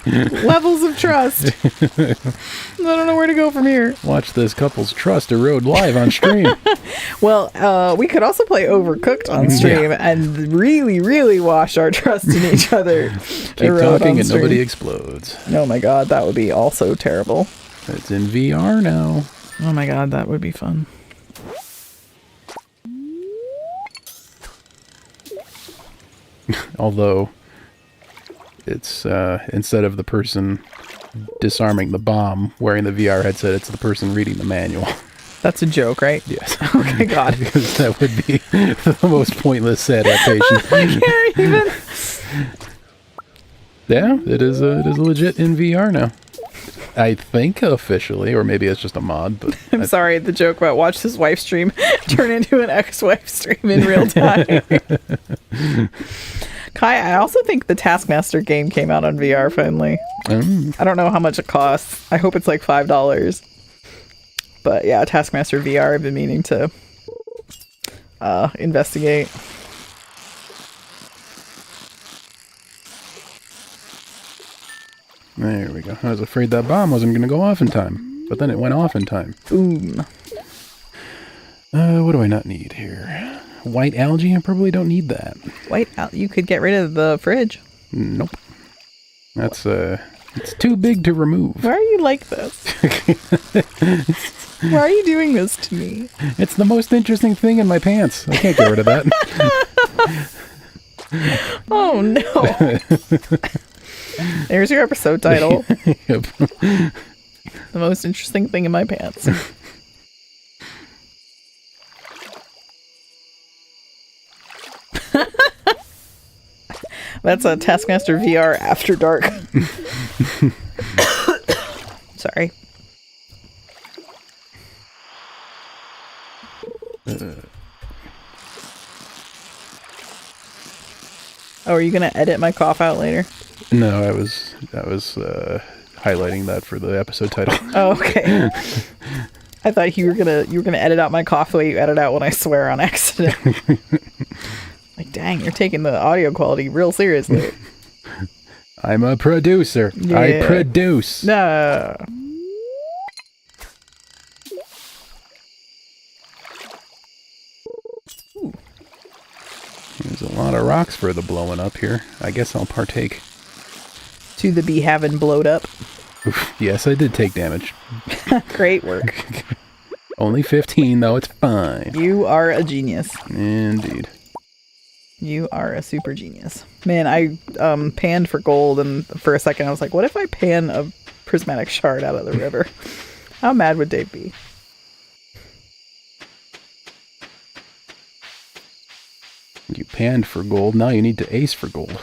levels of trust. I don't know where to go from here. Watch this couple's trust erode live on stream. Well, we could also play Overcooked on stream and really, really wash our trust in each other. Keep talking and nobody explodes. Oh my god, that would be also terrible. It's in VR now. Oh my god, that would be fun. Although, it's instead of the person disarming the bomb wearing the VR headset, it's the person reading the manual. That's a joke, right? Yes. Okay, God. Because that would be the most pointless adaptation. I can't even. Yeah, it is legit in VR now. I think officially, or maybe it's just a mod. But I'm sorry, the joke about watch his wife stream turn into an ex-wife stream in real time. Kai, I also think the Taskmaster game came out on VR finally. I don't know how much it costs. I hope it's like $5. But yeah, Taskmaster VR, I've been meaning to investigate. There we go. I was afraid that bomb wasn't going to go off in time, but then it went off in time. Boom. What do I not need here? White algae? I probably don't need that. You could get rid of the fridge. Nope. That's it's too big to remove. Why are you like this? Why are you doing this to me? It's the most interesting thing in my pants. I can't get rid of that. Oh no. There's your episode title. Yep. The most interesting thing in my pants. That's a Taskmaster VR After Dark. Sorry. Oh, are you gonna edit my cough out later? No, I was highlighting that for the episode title. Oh, okay. I thought you were gonna edit out my cough the way you edit out when I swear on accident. Like, dang, you're taking the audio quality real seriously. I'm a producer. Yeah. I produce. No. There's a lot of rocks for the blowing up here. I guess I'll partake. To the be having blowed up. Oof, yes, I did take damage. Great work. Only 15, though. It's fine. You are a genius. Indeed. You are a super genius. Man, I panned for gold, and for a second I was like, what if I pan a prismatic shard out of the river? How mad would Dave be? You panned for gold. Now you need to ace for gold.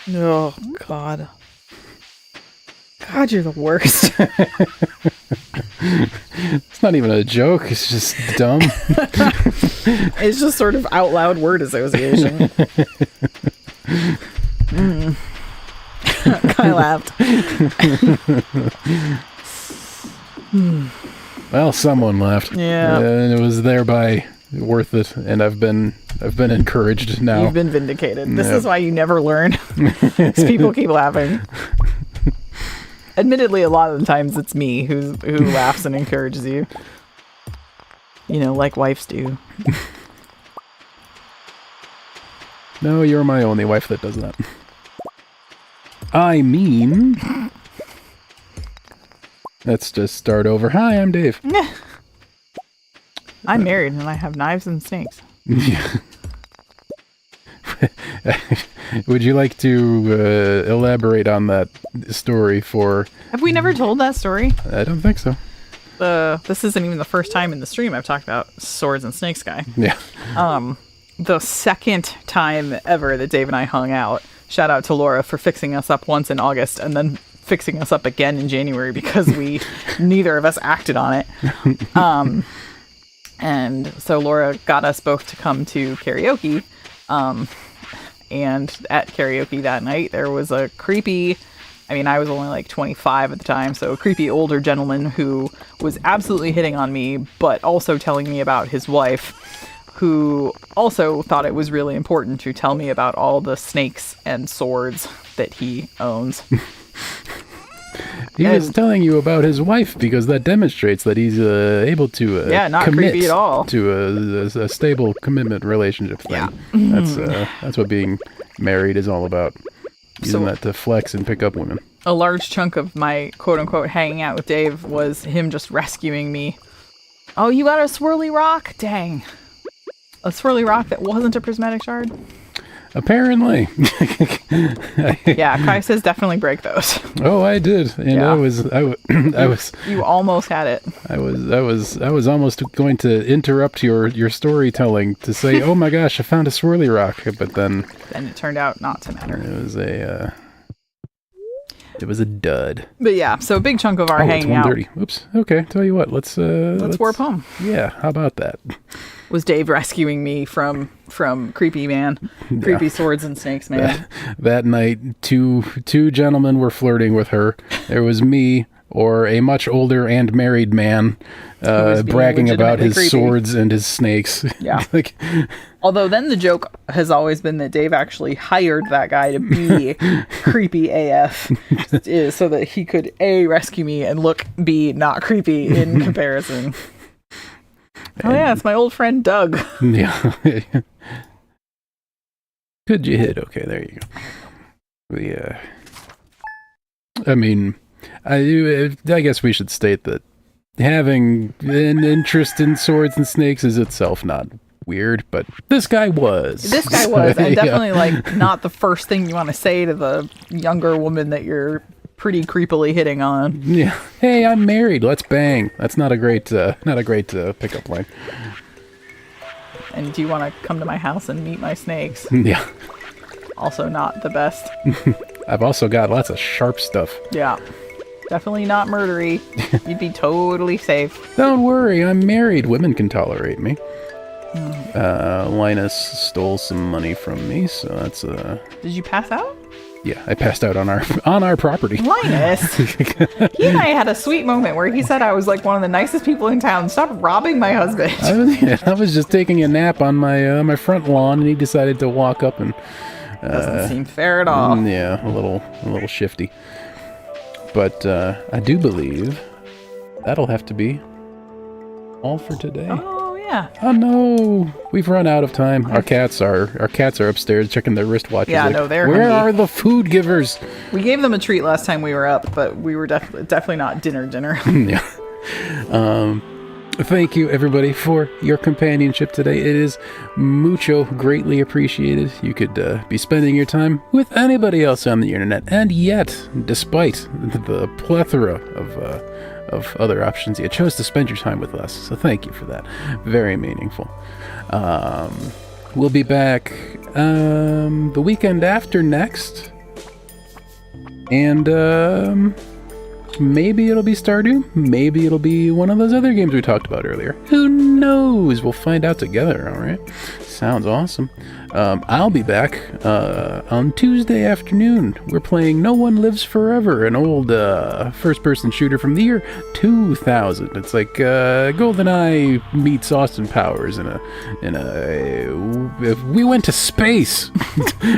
Oh, God. God, you're the worst. It's not even a joke. It's just dumb. It's just sort of out loud word association. I laughed. Well, someone laughed. Yeah. And it was thereby worth it. And I've been encouraged now. You've been vindicated. This is why you never learn. Because people keep laughing. Admittedly, a lot of the times it's me who laughs and encourages you. You know, like wives do. No, you're my only wife that does that. I mean... Let's just start over. Hi, I'm Dave. I'm married and I have knives and snakes. Yeah. Would you like to elaborate on that story for... Have we never told that story? I don't think so. This isn't even the first time in the stream I've talked about Swords and Snakes guy. Yeah. The second time ever that Dave and I hung out, shout out to Laura for fixing us up once in August and then fixing us up again in January because neither of us acted on it. And so Laura got us both to come to karaoke. And at karaoke that night, there was a creepy, I was only like 25 at the time, so a creepy older gentleman who was absolutely hitting on me, but also telling me about his wife, who also thought it was really important to tell me about all the snakes and swords that he owns. He was telling you about his wife because that demonstrates that he's able to not commit creepy at all to a stable commitment relationship thing. Yeah. That's what being married is all about. Using that to flex and pick up women. A large chunk of my quote-unquote hanging out with Dave was him just rescuing me. Oh, you got a swirly rock? Dang. A swirly rock that wasn't a prismatic shard? Apparently. Yeah, Kai says definitely break those. Oh, I did. And yeah. I was You almost had it. I was almost going to interrupt your storytelling to say, "Oh my gosh, I found a swirly rock," but then it turned out not to matter. It was a dud. But yeah, so a big chunk of our hanging out. Oops. Okay, tell you what, let's warp home. Yeah, how about that? Was Dave rescuing me from creepy man, creepy swords and snakes man. That night, two gentlemen were flirting with her. There was me, or a much older and married man, bragging about his creepy swords and his snakes. Yeah. Although then the joke has always been that Dave actually hired that guy to be creepy AF so that he could A, rescue me, and look, B, not creepy in comparison. Oh yeah, it's my old friend Doug. Yeah. Could you hit? Okay, there you go. I guess we should state that having an interest in swords and snakes is itself not weird, but this guy was. This guy was, and definitely not the first thing you want to say to the younger woman that you're pretty creepily hitting on. Yeah. Hey, I'm married. Let's bang. That's not a great pickup line. And do you want to come to my house and meet my snakes? Yeah. Also not the best. I've also got lots of sharp stuff. Yeah. Definitely not murdery. You'd be totally safe. Don't worry, I'm married. Women can tolerate me. Linus stole some money from me, so that's Did you pass out? Yeah, I passed out on our property. Linus! He and I had a sweet moment where he said I was like one of the nicest people in town. Stop robbing my husband. I was just taking a nap on my front lawn, and he decided to walk up and... Doesn't seem fair at all. Yeah, a little shifty. But I do believe that'll have to be all for today. Oh yeah. Oh no, we've run out of time. Our cats are upstairs checking their wristwatches. Yeah, no, they're where hungry. are the food givers? We gave them a treat last time we were up, but we were definitely not dinner. Yeah. Thank you, everybody, for your companionship today. It is mucho greatly appreciated. You could be spending your time with anybody else on the internet, and yet, despite the plethora of other options, you chose to spend your time with us. So thank you for that. Very meaningful. We'll be back the weekend after next, and Maybe it'll be Stardew. Maybe it'll be one of those other games we talked about earlier. Who knows? We'll find out together, all right? Sounds awesome. I'll be back on Tuesday afternoon. We're playing No One Lives Forever, an old first-person shooter from the year 2000. It's like GoldenEye meets Austin Powers we went to space.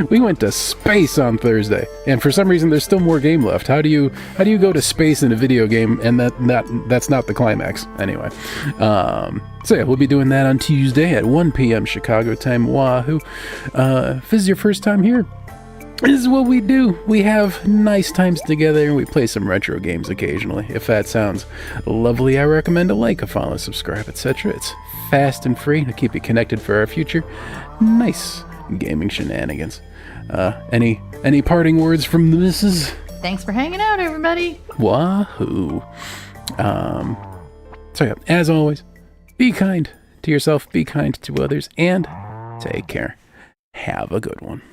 We went to space on Thursday, and for some reason there's still more game left. How do you go to space in a video game and that's not the climax? Anyway, so yeah, we'll be doing that on Tuesday at 1 p.m. Chicago time. Wahoo! If this is your first time here, this is what we do. We have nice times together and we play some retro games occasionally. If that sounds lovely, I recommend a like, a follow, subscribe, etc. It's fast and free to keep you connected for our future nice gaming shenanigans. Any parting words from the missus? Thanks for hanging out, everybody. Wahoo! So yeah, as always, be kind to yourself, be kind to others, and take care. Have a good one.